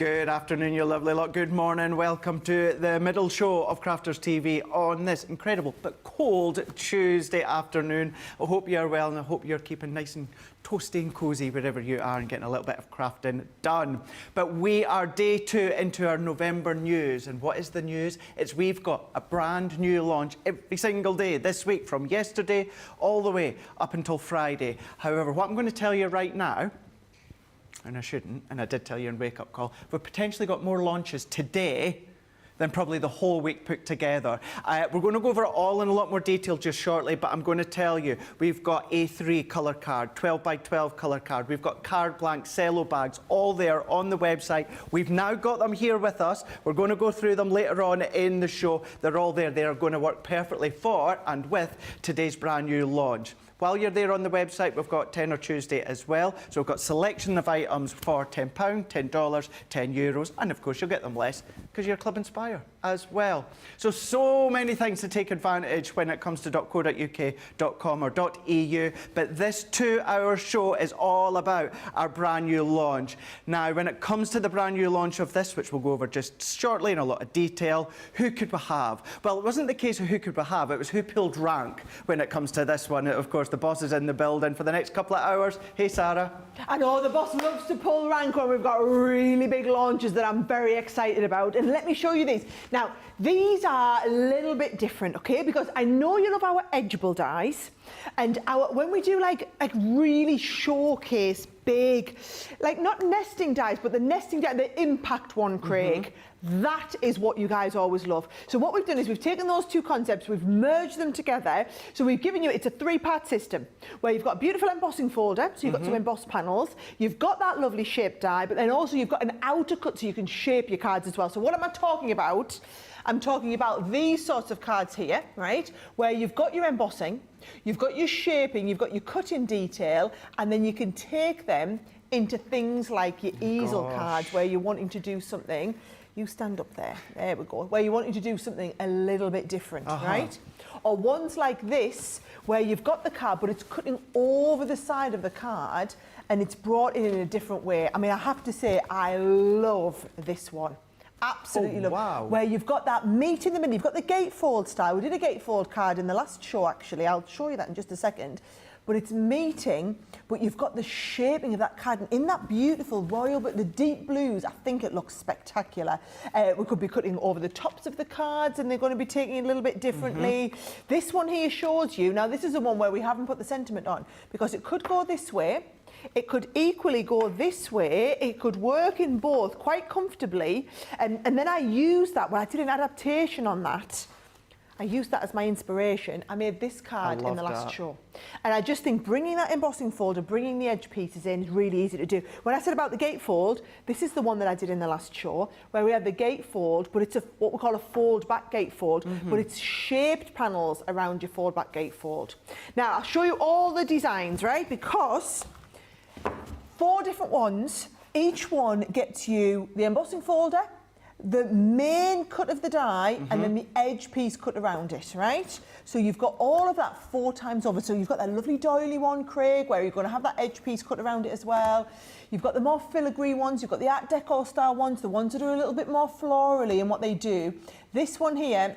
Good afternoon, you lovely lot. Good morning. Welcome to the middle show of Crafters TV on this incredible but cold Tuesday afternoon. I hope you are well and I hope you're keeping nice and toasty and cosy wherever you are and getting a little bit of crafting done. But we are day 2 into our November news. And what is the news? It's we've got a brand new launch every single day this week, from yesterday all the way up until Friday. However, what I'm going to tell you right now, and I shouldn't, and I did tell you in Wake Up Call, we've potentially got more launches today than probably the whole week put together. We're going to go over it all in a lot more detail just shortly, but I'm going to tell you, we've got A3 colour card, 12 by 12 colour card, we've got card blank cello bags, all there on the website. We've now got them here with us. We're going to go through them later on in the show. They're all there. They are going to work perfectly for and with today's brand new launch. While you're there on the website, we've got Tenner Tuesday as well. So we've got selection of items for £10, $10, €10, and of course you'll get them less because you're Club Inspire as well. So many things to take advantage when it comes to .co.uk, .com or .eu, but this 2-hour show is all about our brand new launch. Now, when it comes to the brand new launch of this, which we'll go over just shortly in a lot of detail, who could we have? Well, it wasn't the case of who could we have, it was who pulled rank when it comes to this one. Of course, the boss is in the building for the next couple of hours. Hey, Sarah. I know the boss loves to pull rank when we've got really big launches that I'm very excited about. And let me show you these. Now, these are a little bit different, okay? Because I know you love our edgeable dies. And when we do like really showcase big, like not nesting dies, but the nesting die, the impact one, Craig, that is what you guys always love. So what we've done is we've taken those two concepts, we've merged them together. So we've given you, it's a 3-part system where you've got a beautiful embossing folder, so you've got some embossed panels, you've got that lovely shaped die, but then also you've got an outer cut so you can shape your cards as well. So what am I talking about? I'm talking about these sorts of cards here, right? Where you've got your embossing, you've got your shaping, you've got your cutting detail, and then you can take them into things like your easel cards where you're wanting to do something. You stand up there, there we go, where you're wanting to do something a little bit different, right? Or ones like this, where you've got the card, but it's cutting over the side of the card and it's brought in a different way. I mean, I have to say, I love this one. Absolutely love. Wow. Where you've got that meat in the middle. You've got the gatefold style. We did a gatefold card in the last show, actually. I'll show you that in just a second. But it's meeting, but you've got the shaping of that card. And in that beautiful royal, but the deep blues, I think it looks spectacular. We could be cutting over the tops of the cards and they're going to be taking it a little bit differently. This one here shows you, now this is the one where we haven't put the sentiment on, because it could go this way. It could equally go this way. It could work in both quite comfortably. And then I used that, when I did an adaptation on that, I used that as my inspiration. I made this card in the last show. And I just think bringing that embossing folder, bringing the edge pieces in is really easy to do. When I said about the gatefold, this is the one that I did in the last show, where we had the gatefold, but it's what we call a fold back gatefold, but it's shaped panels around your fold back gatefold. Now, I'll show you all the designs, right? Because 4 different ones, each one gets you the embossing folder, the main cut of the die, and then the edge piece cut around it, right? So you've got all of that 4 times over. So you've got that lovely doily one, Craig, where you're going to have that edge piece cut around it as well. You've got the more filigree ones, you've got the Art Deco style ones, the ones that are a little bit more florally in what they do. This one here,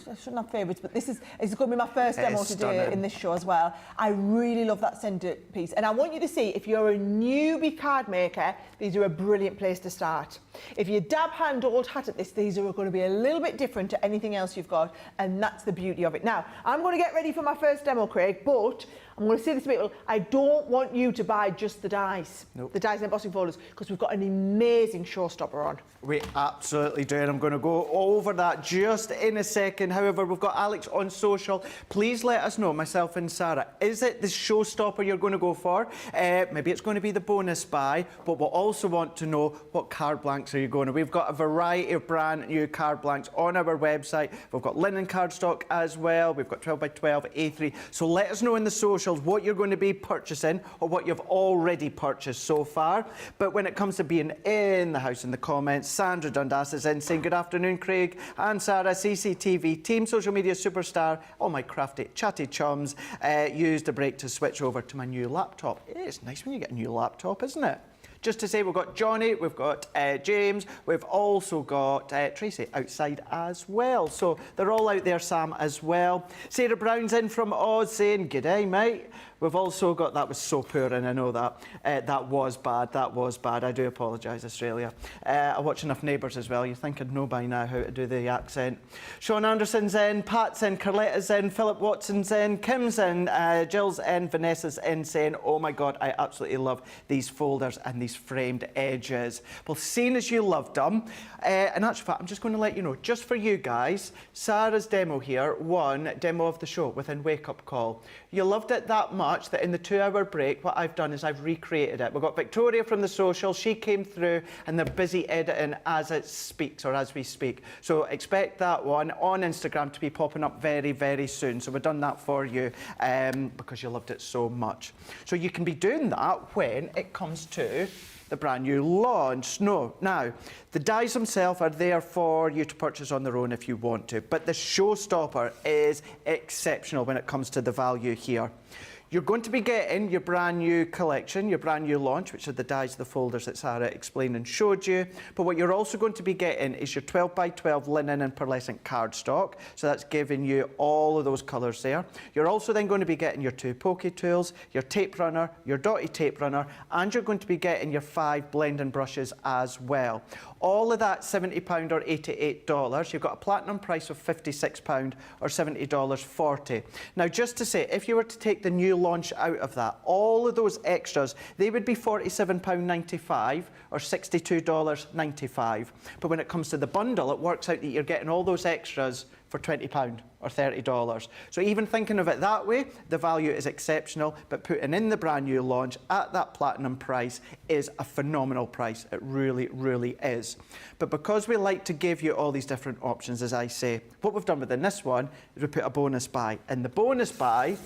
I shouldn't have favourites, but this is going to be my first demo today in this show as well. I really love that centre piece. And I want you to see, if you're a newbie card maker, these are a brilliant place to start. If you dab hand old hat at this, these are going to be a little bit different to anything else you've got, and that's the beauty of it. Now, I'm going to get ready for my first demo, Craig, but I'm going to say this to people, I don't want you to buy just the dies, the dies and embossing folders, because we've got an amazing Showstopper on. We absolutely do, and I'm going to go over that just in a second. However, we've got Alex on social. Please let us know, myself and Sarah, is it the Showstopper you're going to go for? Maybe it's going to be the bonus buy, but we'll also want to know what card blanks are you going to. We've got a variety of brand new card blanks on our website. We've got linen cardstock as well. We've got 12 by 12 A3. So let us know in the socials what you're going to be purchasing or what you've already purchased so far. But when it comes to being in the house in the comments, Sandra Dundas is in saying good afternoon, Craig and Sarah, CCTV team, social media superstar, all my crafty, chatty chums, used a break to switch over to my new laptop. It's nice when you get a new laptop, isn't it? Just to say, we've got Johnny, we've got James, we've also got Tracy outside as well. So they're all out there, Sam, as well. Sarah Brown's in from Oz saying, "G'day, mate." We've also got, that was so poor, and I know that. That was bad, I do apologise, Australia. I watch enough Neighbours as well. You think I'd know by now how to do the accent. Sean Anderson's in, Pat's in, Carletta's in, Philip Watson's in, Kim's in, Jill's in, Vanessa's in, saying, "Oh my God, I absolutely love these folders and these framed edges." Well, seeing as you loved them, in actual fact, I'm just going to let you know, just for you guys, Sarah's demo here, won demo of the show within Wake Up Call. You loved it that much that in the 2-hour break, what I've done is I've recreated it. We've got Victoria from the social, she came through, and they're busy editing as it speaks, or as we speak. So expect that one on Instagram to be popping up very, very soon. So we've done that for you because you loved it so much. So you can be doing that when it comes to the brand new launch. No, now, the dies themselves are there for you to purchase on their own if you want to, but the Showstopper is exceptional when it comes to the value here. You're going to be getting your brand new collection, your brand new launch, which are the dies, the folders that Sarah explained and showed you. But what you're also going to be getting is your 12 by 12 linen and pearlescent cardstock. So that's giving you all of those colours there. You're also then going to be getting your 2 pokey tools, your tape runner, your dotty tape runner, and you're going to be getting your 5 blending brushes as well. All of that £70 or $88. You've got a platinum price of £56 or $70.40. Now, just to say, if you were to take the new launch out of that, all of those extras, they would be £47.95 or $62.95. But when it comes to the bundle, it works out that you're getting all those extras for £20 or $30. So even thinking of it that way, the value is exceptional, but putting in the brand new launch at that platinum price is a phenomenal price. It really, really is. But because we like to give you all these different options, as I say, what we've done within this one is we put a bonus buy. And the bonus buy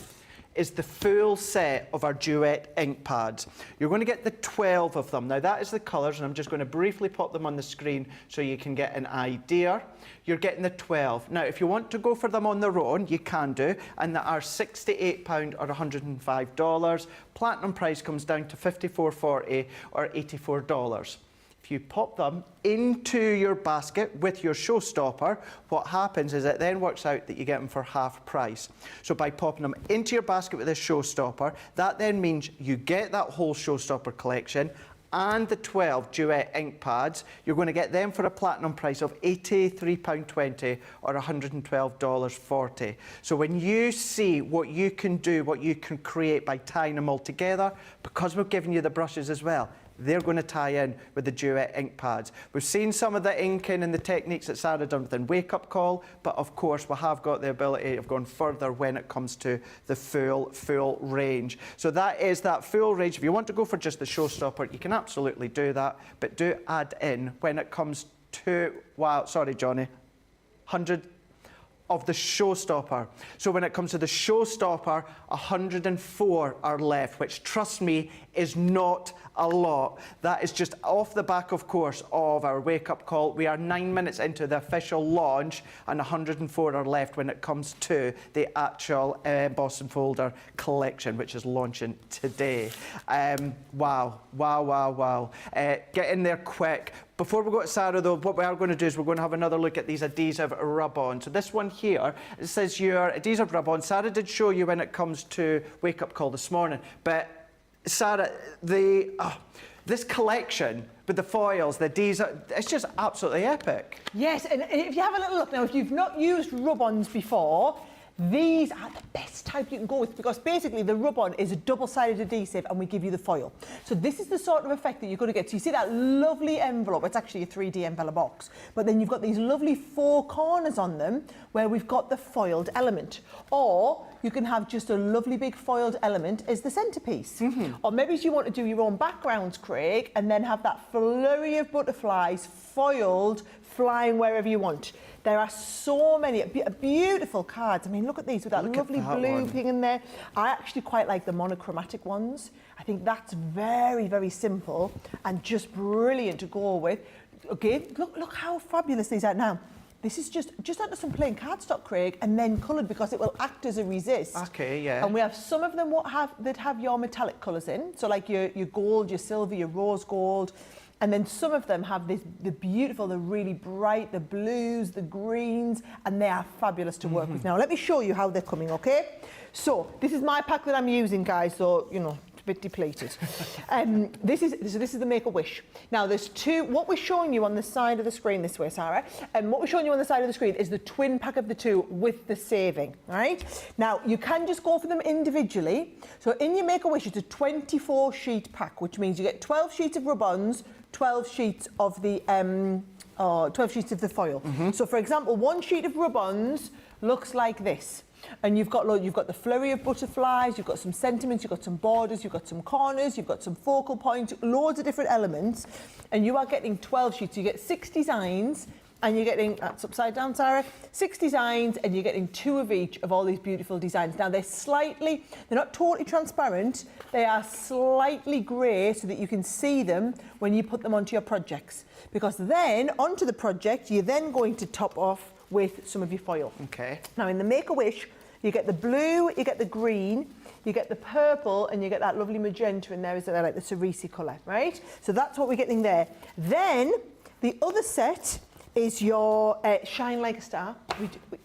is the full set of our Duet ink pads. You're going to get the 12 of them. Now that is the colours, and I'm just going to briefly pop them on the screen so you can get an idea. You're getting the 12. Now, if you want to go for them on their own, you can do, and they are £68 or $105. Platinum price comes down to $54.40 or $84. If you pop them into your basket with your Showstopper, what happens is it then works out that you get them for half price. So by popping them into your basket with this Showstopper, that then means you get that whole Showstopper collection and the 12 Duet ink pads. You're going to get them for a platinum price of £83.20 or $112.40. So when you see what you can do, what you can create by tying them all together, because we've given you the brushes as well, they're going to tie in with the Duet ink pads. We've seen some of the inking and the techniques that Sarah done within Wake Up Call, but of course we have got the ability of going further when it comes to the full range. So that is that full range. If you want to go for just the Showstopper, you can absolutely do that, but do add in when it comes to, wow, sorry Johnny, 100 of the Showstopper. So when it comes to the Showstopper, 104 are left, which, trust me, is not a lot. That is just off the back, of course, of our Wake Up Call. We are 9 minutes into the official launch, and 104 are left when it comes to the actual Emboss and Folder collection, which is launching today. Wow. Get in there quick. Before we go to Sarah, though, what we are going to do is we're going to have another look at these adhesive rub-on. So this one here, it says your adhesive rub-on. Sarah did show you when it comes to Wake Up Call this morning, but Sarah, this collection with the foils, the adhesive, it's just absolutely epic. Yes, and if you have a little look now, if you've not used rub-ons before, these are the best type you can go with, because basically the rub-on is a double-sided adhesive and we give you the foil. So this is the sort of effect that you're going to get. So you see that lovely envelope, it's actually a 3D envelope box, but then you've got these lovely 4 corners on them where we've got the foiled element. Or you can have just a lovely big foiled element as the centrepiece. Or maybe you want to do your own backgrounds, Craig, and then have that flurry of butterflies foiled, flying wherever you want. There are so many beautiful cards. I mean, look at these with that lovely blue thing in there. I actually quite like the monochromatic ones. I think that's very, very simple and just brilliant to go with. Okay, look how fabulous these are now. This is just under some plain cardstock, Craig, and then coloured because it will act as a resist. Okay, yeah. And we have some of them that have your metallic colours in, so like your gold, your silver, your rose gold. And then some of them have the beautiful, the really bright, the blues, the greens, and they are fabulous to work with. Now, let me show you how they're coming, okay? So this is my pack that I'm using, guys, so, you know, it's a bit depleted. This is the Make-A-Wish. Now, there's two, what we're showing you on the side of the screen this way, Sarah, and what we're showing you on the side of the screen is the twin pack of the two with the saving, right? Now, you can just go for them individually. So in your Make-A-Wish, it's a 24-sheet pack, which means you get 12 sheets of rub-ons, 12 sheets of the 12 sheets of the foil. So for example, one sheet of rub-ons looks like this, and you've got the flurry of butterflies, you've got some sentiments, you've got some borders, you've got some corners, you've got some focal points, loads of different elements, and you are getting 12 sheets. You get 6 designs, and you're getting, that's upside down, Sarah, 6 designs, and you're getting 2 of each of all these beautiful designs. Now, they're not totally transparent, they are slightly grey so that you can see them when you put them onto your projects. Because then, onto the project, you're then going to top off with some of your foil. Okay. Now, in the Make-A-Wish, you get the blue, you get the green, you get the purple, and you get that lovely magenta in there, isn't there, like the cerise colour, right? So that's what we're getting there. Then, the other set is your Shine Like a Star.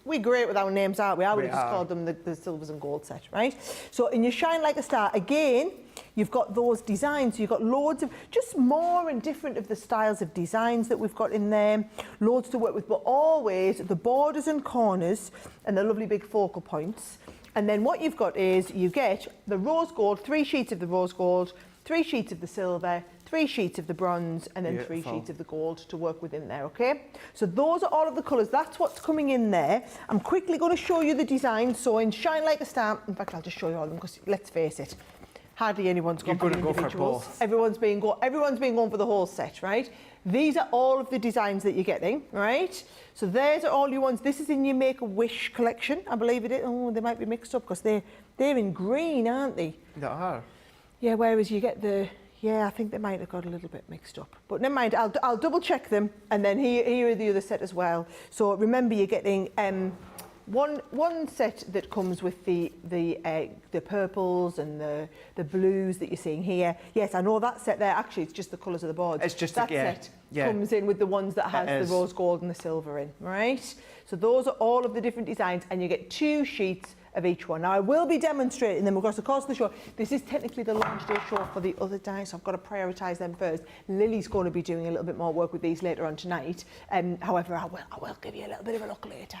We're great with our names, aren't we? I would have just called them the silvers and gold set, right? So in your Shine Like a Star, again, you've got those designs. You've got loads of, just more and different of the styles of designs that we've got in there. Loads to work with, but always the borders and corners and the lovely big focal points. And then what you've got is you get the rose gold, 3 sheets of the rose gold, 3 sheets of the silver, 3 sheets of the bronze, and then Beautiful. 3 sheets of the gold to work within there, okay? So those are all of the colours. That's what's coming in there. I'm quickly going to show you the design. So in Shine Like a Star, in fact, I'll just show you all of them because let's face it, hardly anyone's gone for the individuals. Everyone's been going for the whole set, right? These are all of the designs that you're getting, right? So there's all your ones. This is in your Make-A-Wish collection, I believe it is. Oh, they might be mixed up because they're in green, aren't they? They are. Yeah, whereas you get the... Yeah, I think they might have got a little bit mixed up. But never mind, I'll double check them. And then here are the other set as well. So remember, you're getting one set that comes with the purples and the blues that you're seeing here. Yes, I know that set there. Actually, it's just the colours of the boards. It's just that set comes in with the ones that has the rose gold and the silver in, right? So those are all of the different designs, and you get 2 sheets of each one. Now, I will be demonstrating them across the course of the show. This is technically the launch day show for the other dies, so I've got to prioritise them first. Lily's going to be doing a little bit more work with these later on tonight. However, I will give you a little bit of a look later.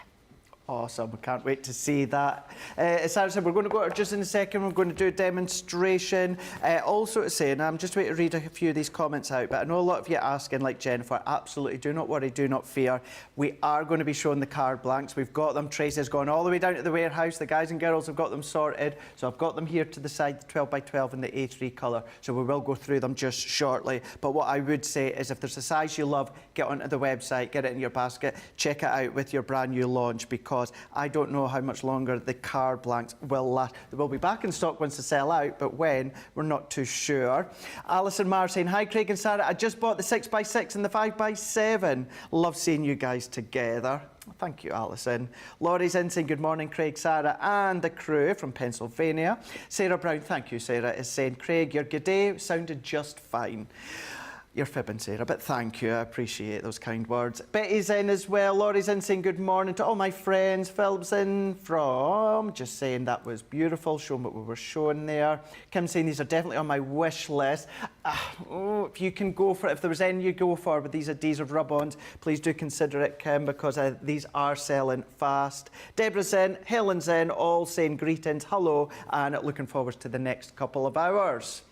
Awesome, we can't wait to see that. As Sarah said, we're going to go just in a second, we're going to do a demonstration. Also to say, and I'm just waiting to read a few of these comments out, but I know a lot of you are asking, like Jennifer, absolutely, do not worry, do not fear. We are going to be showing the card blanks. We've got them. Tracy's gone all the way down to the warehouse. The guys and girls have got them sorted. So I've got them here to the side, the 12 by 12 in the A3 colour. So we will go through them just shortly. But what I would say is if there's a size you love, get onto the website, get it in your basket, check it out with your brand new launch, because I don't know how much longer the card blanks will last. They will be back in stock once they sell out, but when, we're not too sure. Alison Marr saying, hi Craig and Sarah, I just bought the 6x6 and the 5x7. Love seeing you guys together. Thank you, Alison. Laurie's in saying, good morning, Craig, Sarah, and the crew from Pennsylvania. Sarah Brown, thank you, Sarah, is saying, Craig, your good day sounded just fine. You're fibbing, Sarah, but thank you. I appreciate those kind words. Betty's in as well. Laurie's in saying good morning to all my friends. Philip's in from just saying that was beautiful, showing what we were showing there. Kim saying these are definitely on my wish list. If you can go for it, if there was any you go for with these Adhesive rub-ons, please do consider it, Kim, because these are selling fast. Deborah's in, Helen's in, all saying greetings, hello, and looking forward to the next couple of hours.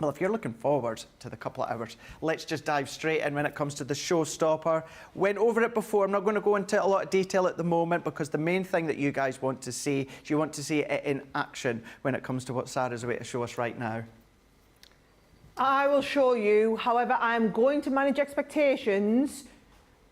Well, if you're looking forward to the couple of hours, let's just dive straight in when it comes to the Showstopper. Went over it before. I'm not going to go into a lot of detail at the moment because the main thing that you guys want to see is you want to see it in action when it comes to what Sarah's away to show us right now. I will show you. However, I'm going to manage expectations.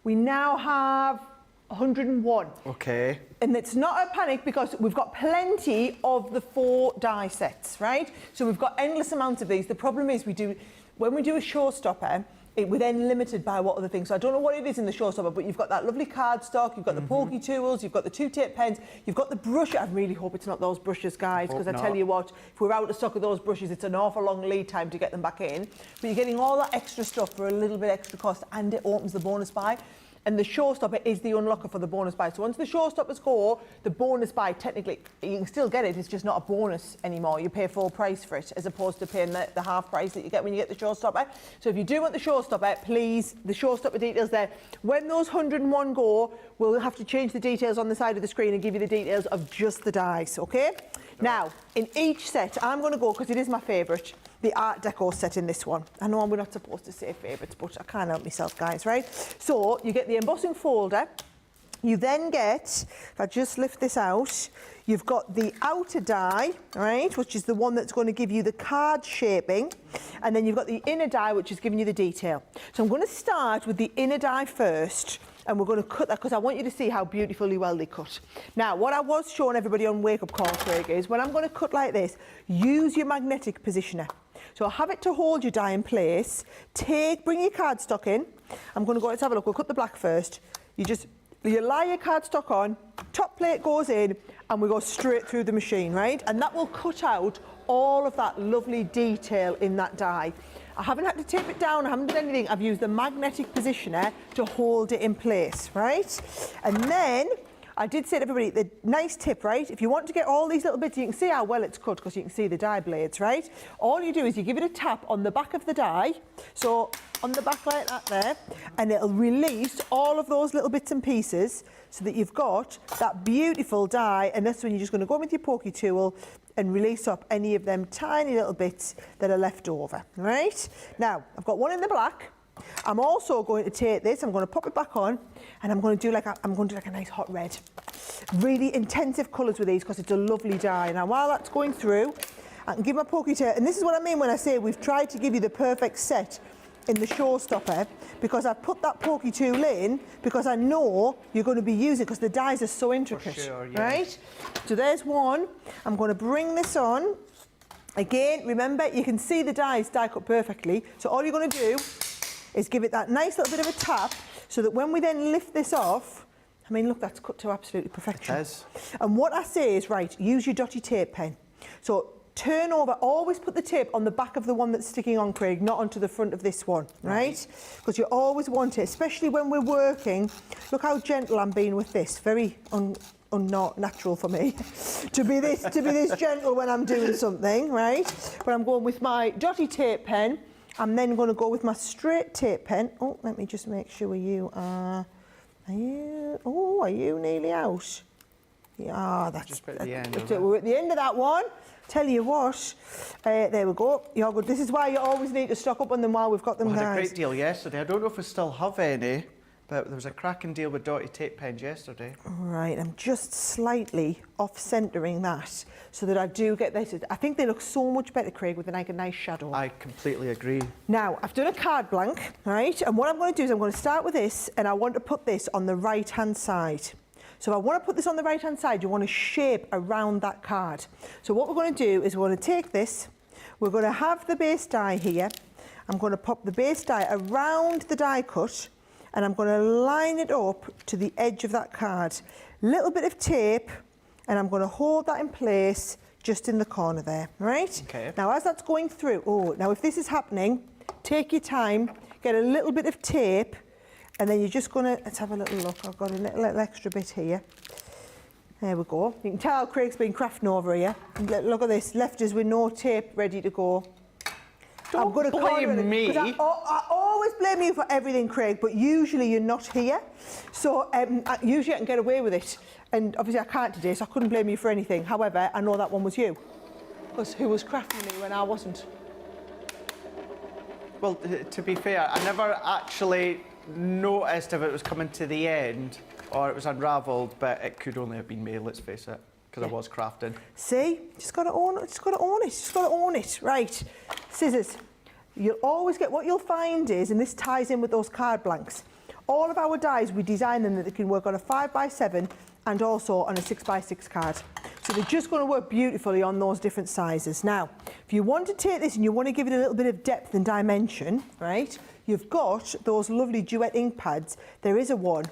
We now have 101. Okay. And it's not a panic because we've got plenty of the 4 die sets, right? So we've got endless amounts of these. The problem is when we do a Showstopper, we're then limited by what other things. So I don't know what it is in the Showstopper, but you've got that lovely cardstock, you've got the pokey tools, you've got the 2 tape pens, you've got the brush. I really hope it's not those brushes, guys, because I tell you what, if we're out of stock of those brushes, it's an awful long lead time to get them back in. But you're getting all that extra stuff for a little bit extra cost, and it opens the bonus buy. And the Showstopper is the unlocker for the bonus buy. So once the Showstoppers go, the bonus buy, technically, you can still get it. It's just not a bonus anymore. You pay full price for it, as opposed to paying the half price that you get when you get the Showstopper. So if you do want the Showstopper, please, the Showstopper details there. When those 101 go, we'll have to change the details on the side of the screen and give you the details of just the dies, okay? Now, in each set, I'm going to go, because it is my favourite, the Art Deco set in this one. I know we're not supposed to say favourites, but I can't help myself, guys, right? So you get the embossing folder. You then get, if I just lift this out, you've got the outer die, right, which is the one that's going to give you the card shaping. And then you've got the inner die, which is giving you the detail. So I'm going to start with the inner die first. And we're going to cut that because I want you to see how beautifully well they cut. Now, what I was showing everybody on Wake Up Call, Craig, is when I'm going to cut like this, use your magnetic positioner. So have it to hold your die in place. Bring your cardstock in. I'm going to go, let's have a look. We'll cut the black first. You lie your cardstock on, top plate goes in, and we go straight through the machine, right? And that will cut out all of that lovely detail in that die. I haven't had to tape it down, I haven't done anything. I've used the magnetic positioner to hold it in place, right? And then I did say to everybody, the nice tip, right? If you want to get all these little bits, you can see how well it's cut because you can see the die blades, right? All you do is you give it a tap on the back of the die, so on the back like that there, and it'll release all of those little bits and pieces so that you've got that beautiful die, and that's when you're just going to go in with your pokey tool and release up any of them tiny little bits that are left over, right? Now, I've got one in the black. I'm also going to take this, I'm going to pop it back on, and I'm going to do like a nice hot red. Really intensive colours with these because it's a lovely die. Now, while that's going through, I can give my pokey tool, and this is what I mean when I say we've tried to give you the perfect set in the Showstopper, because I put that pokey tool in because I know you're going to be using it because the dies are so intricate, sure, yes. right? So there's one. I'm going to bring this on. Again, remember, you can see the die cut perfectly. So all you're going to do is give it that nice little bit of a tap so that when we then lift this off, I mean, look, that's cut to absolutely perfection. It is. And what I say is, right, use your dotty tape pen. So turn over, always put the tape on the back of the one that's sticking on, Craig, not onto the front of this one, right? Because you always want it, especially when we're working. Look how gentle I'm being with this. Very not natural for me to be this gentle when I'm doing something, right? But I'm going with my dotty tape pen. I'm then going to go with my straight tape pen. Oh, let me just make sure you are you nearly out? Yeah, that's just at the end. We're at the end of that one. Tell you what, there we go. You're good. This is why you always need to stock up on them while we've got them, We guys. had a great deal yesterday. I don't know if we still have any, but there was a cracking deal with dotty tape pens yesterday. Right, I'm just slightly off-centering that so that I do get this. I think they look so much better, Craig, with like a nice shadow. I completely agree. Now, I've done a card blank, right? And what I'm going to do is I'm going to start with this, and I want to put this on the right-hand side. So if I want to put this on the right-hand side, you want to shape around that card. So what we're going to do is we're going to take this, we're going to have the base die here. I'm going to pop the base die around the die cut, and I'm going to line it up to the edge of that card. Little bit of tape, and I'm going to hold that in place just in the corner there, right? Okay. Now, as that's going through, now if this is happening, take your time, get a little bit of tape, and then you're just going to, let's have a little look. I've got a little extra bit here. There we go. You can tell Craig's been crafting over here. Look at this, left us with no tape ready to go. Don't blame me. I always blame you for everything, Craig, but usually you're not here. So usually I can get away with it. And obviously I can't today, so I couldn't blame you for anything. However, I know that one was you. Because who was crafting me when I wasn't? Well, to be fair, I never actually noticed if it was coming to the end or it was unravelled, but it could only have been me, let's face it, because I was crafting. See? Just got to own it, just got to own it, just got to own it. Right, scissors. You'll always get, what you'll find is, and this ties in with those card blanks, all of our dies, we design them that they can work on a 5x7 and also on a 6x6 card. So they're just going to work beautifully on those different sizes. Now, if you want to take this and you want to give it a little bit of depth and dimension, right, you've got those lovely duet ink pads. There is a one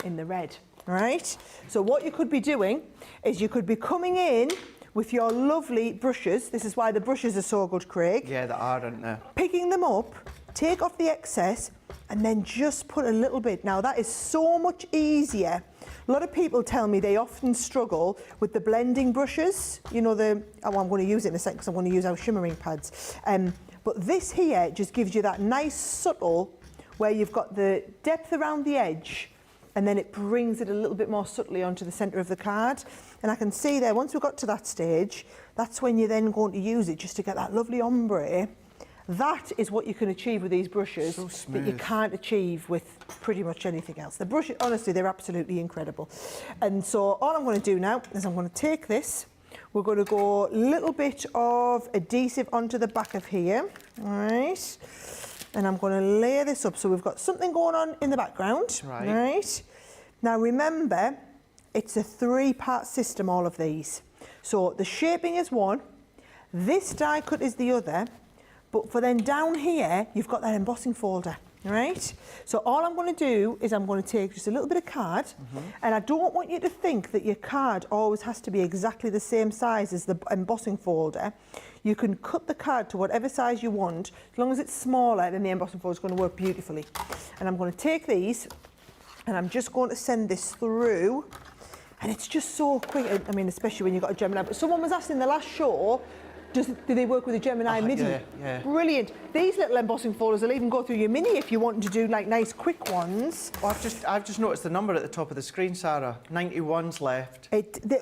in the red, right? So what you could be doing is you could be coming in with your lovely brushes. This is why the brushes are so good, Craig. Yeah, they are, aren't they? Picking them up, take off the excess, and then just put a little bit. Now that is so much easier. A lot of people tell me they often struggle with the blending brushes. You know, I'm going to use it in a second because I'm going to use our shimmering pads. But this here just gives you that nice subtle, where you've got the depth around the edge, and then it brings it a little bit more subtly onto the centre of the card. And I can see there, once we got to that stage, that's when you're then going to use it just to get that lovely ombre. That is what you can achieve with these brushes that you can't achieve with pretty much anything else. The brushes, honestly, they're absolutely incredible. And so all I'm going to do now is I'm going to take this. We're going to go a little bit of adhesive onto the back of here, all right? And I'm going to layer this up. So we've got something going on in the background, right? Now remember, it's a 3-part system, all of these. So the shaping is one, this die cut is the other, but for then down here, you've got that embossing folder, right? So all I'm going to do is I'm going to take just a little bit of card, and I don't want you to think that your card always has to be exactly the same size as the embossing folder. You can cut the card to whatever size you want. As long as it's smaller, then the embossing folder is going to work beautifully. And I'm going to take these, and I'm just going to send this through, and it's just so quick. I mean, especially when you've got a Gemini. But someone was asking the last show, do they work with a Gemini Midi? Yeah. Brilliant. These little embossing folders will even go through your Mini if you want to do like nice quick ones. Oh, I've just noticed the number at the top of the screen, Sarah. 91's left.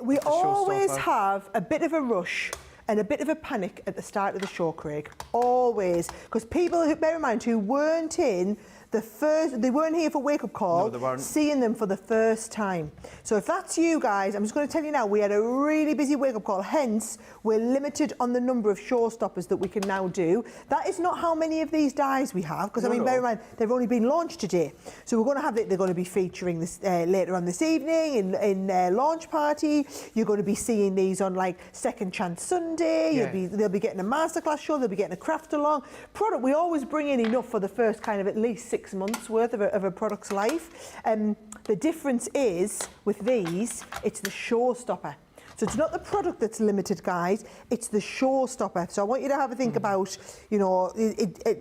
We always have a bit of a rush and a bit of a panic at the start of the show, Craig. Always. Because people, bear in mind, who weren't in they weren't here for wake-up call, no, they weren't. Seeing them for the first time. So if that's you guys, I'm just going to tell you now, we had a really busy wake-up call, hence we're limited on the number of showstoppers that we can now do. That is not how many of these dies we have, because I mean, bear in mind, they've only been launched today. So we're going to have they're going to be featuring this later on this evening in launch party. You're going to be seeing these on like Second Chance Sunday. Yeah. They'll be getting a masterclass show. They'll be getting a craft along product. We always bring in enough for the first kind of at least 6 months worth of a product's life. The difference is with these, it's the showstopper. So it's not the product that's limited, guys, it's the showstopper. So I want you to have a think about, you know,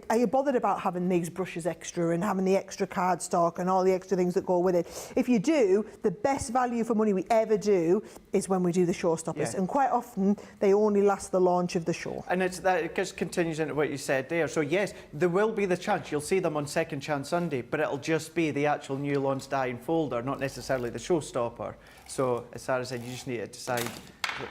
are you bothered about having these brushes extra and having the extra cardstock and all the extra things that go with it? If you do, the best value for money we ever do is when we do the showstoppers. Yeah. And quite often, they only last the launch of the show. And it just continues into what you said there. So yes, there will be the chance, you'll see them on Second Chance Sunday, but it'll just be the actual new launch die and folder, not necessarily the showstopper. So, as Sarah said, you just need to decide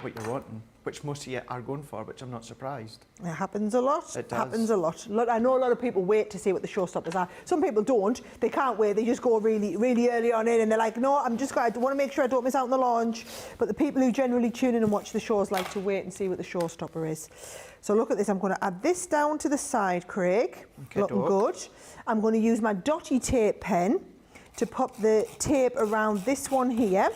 what you're wanting, which most of you are going for, which I'm not surprised. It happens a lot. It does. Happens a lot. I know a lot of people wait to see what the showstoppers are. Some people don't. They can't wait. They just go really, really early on in, and they're like, no, I want to make sure I don't miss out on the launch. But the people who generally tune in and watch the shows like to wait and see what the showstopper is. So look at this. I'm going to add this down to the side, Craig. Okay, looking good. I'm going to use my dotty tape pen to pop the tape around this one here.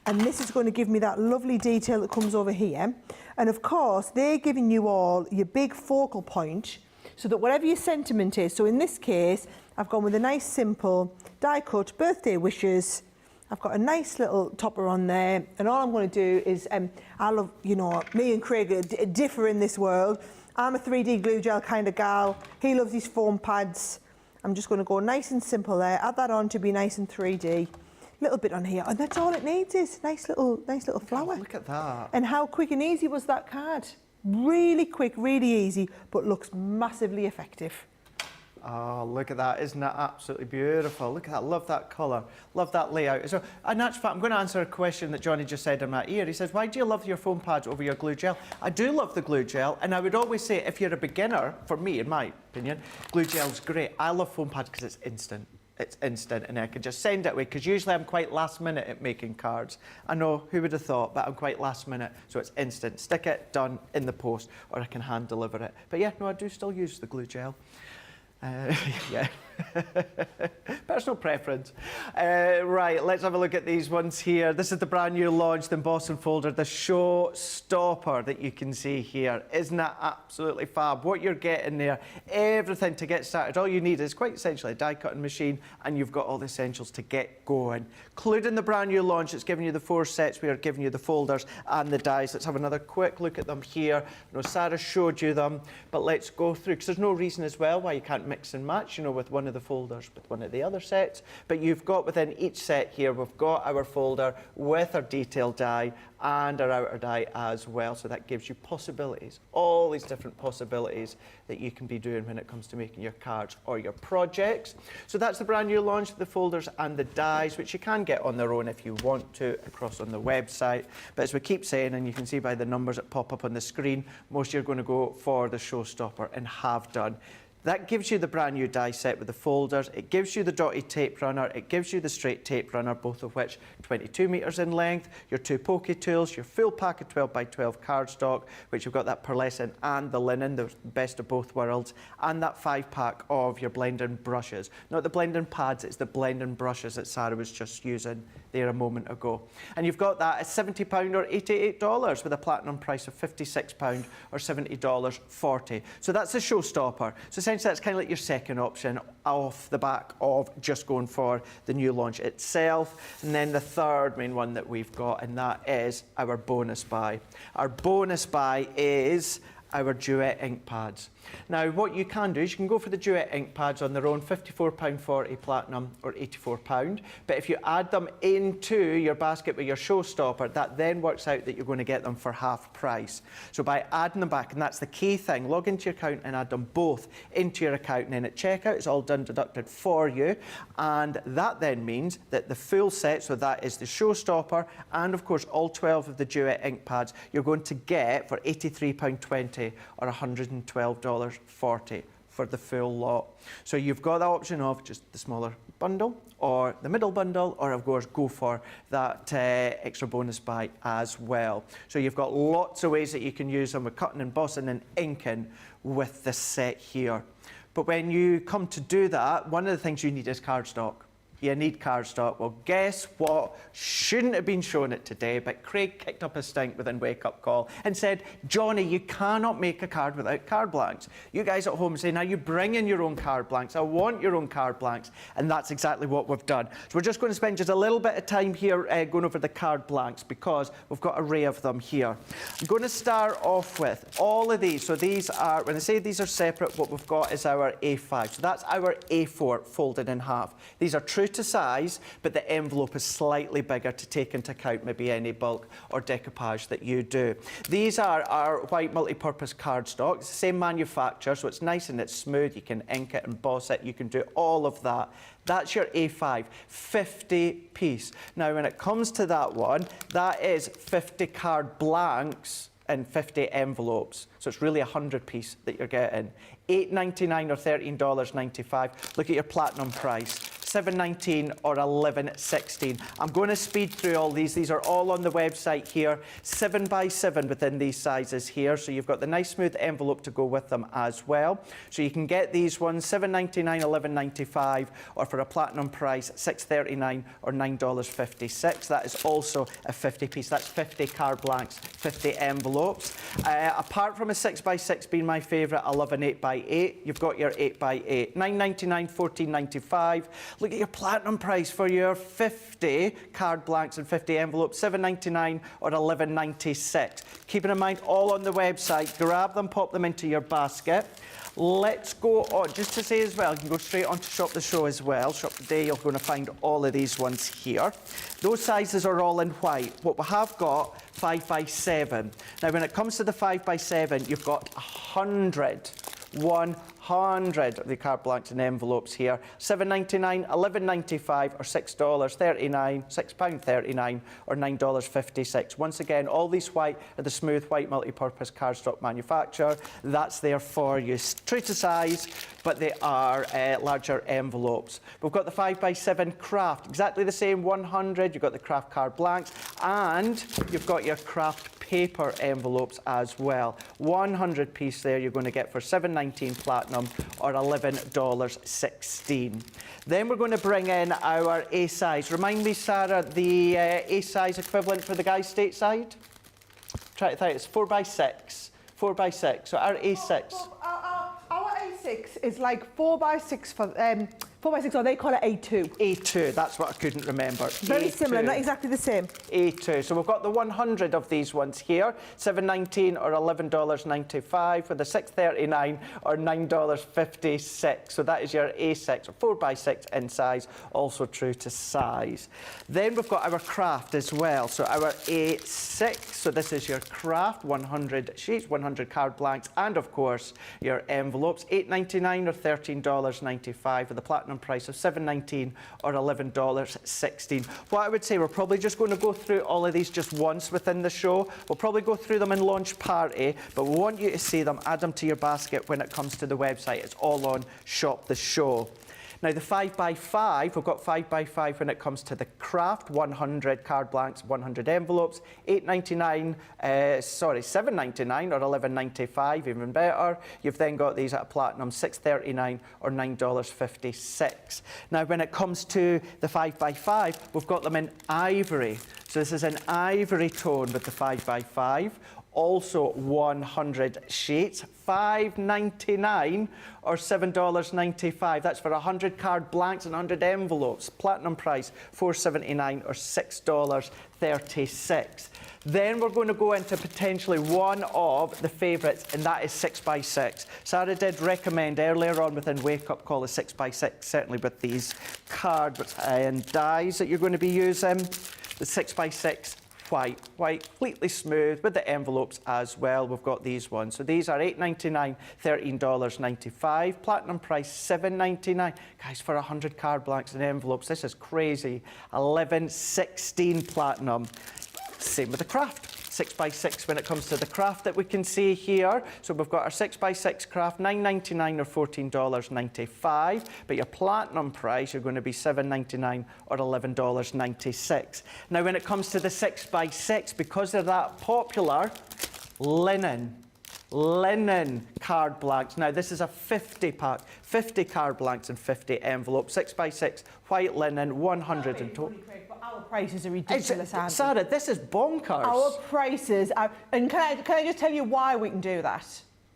And this is going to give me that lovely detail that comes over here. And of course, they're giving you all your big focal point so that whatever your sentiment is, so in this case, I've gone with a nice simple die cut birthday wishes. I've got a nice little topper on there. And all I'm going to do is, I love, you know, me and Craig differ in this world. I'm a 3D glue gel kind of gal. He loves his foam pads. I'm just going to go nice and simple there. Add that on to be nice and 3D. Little bit on here, and that's all it needs is nice little flower. Look at that. And how quick and easy was that card? Really quick, really easy, but looks massively effective. Oh, look at that. Isn't that absolutely beautiful? Look at that. Love that colour. Love that layout. So, in actual fact, I'm going to answer a question that Johnny just said in my ear. He says, why do you love your foam pads over your glue gel? I do love the glue gel, and I would always say, if you're a beginner, for me, in my opinion, glue gel's great. I love foam pads because it's instant. It's instant, and I can just send it away, because usually I'm quite last minute at making cards. I know, who would have thought, but I'm quite last minute, so it's instant. Stick it, done, in the post, or I can hand deliver it. But yeah, no, I do still use the glue gel. Yeah. Personal preference. Right, let's have a look at these ones here. This is the brand new launch, the Emboss and Folder, the Showstopper that you can see here. Isn't that absolutely fab? What you're getting there, everything to get started. All you need is quite essentially a die cutting machine, and you've got all the essentials to get going. Including the brand new launch, it's giving you the 4 sets. We are giving you the folders and the dies. Let's have another quick look at them here. I know Sarah showed you them, but let's go through, because there's no reason as well why you can't mix and match, you know, with one of the folders with one of the other sets. But you've got within each set here, we've got our folder with our detail die and our outer die as well. So that gives you possibilities, all these different possibilities that you can be doing when it comes to making your cards or your projects. So that's the brand new launch, the folders and the dies, which you can get on their own if you want to across on the website. But as we keep saying, and you can see by the numbers that pop up on the screen, most you're going to go for the Showstopper and have done. That gives you the brand new die set with the folders. It gives you the dotted tape runner. It gives you the straight tape runner, both of which 22 metres in length. Your 2 pokey tools, your full pack of 12 by 12 cardstock, which you've got that pearlescent and the linen, the best of both worlds, and that 5-pack of your blending brushes. Not the blending pads, it's the blending brushes that Sarah was just using there a moment ago. And you've got that at £70 or $88 with a platinum price of £56 or $70.40. So that's the Showstopper. So essentially that's kind of like your second option off the back of just going for the new launch itself. And then the third main one that we've got, and that is our bonus buy. Our bonus buy is our Duet ink pads. Now, what you can do is you can go for the Duet ink pads on their own, £54.40 platinum or £84. But if you add them into your basket with your Showstopper, that then works out that you're going to get them for half price. So by adding them back, and that's the key thing, log into your account and add them both into your account, and then at checkout, it's all done deducted for you. And that then means that the full set, so that is the Showstopper, and of course all 12 of the Duet ink pads, you're going to get for £83.20 or $112.40 for the full lot. So you've got the option of just the smaller bundle or the middle bundle, or of course go for that extra bonus buy as well. So you've got lots of ways that you can use them with cutting, embossing and inking with the set here. But when you come to do that, one of the things you need is cardstock. You need cardstock. Well, guess what? Shouldn't have been showing it today, but Craig kicked up a stink within Wake Up Call and said, Johnny, you cannot make a card without card blanks. You guys at home say, now you bring in your own card blanks. I want your own card blanks. And that's exactly what we've done. So we're just going to spend just a little bit of time here going over the card blanks, because we've got an array of them here. I'm going to start off with all of these. So these are, when I say these are separate, what we've got is our A5. So that's our A4 folded in half. These are true to size, but the envelope is slightly bigger to take into account maybe any bulk or decoupage that you do. These are our white multi-purpose cardstock. It's the same manufacturer, so it's nice and it's smooth. You can ink it, emboss it, you can do all of that. That's your A5, 50 piece. Now, when it comes to that one, that is 50 card blanks and 50 envelopes. So it's really 100 piece that you're getting. $8.99 or $13.95. Look at your platinum price. $7.19 or $11.16. I'm going to speed through all these. These are all on the website here. 7 by 7 within these sizes here. So you've got the nice smooth envelope to go with them as well. So you can get these ones $7.99, $11.95, or for a platinum price $6.39 or $9.56. That is also a 50 piece. That's 50 card blanks, 50 envelopes. Apart from a 6 by 6 being my favourite, I love an 8 by 8. You've got your 8 by 8. $9.99, $14.95. Look at your platinum price for your 50 card blanks and 50 envelopes, $7.99 or $11.96. Keeping in mind, all on the website. Grab them, pop them into your basket. Let's go on, just to say as well, you can go straight on to Shop the Show as well. Shop Today, you're going to find all of these ones here. Those sizes are all in white. What we have got, 5 by 7. Now, when it comes to the 5 by 7, you've got 100 of the card blanks and envelopes here. $7.99, $11.95 or $6.39, £6.39 or $9.56. Once again, all these white are the smooth white multi-purpose cardstock manufacturer. That's there for you. True to size, but they are larger envelopes. We've got the 5 by 7 craft, exactly the same, 100. You've got the craft card blanks, and you've got your craft paper envelopes as well. 100 piece there you're going to get for $7.19 platinum platinum, or $11.16. Then we're going to bring in our A size. Remind me, Sarah, the A size equivalent for the guys stateside? Try to think, it's 4x6. 4x6, so our A6. Our A6 is like 4x6 for 4x6, or they call it A2. A2, that's what I couldn't remember. Very A2. similar, not exactly the same. A2. So we've got the 100 of these ones here, $7.19 or $11.95 for the 639 or $9.56. So that is your A6 or 4x6 in size, also true to size. Then we've got our craft as well. So our A6, so this is your craft, 100 sheets, 100 card blanks, and of course your envelopes, $8.99 or $13.95 for the platinum price of $7.19 or $11.16. What I would say, we're probably just going to go through all of these just once within the show. We'll probably go through them in launch party, but we want you to see them, add them to your basket when it comes to the website. It's all on Shop the Show. Now the 5x5, we've got 5x5 when it comes to the craft, 100 card blanks, 100 envelopes, $7.99 or $11.95, even better. You've then got these at a platinum, $6.39 or $9.56. Now when it comes to the 5x5, we've got them in ivory. So this is an ivory tone with the 5x5. Also 100 sheets, $5.99 or $7.95. That's for 100 card blanks and 100 envelopes. Platinum price, $4.79 or $6.36. Then we're going to go into potentially one of the favourites, and that is 6x6. Sarah did recommend earlier on within Wake Up Call a 6x6, certainly with these cards and dies that you're going to be using. The 6x6 white, completely smooth with the envelopes as well. We've got these ones. So these are $8.99, $13.95. Platinum price, $7.99. Guys, for 100 card blanks and envelopes, this is crazy. $11.16 platinum. Same with the craft. 6x6 when it comes to the craft that we can see here. So we've got our 6x6 craft, $9.99 or $14.95. But your platinum price, you're going to be $7.99 or $11.96. Now, when it comes to the 6x6, because they're that popular, linen card blanks. Now, this is a 50 pack, 50 card blanks and 50 envelopes, 6x6, white linen, 100 in total. Our prices are ridiculous, aren't they? Sarah, this is bonkers. Our prices are, and can I just tell you why we can do that?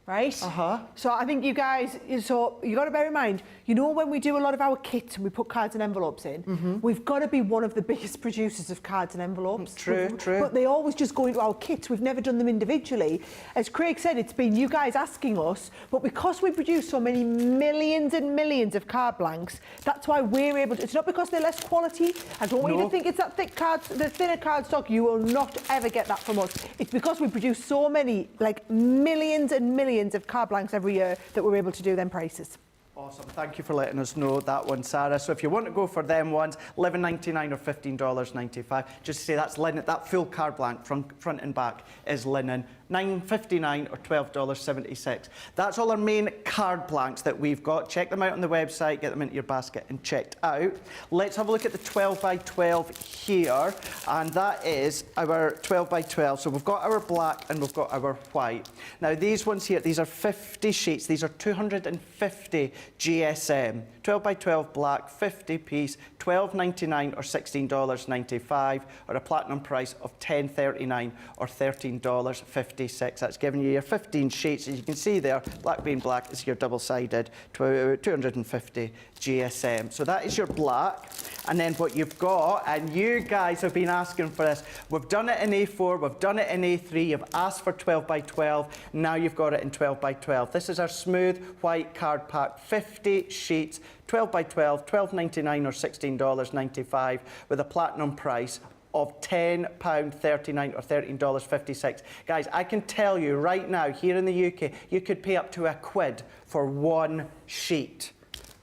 Right? So I think you guys, so you got to bear in mind, you know, when we do a lot of our kits and we put cards and envelopes in, we've got to be one of the biggest producers of cards and envelopes. True. But they always just go into our kits. We've never done them individually. As Craig said, it's been you guys asking us, but because we produce so many millions and millions of card blanks, that's why we're able to. It's not because they're less quality. I don't want you to think it's that thick cards, the thinner card stock. You will not ever get that from us. It's because we produce so many, like millions and millions of card blanks every year, that we're able to do them prices. Awesome. Thank you for letting us know that one, Sarah. So if you want to go for them ones, $11.99 or $15.95. Just say that's linen. That full card blank, front and back, is linen. $9.59 or $12.76. That's all our main card blanks that we've got. Check them out on the website, get them into your basket and checked out. Let's have a look at the 12x12 here, and that is our 12x12. So we've got our black and we've got our white. Now these ones here, these are 50 sheets. These are 250 GSM. 12x12 black, 50 piece, $12.99 or $16.95, or a platinum price of $10.39 or $13.56. That's giving you your 15 sheets. As you can see there, black being black is your double-sided 250 GSM. So that is your black. And then what you've got, and you guys have been asking for this, we've done it in A4, we've done it in A3, you've asked for 12x12, now you've got it in 12x12. This is our smooth white card pack, 50 sheets, 12x12, $12.99 or $16.95, with a platinum price of £10.39 or $13.56. Guys, I can tell you right now, here in the UK, you could pay up to £1 for one sheet.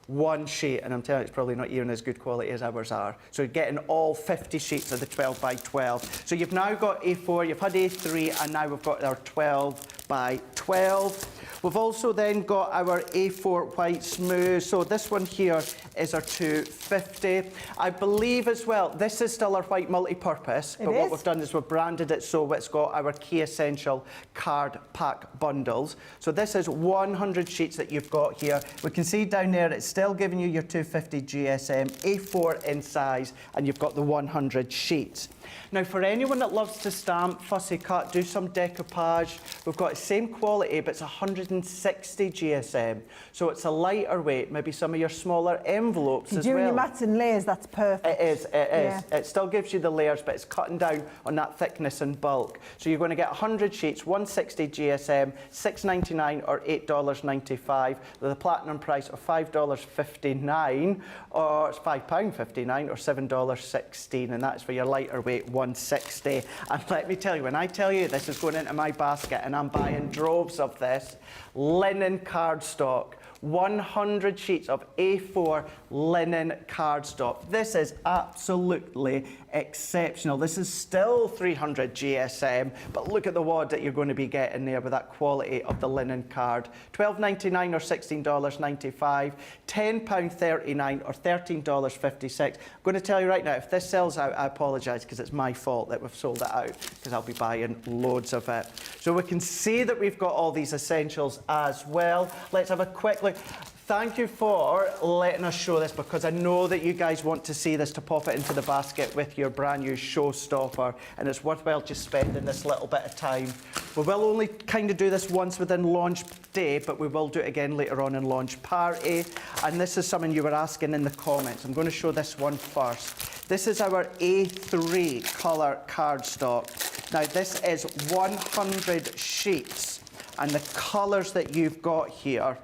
One sheet, and I'm telling you, it's probably not even as good quality as ours are. So you're getting all 50 sheets of the 12x12. So you've now got A4, you've had A3, and now we've got our 12x12. We've also then got our A4 white smooth. So this one here is our 250. I believe as well, this is still our white multi-purpose, but what we've done is we've branded it so it's got our Key Essential card pack bundles. So this is 100 sheets that you've got here. We can see down there it's still giving you your 250 GSM, A4 in size, and you've got the 100 sheets. Now, for anyone that loves to stamp, fussy cut, do some decoupage, we've got the same quality, but it's 160 GSM. So it's a lighter weight, maybe some of your smaller envelopes as well. Doing your mats and layers, that's perfect. It is. It still gives you the layers, but it's cutting down on that thickness and bulk. So you're going to get 100 sheets, 160 GSM, $6.99 or $8.95, with a platinum price of $5.59, or it's £5.59 or $7.16, and that's for your lighter weight 160. And let me tell you, when I tell you this is going into my basket and I'm buying droves of this, linen cardstock, 100 sheets of A4 linen cardstock. This is absolutely exceptional. This is still 300 GSM, but look at the wad that you're going to be getting there with that quality of the linen card. $12.99 or $16.95, £10.39 or $13.56. I'm going to tell you right now, if this sells out, I apologise, because it's my fault that we've sold it out, because I'll be buying loads of it. So we can see that we've got all these essentials as well. Let's have a quick look. Thank you for letting us show this, because I know that you guys want to see this to pop it into the basket with your brand new Showstopper, and it's worthwhile just spending this little bit of time. We will only kind of do this once within launch day, but we will do it again later on in launch party. And this is something you were asking in the comments. I'm going to show this one first. This is our A3 colour cardstock. Now this is 100 sheets, and the colours that you've got here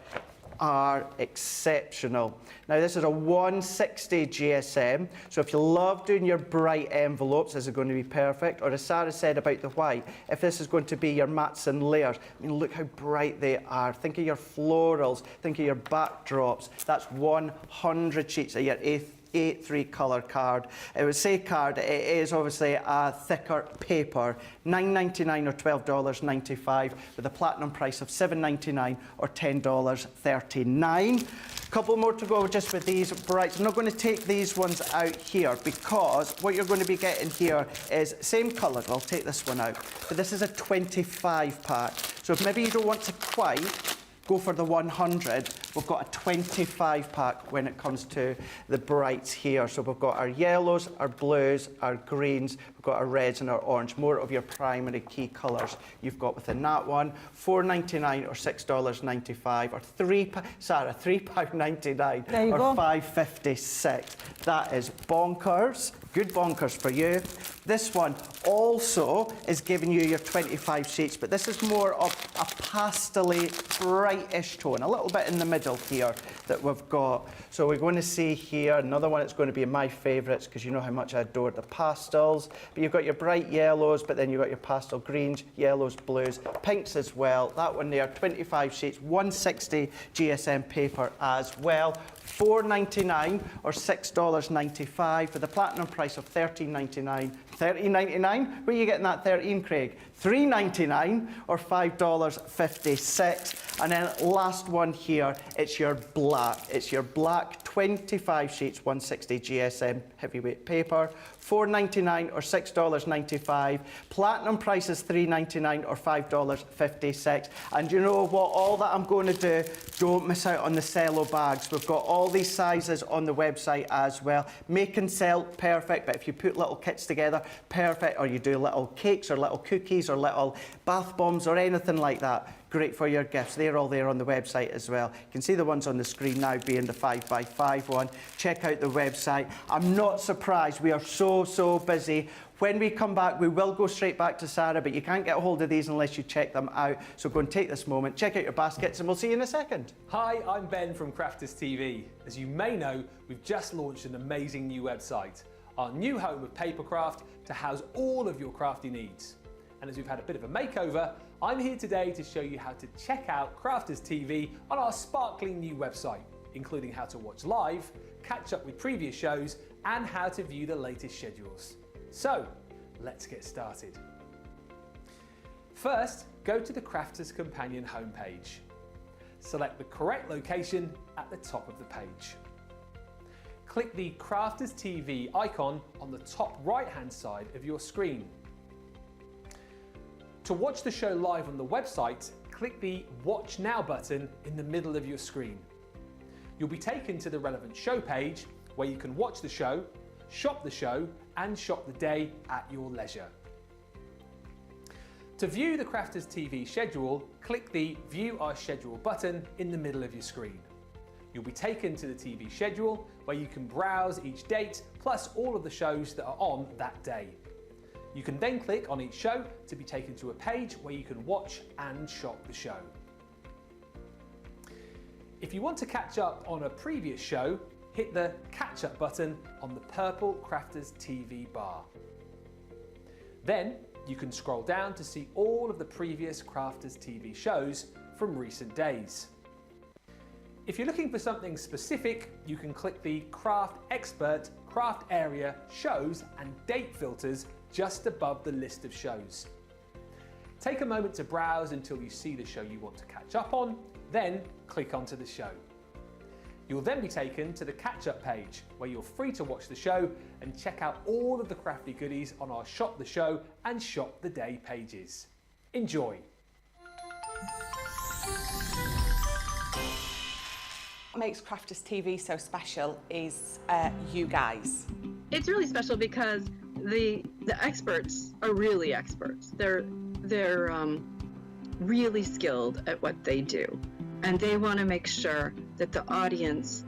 are exceptional. Now this is a 160 GSM, so if you love doing your bright envelopes, this is going to be perfect. Or as Sarah said about the white, if this is going to be your mats and layers, I mean, look how bright they are. Think of your florals, think of your backdrops. That's 100 sheets of your A3 colour card. It would say card, it is obviously a thicker paper, $9.99 or $12.95, with a platinum price of $7.99 or $10.39. A couple more to go just with these brights. I'm not going to take these ones out here, because what you're going to be getting here is same colour. I'll take this one out, but this is a 25 pack. So if maybe you don't want to quite go for the 100, we've got a 25 pack when it comes to the brights here. So we've got our yellows, our blues, our greens, we've got our reds and our orange, more of your primary key colours you've got within that one. $4.99 or $6.95 or £3.99 or $5.56. That is bonkers. Good bonkers for you. This one also is giving you your 25 sheets, but this is more of a pastel-y, brightish tone, a little bit in the middle here that we've got. So we're going to see here another one that's going to be my favourites, because you know how much I adore the pastels. But you've got your bright yellows, but then you've got your pastel greens, yellows, blues, pinks as well. That one there, 25 sheets, 160 GSM paper as well. $4.99 or $6.95 with a platinum price of $13.99. $13.99? Where are you getting that 13, Craig? $3.99 or $5.56. And then last one here, it's your black. It's your black 25 sheets, 160 GSM heavyweight paper. $4.99 or $6.95. Platinum price is $3.99 or $5.56. And you know what? All that I'm going to do, don't miss out on the cello bags. We've got all these sizes on the website as well. Make and sell, perfect. But if you put little kits together, perfect. Or you do little cakes or little cookies or little bath bombs or anything like that, great for your gifts. They're all there on the website as well. You can see the ones on the screen now being the 5x5 one. Check out the website. I'm not surprised. We are so busy. When we come back, we will go straight back to Sarah, but you can't get a hold of these unless you check them out. So go and take this moment, check out your baskets, and we'll see you in a second. Hi, I'm Ben from Crafters TV. As you may know, we've just launched an amazing new website, our new home of papercraft to house all of your crafty needs. And as we've had a bit of a makeover, I'm here today to show you how to check out Crafters TV on our sparkling new website, including how to watch live, catch up with previous shows, and how to view the latest schedules. So, let's get started. First, go to the Crafters Companion homepage. select the correct location at the top of the page. Click the Crafters TV icon on the top right-hand side of your screen. To watch the show live on the website, click the Watch Now button in the middle of your screen. You'll be taken to the relevant show page where you can watch the show, shop the show, and shop the day at your leisure. To view the Crafters TV schedule, click the View Our Schedule button in the middle of your screen. You'll be taken to the TV schedule where you can browse each date plus all of the shows that are on that day. You can then click on each show to be taken to a page where you can watch and shop the show. If you want to catch up on a previous show, hit the Catch Up button on the purple Crafters TV bar. Then you can scroll down to see all of the previous Crafters TV shows from recent days. If you're looking for something specific, you can click the Craft Expert, Craft Area, Shows and Date filters just above the list of shows. Take a moment to browse until you see the show you want to catch up on, then click onto the show. You'll then be taken to the catch-up page where you're free to watch the show and check out all of the crafty goodies on our Shop the Show and Shop the Day pages. Enjoy! What makes Crafters TV so special is you guys. It's really special because the experts are really experts. They're really skilled at what they do, and they want to make sure that the audience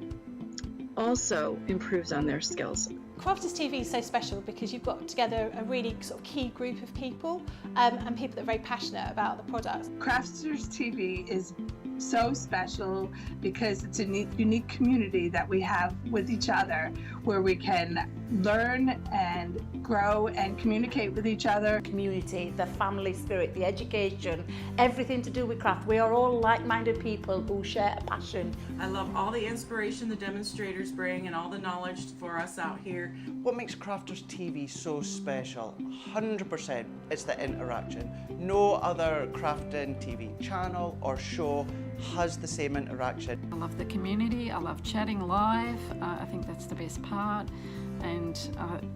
also improves on their skills. Crafters TV is so special because you've got together a really sort of key group of people and people that are very passionate about the product. Crafters TV is so special because it's a unique community that we have with each other where we can learn and grow and communicate with each other. Community, the family spirit, the education, everything to do with craft. We are all like-minded people who share a passion. I love all the inspiration the demonstrators bring and all the knowledge for us out here. What makes Crafters TV so special? 100% it's the interaction. No other crafting TV channel or show has the same interaction. I love the community, I love chatting live, I think that's the best part. And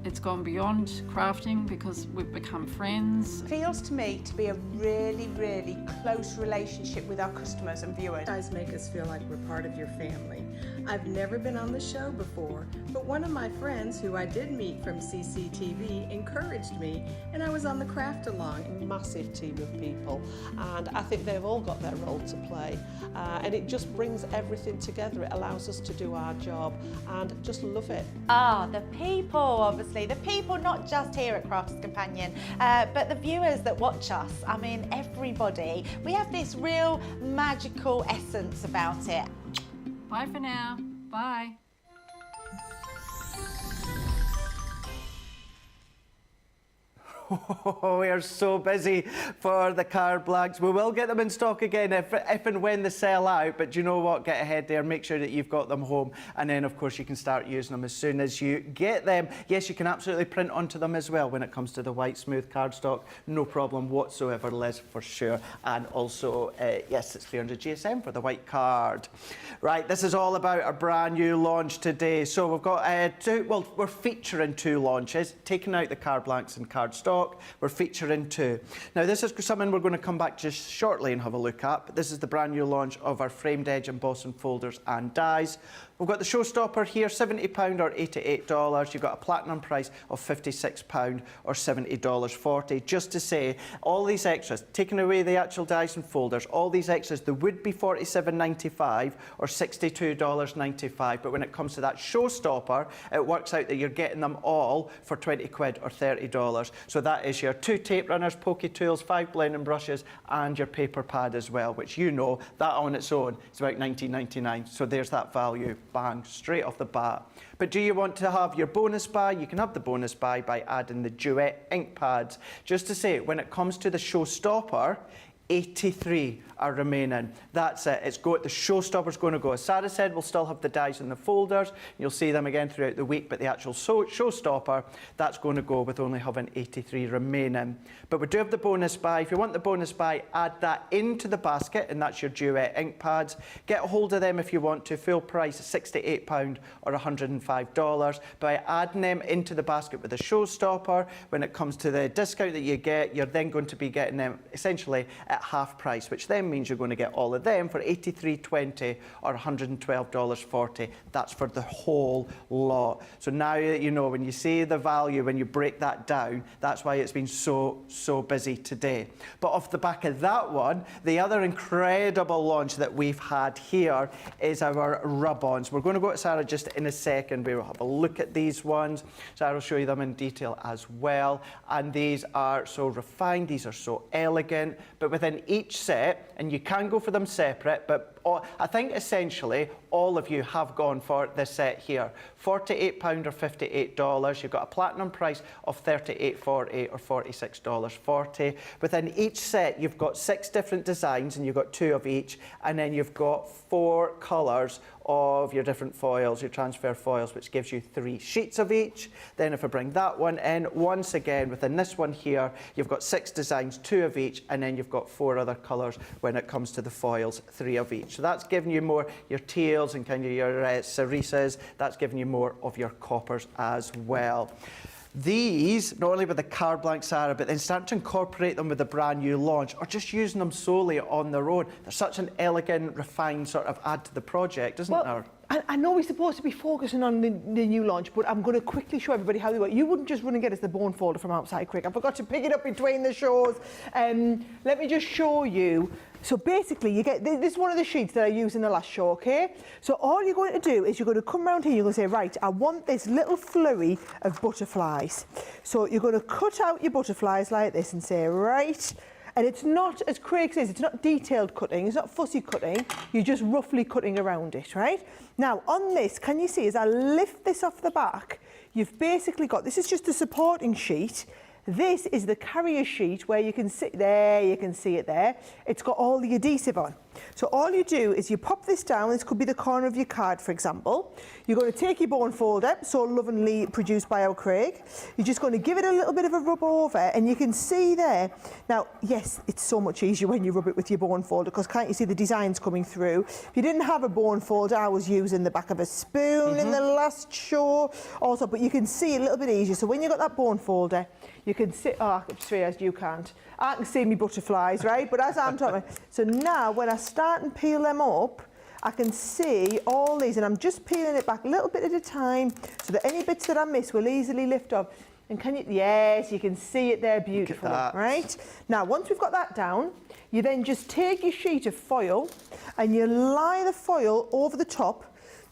it's gone beyond crafting because we've become friends. It feels to me to be a really, really close relationship with our customers and viewers. You guys make us feel like we're part of your family. I've never been on the show before, but one of my friends who I did meet from CCTV encouraged me, and I was on the craft along. A massive team of people, and I think they've all got their role to play, and it just brings everything together. It allows us to do our job and just love it. The people, obviously, the people not just here at Crafters Companion, but the viewers that watch us. I mean, everybody. We have this real magical essence about it. Bye for now. Bye. We are so busy for the card blanks. We will get them in stock again if and when they sell out, but do you know what? Get ahead there, make sure that you've got them home, and then of course you can start using them as soon as you get them. Yes, you can absolutely print onto them as well when it comes to the white smooth cardstock. No problem whatsoever, Liz, for sure. And also, yes, it's 300 GSM for the white card. Right, this is all about our brand new launch today. So we've got we're featuring two launches, taking out the card blanks and cardstock. We're featuring two. Now this is something we're going to come back just shortly and have a look at, but this is the brand new launch of our framed edge embossing folders and dies. We've got the Showstopper here, £70 or $88. You've got a platinum price of £56 or $70.40. Just to say, all these extras, taking away the actual dies and folders, all these extras, they would be $47.95 or $62.95. But when it comes to that Showstopper, it works out that you're getting them all for 20 quid or $30. So that is your 2 tape runners, pokey tools, 5 blending brushes, and your paper pad as well, which you know, that on its own is about $19.99. So there's that value. Bang, straight off the bat. But do you want to have your bonus buy? You can have the bonus buy by adding the Duet ink pads. Just to say, when it comes to the Showstopper, 83 are remaining. That's it. It's the Showstopper's going to go. As Sarah said, we'll still have the dies in the folders. You'll see them again throughout the week, but the actual Showstopper, that's going to go with only having 83 remaining. But we do have the bonus buy. If you want the bonus buy, add that into the basket, and that's your Duet ink pads. Get a hold of them if you want to. Full price, £68 or $105. By adding them into the basket with the Showstopper, when it comes to the discount that you get, you're then going to be getting them essentially at half price, which then means you're going to get all of them for $83.20 or $112.40. That's for the whole lot. So now that you know, when you see the value, when you break that down, that's why it's been so busy today. But off the back of that one, the other incredible launch that we've had here is our rub-ons. We're going to go to Sarah just in a second. We'll have a look at these ones. Sarah will show you them in detail as well. And these are so refined, these are so elegant, but within each set, and you can go for them separate, but I think essentially all of you have gone for this set here. £48 or $58. You've got a platinum price of $38.40 or $46.40. Within each set, you've got 6 different designs, and you've got 2 of each, and then you've got 4 colours of your different foils, your transfer foils, which gives you 3 sheets of each. Then if I bring that one in, once again, within this one here, you've got 6 designs, 2 of each, and then you've got 4 other colours when it comes to the foils, 3 of each. So that's giving you more your teals and kind of your cerises. That's giving you more of your coppers as well. These, not only with the card blank, Sarah, but then start to incorporate them with the brand new launch, or just using them solely on their own. They're such an elegant, refined sort of add to the project, isn't there? I know we're supposed to be focusing on the new launch, but I'm going to quickly show everybody how they work. You wouldn't just run and get us the bone folder from outside quick. I forgot to pick it up between the shows. Let me just show you. So basically, you get this is one of the sheets that I used in the last show, okay? So all you're going to do is you're going to come around here, you're going to say, right, I want this little flurry of butterflies. So you're going to cut out your butterflies like this and say, right, and it's not, as Craig says, it's not detailed cutting, it's not fussy cutting, you're just roughly cutting around it, right? Now, on this, can you see, as I lift this off the back, you've basically got, this is just a supporting sheet. This is the carrier sheet where you can see, there, you can see it there. It's got all the adhesive on. So all you do is you pop this down, this could be the corner of your card, for example. You're going to take your bone folder, so lovingly produced by our Craig. You're just going to give it a little bit of a rub over, and you can see there. Now, yes, it's so much easier when you rub it with your bone folder, because can't you see the designs coming through? If you didn't have a bone folder, I was using the back of a spoon in the last show also, but you can see it a little bit easier. So when you've got that bone folder, you can see, oh, I just realised you can't. I can see me butterflies, right? But as I'm talking, so now when I start and peel them up, I can see all these, and I'm just peeling it back a little bit at a time so that any bits that I miss will easily lift off. And can you, yes, you can see it there beautifully, right? Now, once we've got that down, you then just take your sheet of foil and you lie the foil over the top.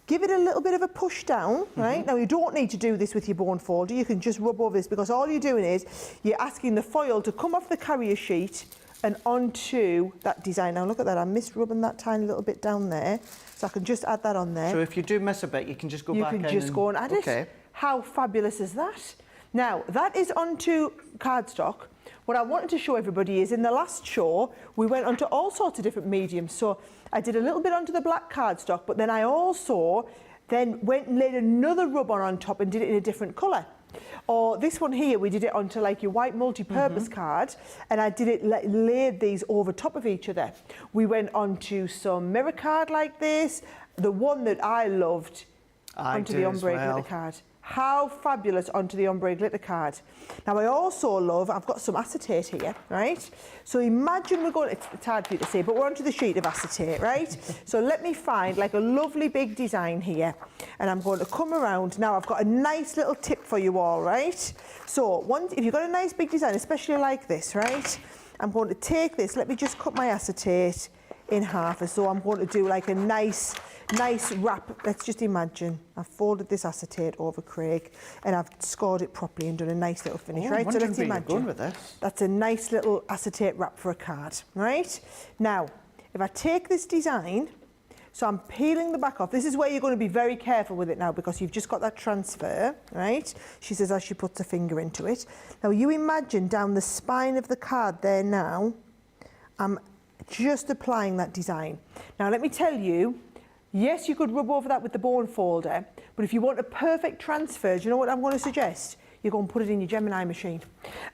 Give it a little bit of a push down, right? Now, you don't need to do this with your bone folder. You can just rub over this, because all you're doing is you're asking the foil to come off the carrier sheet and onto that design. Now, look at that. I missed rubbing that tiny little bit down there. So I can just add that on there. So if you do miss a bit, you can just go back in. You can just go and add it. How fabulous is that? Now, that is onto cardstock. What I wanted to show everybody is in the last show, we went onto all sorts of different mediums. So I did a little bit onto the black cardstock, but then I also then went and laid another rub on top and did it in a different colour. Or this one here, we did it onto like your white multi-purpose card, and I did it, laid these over top of each other. We went onto some mirror card like this. The one that I loved, onto the ombre glitter card. How fabulous onto the ombre glitter card. Now, I also love, I've got some acetate here, right? So imagine we're going, it's hard for you to see, but we're onto the sheet of acetate, right? So let me find like a lovely big design here, and I'm going to come around. Now, I've got a nice little tip for you all, right? So if you've got a nice big design, especially like this, right? I'm going to take this, let me just cut my acetate in half, and so I'm going to do like a nice wrap. Let's just imagine I've folded this acetate over, Craig, and I've scored it properly and done a nice little finish, right? So let's imagine with this. That's a nice little acetate wrap for a card, right? Now, if I take this design, so I'm peeling the back off. This is where you're going to be very careful with it now, because you've just got that transfer, right? She says as she puts her finger into it. Now, you imagine down the spine of the card there now, I'm just applying that design. Now let me tell you, yes, you could rub over that with the bone folder, but if you want a perfect transfer, do you know what I'm going to suggest? You go and put it in your Gemini machine.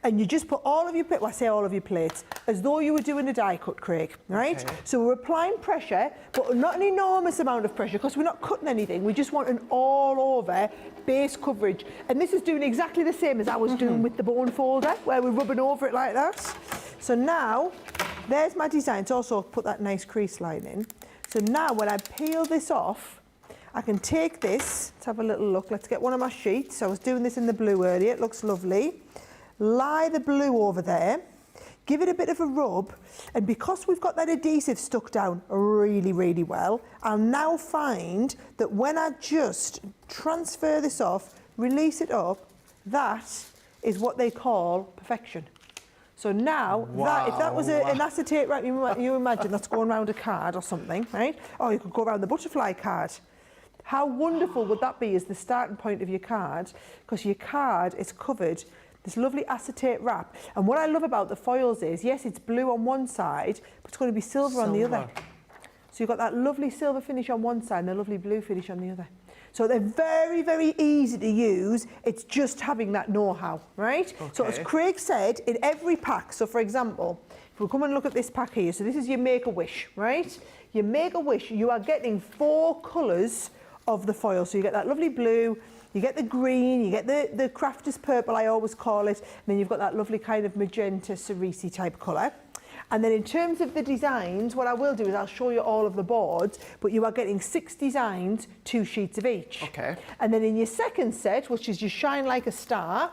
And you just put all of your plates, well, I say all of your plates, as though you were doing a die cut, Craig, right? Okay. So we're applying pressure, but not an enormous amount of pressure, because we're not cutting anything. We just want an all-over base coverage. And this is doing exactly the same as I was doing with the bone folder, where we're rubbing over it like that. So now, there's my design. It's also put that nice crease line in. So now when I peel this off, I can take this, let's have a little look. Let's get one of my sheets. I was doing this in the blue earlier. It looks lovely. Lie the blue over there. Give it a bit of a rub. And because we've got that adhesive stuck down really, really well, I'll now find that when I just transfer this off, release it up, that is what they call perfection. So now, that, if that was an acetate wrap, you imagine that's going around a card or something, right? Or you could go around the butterfly card. How wonderful would that be as the starting point of your card? Because your card is covered this lovely acetate wrap. And what I love about the foils is, yes, it's blue on one side, but it's going to be silver on the other. So you've got that lovely silver finish on one side and the lovely blue finish on the other. So they're very, very easy to use. It's just having that know-how, right? Okay. So as Craig said, in every pack, so for example, if we come and look at this pack here, so this is your Make-A-Wish, right? Your Make-A-Wish, you are getting 4 colours of the foil. So you get that lovely blue, you get the green, you get the crafter's purple, I always call it, and then you've got that lovely kind of magenta cerise type colour. And then in terms of the designs, what I will do is I'll show you all of the boards, but you are getting 6 designs, 2 sheets of each. Okay. And then in your second set, which is your Shine Like a Star,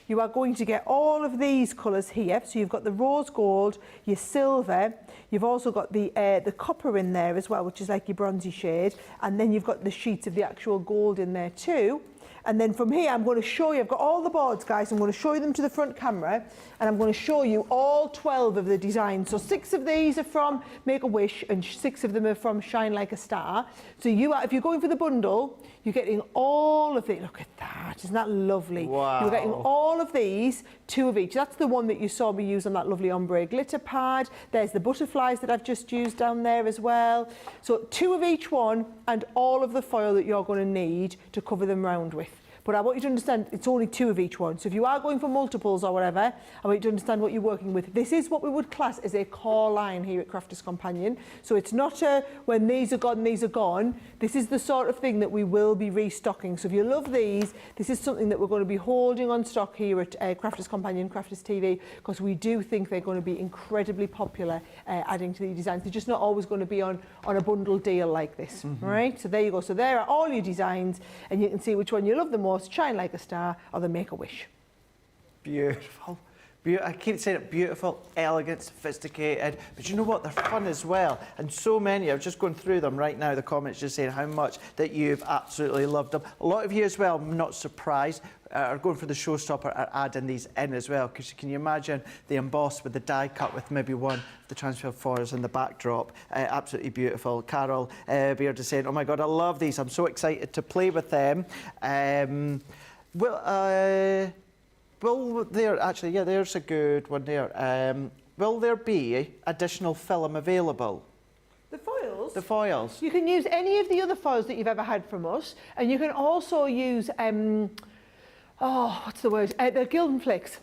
you are going to get all of these colours here. So you've got the rose gold, your silver, you've also got the copper in there as well, which is like your bronzy shade, and then you've got the sheets of the actual gold in there too. And then from here, I'm going to show you, I've got all the boards, guys. I'm going to show you them to the front camera, and I'm going to show you all 12 of the designs. So 6 of these are from Make-A-Wish, and 6 of them are from Shine Like a Star. So you are, if you're going for the bundle, you're getting all of it. Look at that, isn't that lovely? Wow. You're getting all of these, 2 of each. That's the one that you saw me use on that lovely ombre glitter pad. There's the butterflies that I've just used down there as well. So 2 of each one, and all of the foil that you're going to need to cover them round with. But I want you to understand it's only 2 of each one. So if you are going for multiples or whatever, I want you to understand what you're working with. This is what we would class as a core line here at Crafters Companion. So it's not a when these are gone, these are gone. This is the sort of thing that we will be restocking. So if you love these, this is something that we're going to be holding on stock here at Crafters Companion, Crafters TV, because we do think they're going to be incredibly popular adding to the designs. They're just not always going to be on a bundle deal like this, right? So there you go. So there are all your designs, and you can see which one you love the most. Shine Like a Star or the Make-A-Wish. Beautiful. I keep saying it, beautiful, elegant, sophisticated, but you know what, they're fun as well. And so many, I was just going through them right now, the comments just saying how much that you've absolutely loved them. A lot of you as well, I'm not surprised, are going for the Showstopper, are adding these in as well, because can you imagine the emboss with the die cut with maybe one of the transfer foils in the backdrop. Absolutely beautiful. Carol Beard is saying, oh my God, I love these. I'm so excited to play with them. Will there, actually, yeah, there's a good one there. Will there be additional film available? The foils? The foils. You can use any of the other foils that you've ever had from us, and you can also use, what's the word? The Gildan Flakes.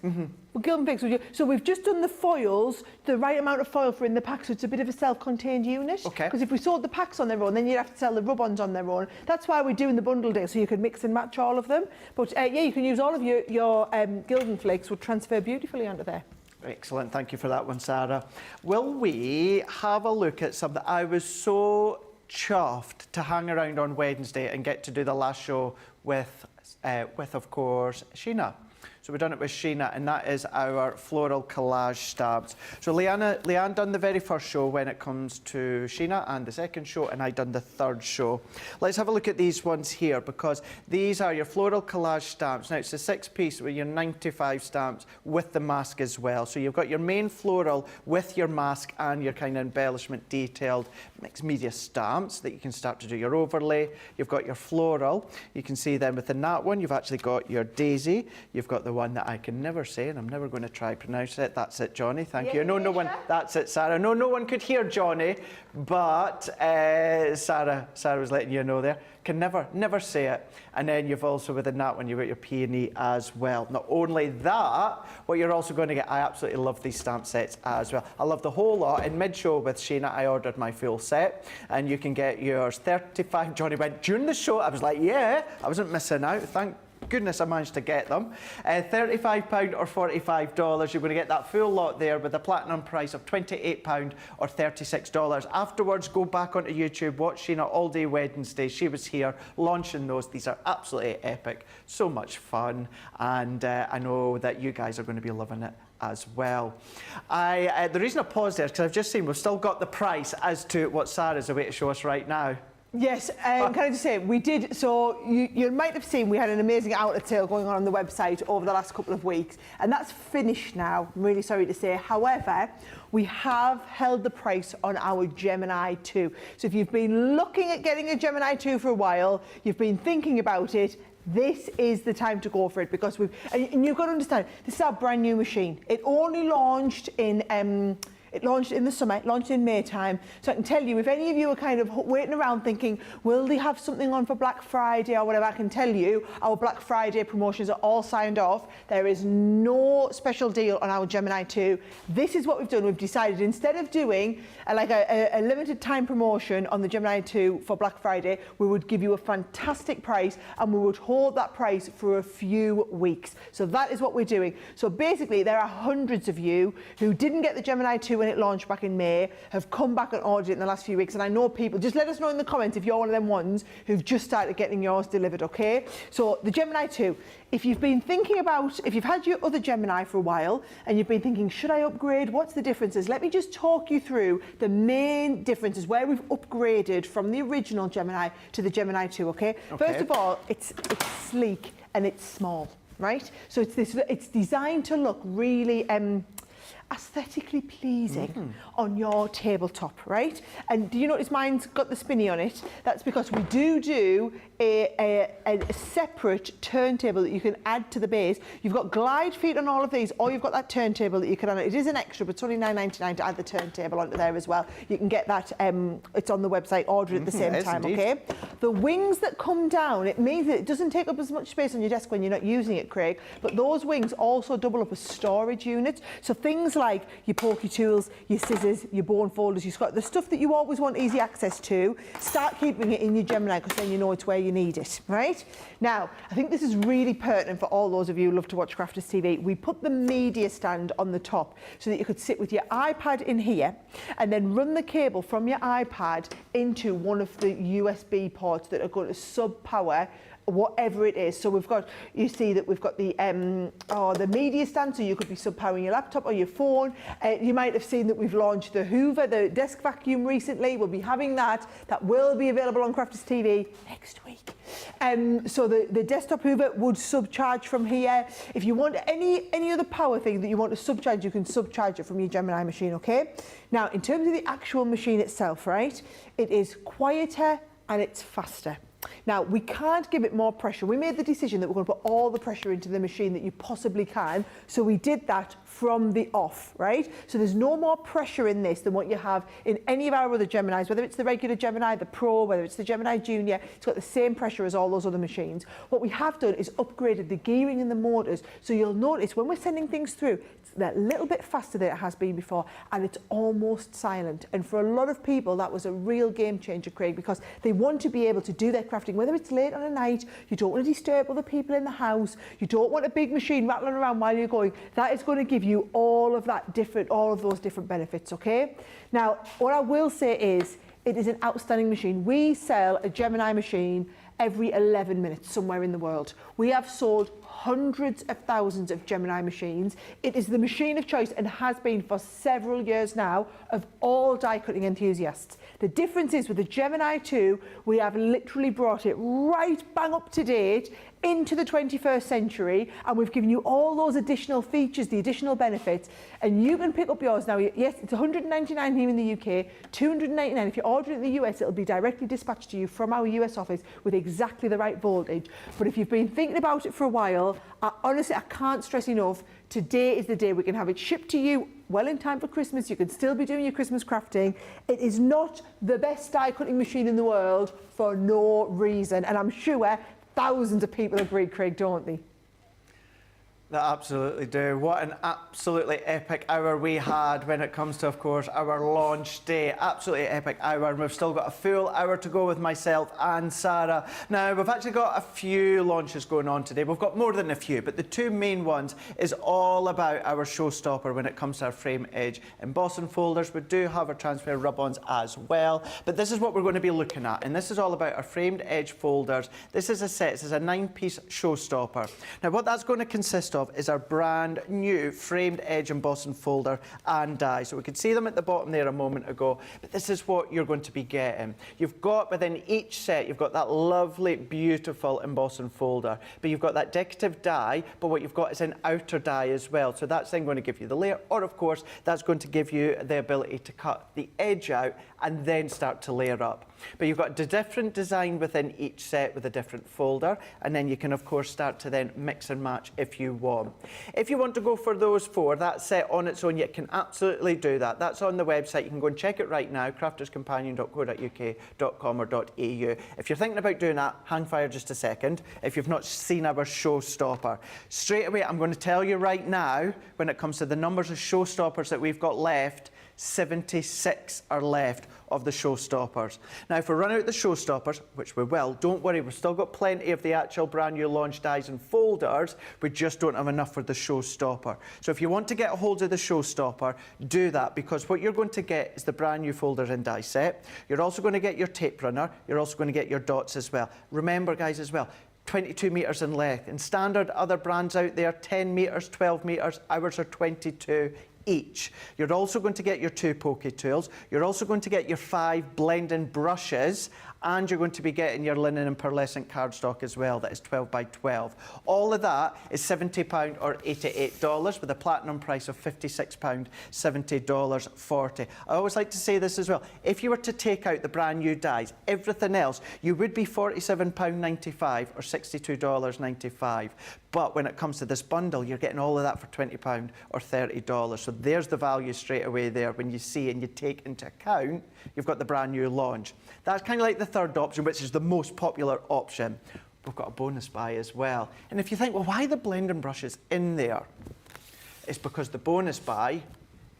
Gildan Flakes. So we've just done the foils, the right amount of foil for in the pack, so it's a bit of a self-contained unit. Okay. Because if we sold the packs on their own, then you'd have to sell the rub-ons on their own. That's why we're doing the bundle deal, so you can mix and match all of them. But yeah, you can use all of your Gildan Flakes, would transfer beautifully onto there. Excellent, thank you for that one, Sarah. Will we have a look at something? I was so chuffed to hang around on Wednesday and get to do the last show with of course, Sheena. So we've done it with Sheena, and that is our floral collage stamps. So Leanne done the very first show when it comes to Sheena, and the second show, and I done the third show. Let's have a look at these ones here, because these are your floral collage stamps. Now it's a 6-piece with your 95 stamps with the mask as well. So you've got your main floral with your mask and your kind of embellishment detailed mixed media stamps that you can start to do your overlay. You've got your floral. You can see then within that one, you've actually got your daisy. You've got the one that I can never say, and I'm never going to try pronounce it. That's it, Johnny. Thank you. No one. That's it, Sarah. No one could hear Johnny, but Sarah was letting you know there. Can never say it. And then you've also within that one, you've got your P&E as well. Not only that, what you're also going to get, I absolutely love these stamp sets as well. I love the whole lot. In mid-show with Sheena, I ordered my full set, and you can get yours 35. Johnny went during the show. I was like, yeah, I wasn't missing out. Thank goodness I managed to get them. £35 or $45. You're going to get that full lot there with a platinum price of £28 or $36. Afterwards, go back onto YouTube, watch Sheena all day Wednesday. She was here launching those. These are absolutely epic, so much fun, and I know that you guys are going to be loving it as well. The reason I paused there is because I've just seen we've still got the price as to what Sarah's away to show us right now. Yes, can I just say, we did, so you might have seen we had an amazing outlet sale going on the website over the last couple of weeks, and that's finished now, I'm really sorry to say. However, we have held the price on our Gemini 2. So if you've been looking at getting a Gemini 2 for a while, you've been thinking about it, this is the time to go for it, because and you've got to understand, this is our brand new machine. It only launched in the summer, it launched in May time. So I can tell you, if any of you are kind of waiting around thinking, will they have something on for Black Friday or whatever, I can tell you, our Black Friday promotions are all signed off. There is no special deal on our Gemini 2. This is what we've done. We've decided, instead of doing a limited time promotion on the Gemini 2 for Black Friday, we would give you a fantastic price, and we would hold that price for a few weeks. So that is what we're doing. So basically, there are hundreds of you who didn't get the Gemini 2 when it launched back in May, have come back and ordered it in the last few weeks, and I know people, just let us know in the comments if you're one of them ones who've just started getting yours delivered, okay? So the Gemini 2, if you've been thinking about, if you've had your other Gemini for a while and you've been thinking, should I upgrade, what's the differences? Let me just talk you through the main differences where we've upgraded from the original Gemini to the Gemini 2, okay? First of all, it's sleek and it's small, right? So it's designed to look really aesthetically pleasing on your tabletop, right? And do you notice mine's got the spinny on it? That's because we do a separate turntable that you can add to the base. You've got glide feet on all of these, or you've got that turntable that you can add. It is an extra, but it's only $9.99 to add the turntable onto there as well. You can get that, it's on the website, order it at the same time, okay? The wings that come down, it means that it doesn't take up as much space on your desk when you're not using it, Craig, but those wings also double up as storage units. So things like your pokey tools, your scissors, your bone folders, the stuff that you always want easy access to, start keeping it in your Gemini, because then you know it's where you need it, right? Now, I think this is really pertinent for all those of you who love to watch Crafters TV. We put the media stand on the top so that you could sit with your iPad in here and then run the cable from your iPad into one of the USB ports that are going to sub-power whatever it is. So you see that we've got the media stand, so you could be sub-powering your laptop or your phone. You might have seen that we've launched the Hoover, the desk vacuum recently. We'll be having that. That will be available on Crafters TV next week. So the desktop Hoover would subcharge from here. If you want any other power thing that you want to subcharge, you can subcharge it from your Gemini machine, okay? Now, in terms of the actual machine itself, right, it is quieter and it's faster. Now, we can't give it more pressure. We made the decision that we're going to put all the pressure into the machine that you possibly can. So we did that from the off, right? So there's no more pressure in this than what you have in any of our other Geminis, whether it's the regular Gemini, the Pro, whether it's the Gemini Junior, it's got the same pressure as all those other machines. What we have done is upgraded the gearing and the motors. So you'll notice when we're sending things through, it's that little bit faster than it has been before, and it's almost silent. And for a lot of people, that was a real game changer, Craig, because they want to be able to do their crafting, whether it's late on a night, you don't want to disturb other people in the house, you don't want a big machine rattling around while you're going. That is going to give you all of those different benefits, okay? Now, what I will say is, it is an outstanding machine. We sell a Gemini machine every 11 minutes somewhere in the world. We have sold hundreds of thousands of Gemini machines. It is the machine of choice and has been for several years now of all die cutting enthusiasts. The difference is with the Gemini 2, we have literally brought it right bang up to date into the 21st century, and we've given you all those additional features, the additional benefits, and you can pick up yours now. Yes, it's $199 here in the UK, $299. If you order it in the US, it'll be directly dispatched to you from our US office with exactly the right voltage. But if you've been thinking about it for a while, honestly, I can't stress enough, today is the day we can have it shipped to you well in time for Christmas. You can still be doing your Christmas crafting. It is not the best die cutting machine in the world for no reason, and I'm sure thousands of people agree, Craig, don't they? They absolutely do. What an absolutely epic hour we had when it comes to, of course, our launch day. Absolutely epic hour. And we've still got a full hour to go with myself and Sarah. Now, we've actually got a few launches going on today. We've got more than a few, but the two main ones is all about our showstopper when it comes to our frame edge embossing folders. We do have our transfer rub-ons as well, but this is what we're going to be looking at, and this is all about our framed edge folders. This is a set. This is a 9-piece showstopper. Now, what that's going to consist of is our brand new framed edge embossing folder and die. So we could see them at the bottom there a moment ago, but this is what you're going to be getting. You've got within each set, you've got that lovely, beautiful embossing folder, but you've got that decorative die, but what you've got is an outer die as well. So that's then going to give you the layer, or of course, that's going to give you the ability to cut the edge out and then start to layer up. But you've got a different design within each set with a different folder, and then you can of course start to then mix and match if you want. If you want to go for those four, that set on its own, you can absolutely do that. That's on the website. You can go and check it right now, crafterscompanion.co.uk.com or .eu. If you're thinking about doing that, hang fire just a second. If you've not seen our showstopper, straight away I'm going to tell you right now, when it comes to the numbers of showstoppers that we've got left, 76 are left of the showstoppers. Now, if we run out the showstoppers, which we will, don't worry, we've still got plenty of the actual brand new launch dies and folders. We just don't have enough for the showstopper. So if you want to get a hold of the showstopper, do that, because what you're going to get is the brand new folder and die set. You're also going to get your tape runner. You're also going to get your dots as well. Remember, guys, as well, 22 metres in length. In standard, other brands out there, 10 metres, 12 metres, ours are 22 each. You're also going to get your 2 poke tools. You're also going to get your 5 blending brushes, and you're going to be getting your linen and pearlescent cardstock as well. That is 12 by 12. All of that is £70 or $88 with a platinum price of £56, $70.40. I always like to say this as well. If you were to take out the brand new dies, everything else, you would be £47.95 or $62.95. But when it comes to this bundle, you're getting all of that for £20 or $30. So there's the value straight away there when you see and you take into account you've got the brand new launch. That's kind of like the third option, which is the most popular option. We've got a bonus buy as well. And if you think, well, why the blending brushes in there? It's because the bonus buy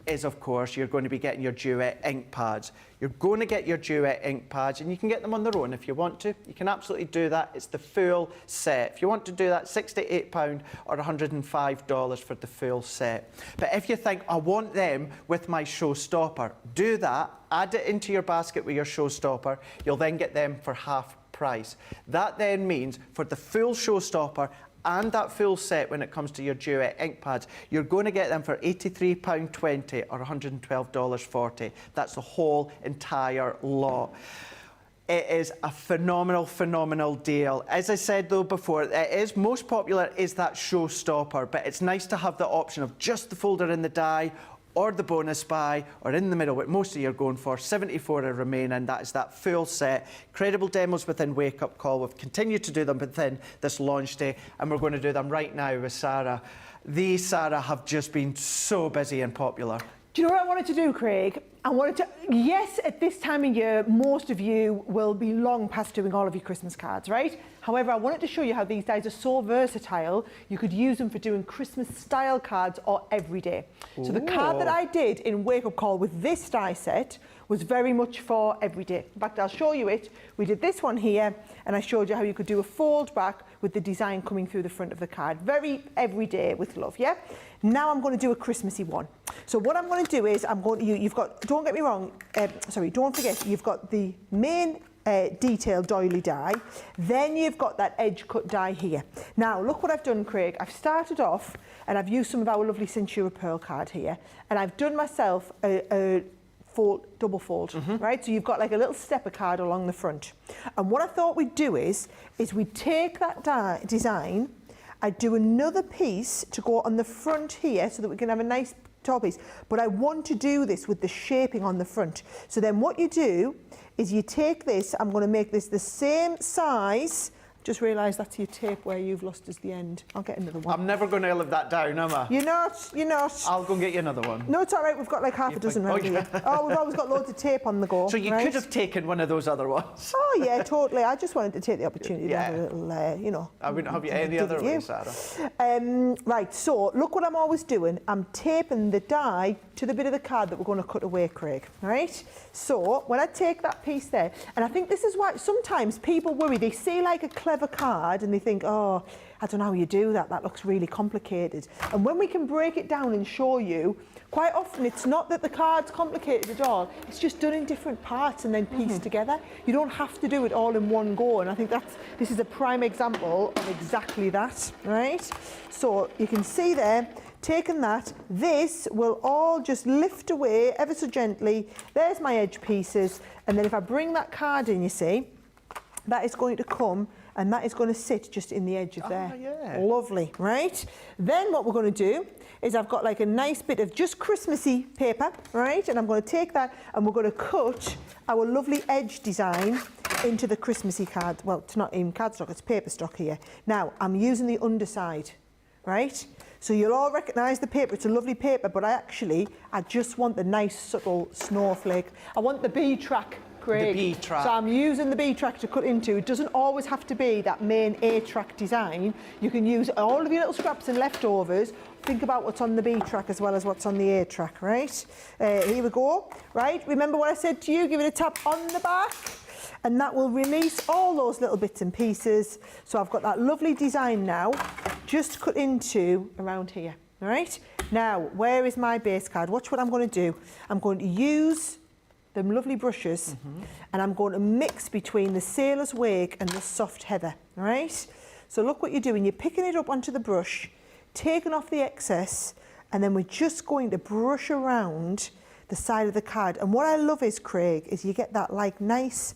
is, of course, you're going to be getting your duet ink pads. You're going to get your duet ink pads, and you can get them on their own if you want to. You can absolutely do that. It's the full set. If you want to do that, £68 or $105 for the full set. But if you think, I want them with my showstopper, do that. Add it into your basket with your showstopper. You'll then get them for half price. That then means for the full showstopper and that full set, when it comes to your duet ink pads, you're going to get them for £83.20 or $112.40. That's the whole entire lot. It is a phenomenal, phenomenal deal. As I said though before, it is most popular is that showstopper, but it's nice to have the option of just the folder and the die, or the bonus buy, or in the middle, what most of you are going for. 74 are remaining. That is that full set. Incredible demos within Wake Up Call. We've continued to do them within this launch day, and we're going to do them right now with Sarah. These, Sarah, have just been so busy and popular. Do you know what I wanted to do, Craig? I wanted to, yes, at this time of year, most of you will be long past doing all of your Christmas cards, right? However, I wanted to show you how these dies are so versatile. You could use them for doing Christmas style cards or every day. Ooh. So the card that I did in Wake Up Call with this die set was very much for every day. In fact, I'll show you it. We did this one here, and I showed you how you could do a fold back with the design coming through the front of the card. Very everyday with love, yeah? Now I'm going to do a Christmassy one. So what I'm going to do is, you've got, don't get me wrong, don't forget, you've got the main detail doily die, then you've got that edge cut die here. Now look what I've done, Craig. I've started off and I've used some of our lovely Centura Pearl card here, and I've done myself a double fold, right? So you've got like a little stepper card along the front. And what I thought we'd do is we'd take that design, I'd do another piece to go on the front here so that we can have a nice tall piece. But I want to do this with the shaping on the front. So then what you do is you take this, I'm going to make this the same size. Just realised that's your tape where you've lost us the end. I'll get another one. I'm never going to live that down, am I? You're not, you're not. I'll go and get you another one. No, it's all right. We've got like half a dozen around here. Oh, we've always got loads of tape on the go. So you could have taken one of those other ones. Oh, yeah, totally. I just wanted to take the opportunity to have a little, you know. I wouldn't have you any other way, Sarah. Right, so look what I'm always doing. I'm taping the die to the bit of the card that we're going to cut away, Craig, right? So when I take that piece there, and I think this is why sometimes people worry. They see like a clever card and they think, oh, I don't know how you do that. That looks really complicated. And when we can break it down and show you, quite often it's not that the card's complicated at all. It's just done in different parts and then pieced together. You don't have to do it all in one go. And I think this is a prime example of exactly that, right? So you can see there, taking that, this will all just lift away ever so gently. There's my edge pieces. And then if I bring that card in, you see, that is going to come and that is going to sit just in the edge of there. Yeah. Lovely, right? Then what we're going to do is I've got like a nice bit of just Christmassy paper, right? And I'm going to take that and we're going to cut our lovely edge design into the Christmassy card. Well, it's not even cardstock, it's paper stock here. Now, I'm using the underside, right? So you'll all recognise the paper. It's a lovely paper, but I just want the nice subtle snowflake. I want the B track, Craig. The B track. So I'm using the B track to cut into. It doesn't always have to be that main A track design. You can use all of your little scraps and leftovers. Think about what's on the B track as well as what's on the A track, right? Here we go, right? Remember what I said to you? Give it a tap on the back. And that will release all those little bits and pieces. So I've got that lovely design now, just cut into around here, all right? Now, where is my base card? Watch what I'm going to do. I'm going to use them lovely brushes and I'm going to mix between the Sailor's Wake and the Soft Heather, all right? So look what you're doing. You're picking it up onto the brush, taking off the excess, and then we're just going to brush around the side of the card. And what I love is, Craig, is you get that like nice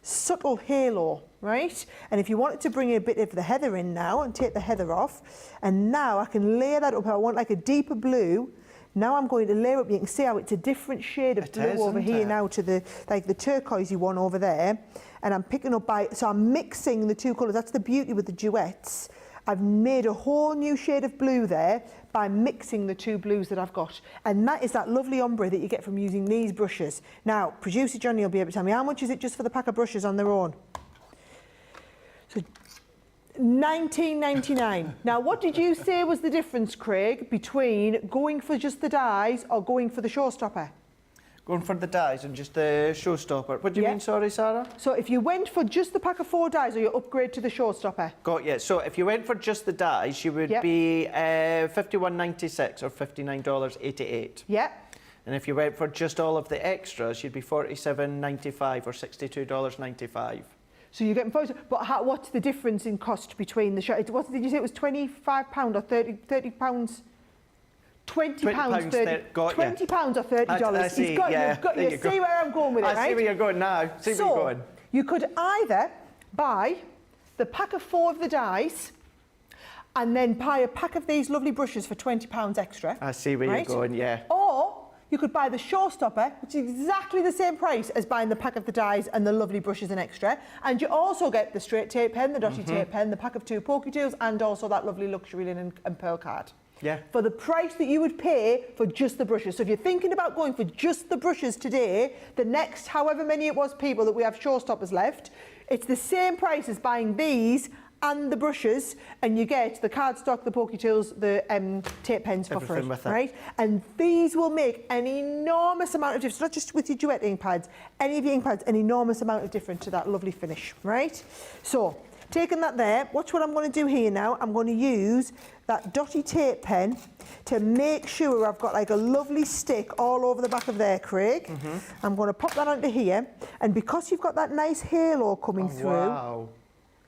subtle halo, right? And if you wanted to bring a bit of the heather in now and take the heather off, and now I can layer that up. I want like a deeper blue. Now I'm going to layer up. You can see how it's a different shade of blue over here now to the like the turquoisey one over there. And I'm picking up so I'm mixing the two colours. That's the beauty with the duets. I've made a whole new shade of blue there by mixing the two blues that I've got. And that is that lovely ombre that you get from using these brushes. Now, producer Johnny will be able to tell me, how much is it just for the pack of brushes on their own? So, $19.99. Now, what did you say was the difference, Craig, between going for just the dies or going for the Showstopper? Going for the dies and just the Showstopper. What do you mean, sorry, Sarah? So if you went for just the pack of 4 dies, or you upgrade to the Showstopper? Got you. So if you went for just the dies, you would be $51.96 or $59.88. Yeah. And if you went for just all of the extras, you'd be $47.95 or $62.95. So you're getting photos, but what's the difference in cost between the did you say it was £25 or £30? £20, £30. £20 or $30. You see where I'm going with it, right? I see where you're going now. See where you're going. You could either buy the pack of 4 of the dies and then buy a pack of these lovely brushes for £20 extra. I see where you're going, yeah. Or you could buy the Showstopper, which is exactly the same price as buying the pack of the dies and the lovely brushes and extra. And you also get the straight tape pen, the dotty tape pen, the pack of 2 pokey tools, and also that lovely luxury linen and pearl card. Yeah. For the price that you would pay for just the brushes. So if you're thinking about going for just the brushes today, the next however many it was people that we have Showstoppers left, it's the same price as buying these and the brushes, and you get the cardstock, the pokey tools, the tape pens for free, right? And these will make an enormous amount of difference, not just with your duet ink pads, any of your ink pads, an enormous amount of difference to that lovely finish, right? So, taking that there, watch what I'm going to do here now. I'm going to use that dotty tape pen to make sure I've got like a lovely stick all over the back of there, Craig. I'm going to pop that onto here, and because you've got that nice halo coming through,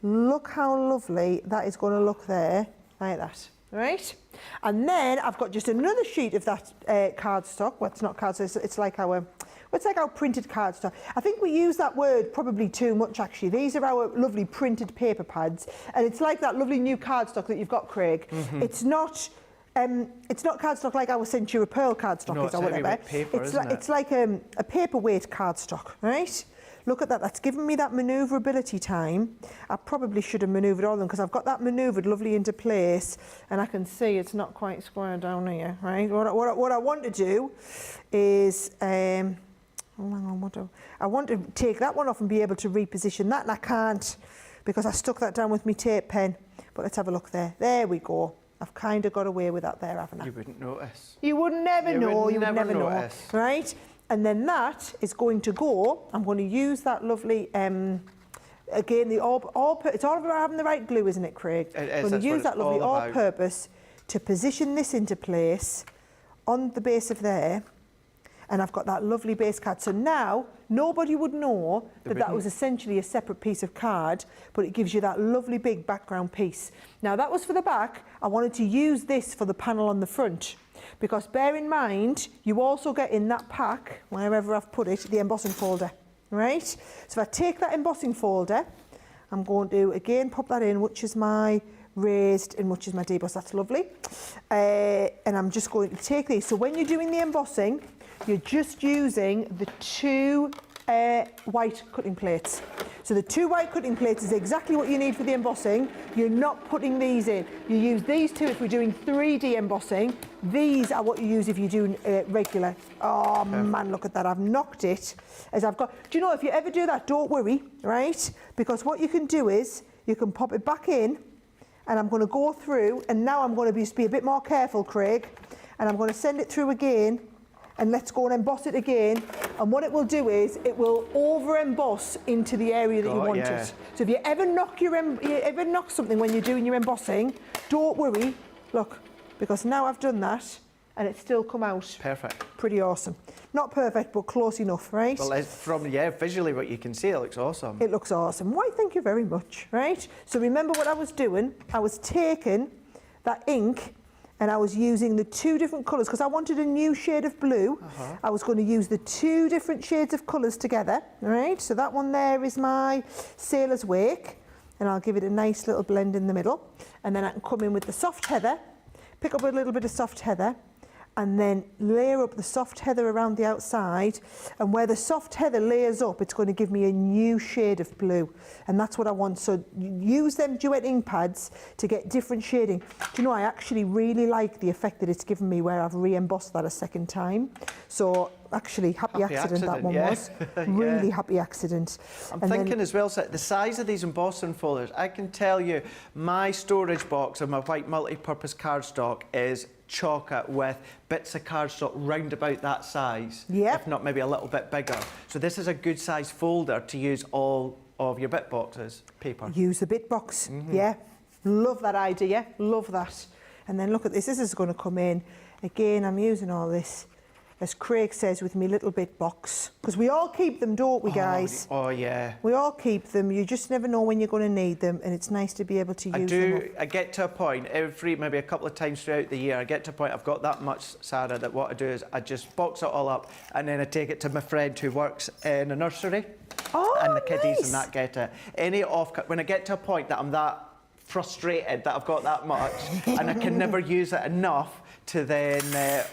look how lovely that is going to look there, like that. right? And then I've got just another sheet of that cardstock. Well, it's not cardstock, it's like our printed cardstock. I think we use that word probably too much, actually. These are our lovely printed paper pads, and it's like that lovely new cardstock that you've got, Craig. It's not cardstock like our Centura Pearl cardstock is or whatever. Paper, it's like a paperweight cardstock, right? Look at that, that's given me that manoeuvrability time. I probably should have manoeuvred all of them because I've got that manoeuvred lovely into place, and I can see it's not quite square down here, right? What I want to do is, I want to take that one off and be able to reposition that, and I can't because I stuck that down with my tape pen. But let's have a look there. There we go. I've kind of got away with that there, haven't I? You wouldn't notice. You would never know. You would never notice. know, right? And then that is going to go. I'm going to use that lovely, again, it's all about having the right glue, isn't it, Craig? It is. I'm going to use that lovely all-purpose to position this into place on the base of there. And I've got that lovely base card. So now, nobody would know that was essentially a separate piece of card, but it gives you that lovely big background piece. Now, that was for the back. I wanted to use this for the panel on the front. Because bear in mind, you also get in that pack, wherever I've put it, the embossing folder, right? So if I take that embossing folder, I'm going to, again, pop that in, which is my raised and which is my deboss. That's lovely. And I'm just going to take these. So when you're doing the embossing, you're just using the two white cutting plates. So the two white cutting plates is exactly what you need for the embossing. You're not putting these in. You use these two if we're doing 3D embossing. These are what you use if you're doing regular. Oh man, look at that. I've knocked it as I've got. Do you know, if you ever do that, don't worry, right? Because what you can do is you can pop it back in, and I'm going to go through, and now I'm going to be a bit more careful, Craig, and I'm going to send it through again. And let's go and emboss it again. And what it will do is it will over emboss into the area that you want it. So if you ever knock something when you're doing your embossing, don't worry. Look, because now I've done that and it's still come out. Perfect. Pretty awesome. Not perfect, but close enough, right? Well, from visually what you can see, it looks awesome. It looks awesome. Why, thank you very much, right? So remember what I was doing? I was taking that ink and I was using the two different colours because I wanted a new shade of blue. I was going to use the two different shades of colours together, right? So that one there is my Sailor's Wake, and I'll give it a nice little blend in the middle. And then I can come in with the soft heather, pick up a little bit of soft heather, and then layer up the soft heather around the outside. And where the soft heather layers up, it's going to give me a new shade of blue. And that's what I want. So use them duet ink pads to get different shading. Do you know, I actually really like the effect that it's given me where I've re-embossed that a second time. So actually, happy accident that one was. Really happy accident. I'm thinking as well, so the size of these embossing folders, I can tell you my storage box of my white multi-purpose cardstock is chocker with bits of cardstock round about that size, if not maybe a little bit bigger. So this is a good size folder to use all of your bit boxes paper. Use the bit box, yeah. Love that idea, love that. And then look at this, this is going to come in. Again, I'm using all this, as Craig says, with me little bit box. Because we all keep them, don't we, guys? Oh, yeah. We all keep them. You just never know when you're going to need them, and it's nice to be able to use them. I get to a point, maybe a couple of times throughout the year, I get to a point, I've got that much, Sarah, that what I do is I just box it all up, and then I take it to my friend who works in a nursery. And the kiddies and that get it. When I get to a point that I'm that frustrated that I've got that much, and I can never use it enough to then,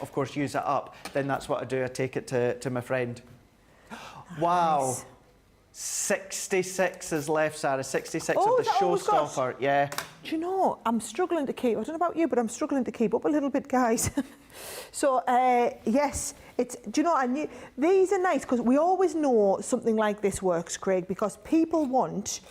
of course, use it up, then that's what I do. I take it to my friend. Wow. 66 is left, Sarah. 66 of the Showstopper. Yeah. Do you know, I'm struggling to keep, I don't know about you, but I'm struggling to keep up a little bit, guys. So, yes, do you know, these are nice because we always know something like this works, Craig, because people want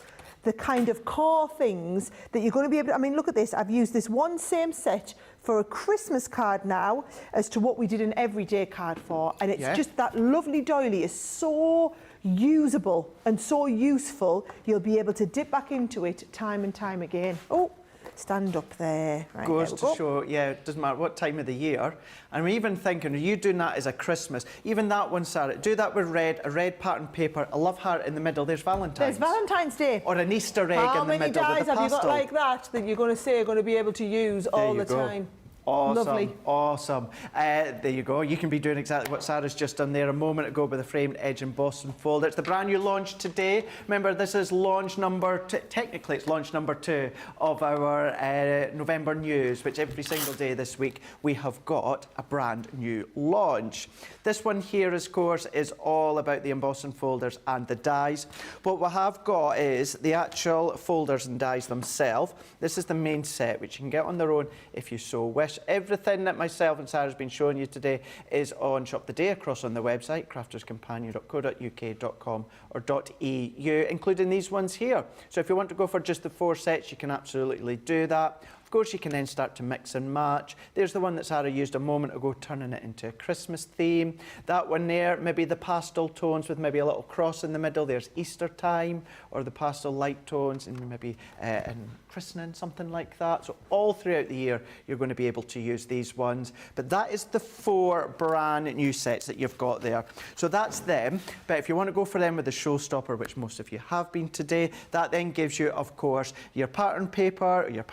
the kind of core things that you're going to be able to, I mean, look at this. I've used this one same set for a Christmas card now as to what we did an everyday card for. And it's just that lovely doily is so usable and so useful, you'll be able to dip back into it time and time again. Oh, stand up there. Right, goes there we to go. show, yeah, it doesn't matter what time of the year. And I'm even thinking, are you doing that as a Christmas? Even that one, Sarah, do that with red, a red pattern paper, a love heart in the middle. There's Valentine's. There's Valentine's Day. Or an Easter egg in the middle with the pastel. How many dies have you got like that that you're going to say you're going to be able to use all the time? Awesome, Lovely. awesome. There you go. You can be doing exactly what Sarah's just done there a moment ago with the framed edge embossing folder. It's the brand new launch today. Remember, this is launch number, technically it's launch number 2 of our November news, which every single day this week we have got a brand new launch. This one here, of course, is all about the embossing folders and the dies. What we have got is the actual folders and dies themselves. This is the main set, which you can get on their own if you so wish. Everything that myself and Sarah's been showing you today is on Shop the Day across on the website, crafterscompanion.co.uk.com or .eu, including these ones here. So if you want to go for just the 4 sets, you can absolutely do that. Of course, you can then start to mix and match. There's the one that Sarah used a moment ago, turning it into a Christmas theme. That one there, maybe the pastel tones with maybe a little cross in the middle. There's Easter time, or the pastel light tones, and maybe in christening, something like that. So all throughout the year, you're going to be able to use these ones. But that is the 4 brand new sets that you've got there. So that's them. But if you want to go for them with the Showstopper, which most of you have been today, that then gives you, of course, your pattern paper, your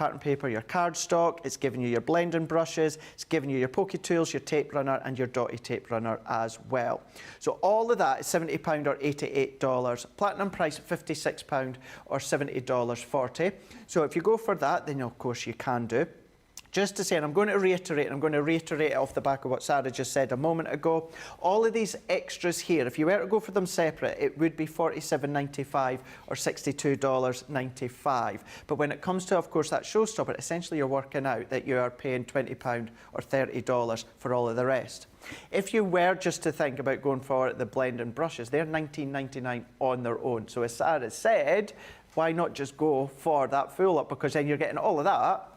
cardstock. It's giving you your blending brushes. It's giving you your pokey tools, your tape runner, and your dotty tape runner as well. So all of that is £70 or $88. Platinum price £56 or $70.40. So if you go for that, then of course you can do. Just to say, and I'm going to reiterate it off the back of what Sarah just said a moment ago, all of these extras here, if you were to go for them separate, it would be $47.95 or $62.95. But when it comes to, of course, that Showstopper, essentially you're working out that you are paying £20 or $30 for all of the rest. If you were just to think about going for the blend and brushes, they're $19.99 on their own. So as Sarah said, why not just go for that full up? Because then you're getting all of that.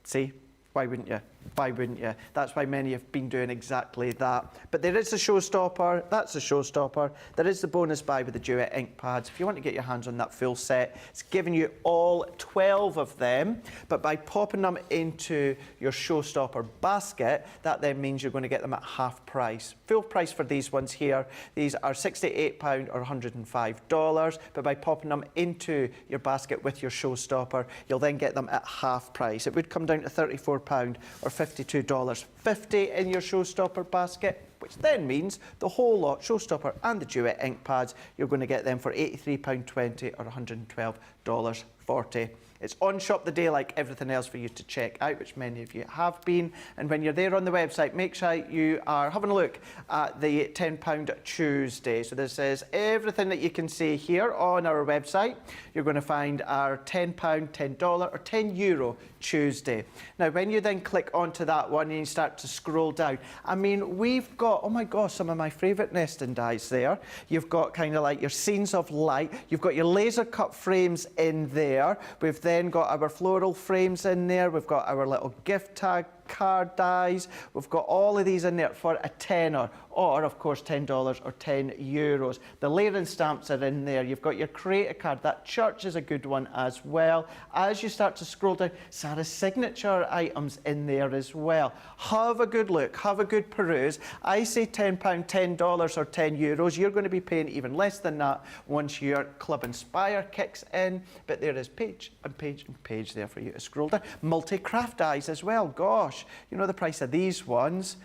See, why wouldn't you? Why wouldn't you? That's why many have been doing exactly that. But there is a Showstopper, that's a Showstopper. There is the bonus buy with the Duet ink pads. If you want to get your hands on that full set, it's giving you all 12 of them. But by popping them into your Showstopper basket, that then means you're going to get them at half price. Full price for these ones here, these are £68 or $105. But by popping them into your basket with your Showstopper, you'll then get them at half price. It would come down to £34 or $52.50 in your Showstopper basket, which then means the whole lot, Showstopper and the Duet ink pads, you're going to get them for £83.20 or $112.40. It's on Shop the Day like everything else for you to check out, which many of you have been. And when you're there on the website, make sure you are having a look at the £10 Tuesday. So this is everything that you can see here on our website. You're going to find our £10, $10 or €10 Tuesday. Now, when you then click onto that one and you start to scroll down, I mean, we've got, oh my gosh, some of my favourite nesting dies there. You've got kind of like your scenes of light. You've got your laser cut frames in there. We've then got our floral frames in there. We've got our little gift tag card dies. We've got all of these in there for a tenner, or of course $10 or €10. The layering stamps are in there. You've got your creator card. That church is a good one as well. As you start to scroll down, Sarah's signature items in there as well. Have a good look, have a good peruse. I say £10, $10 or €10. You're going to be paying even less than that once your Club Inspire kicks in. But there is page and page and page there for you to scroll down. Multi-craft dies as well. Gosh, you know the price of these ones.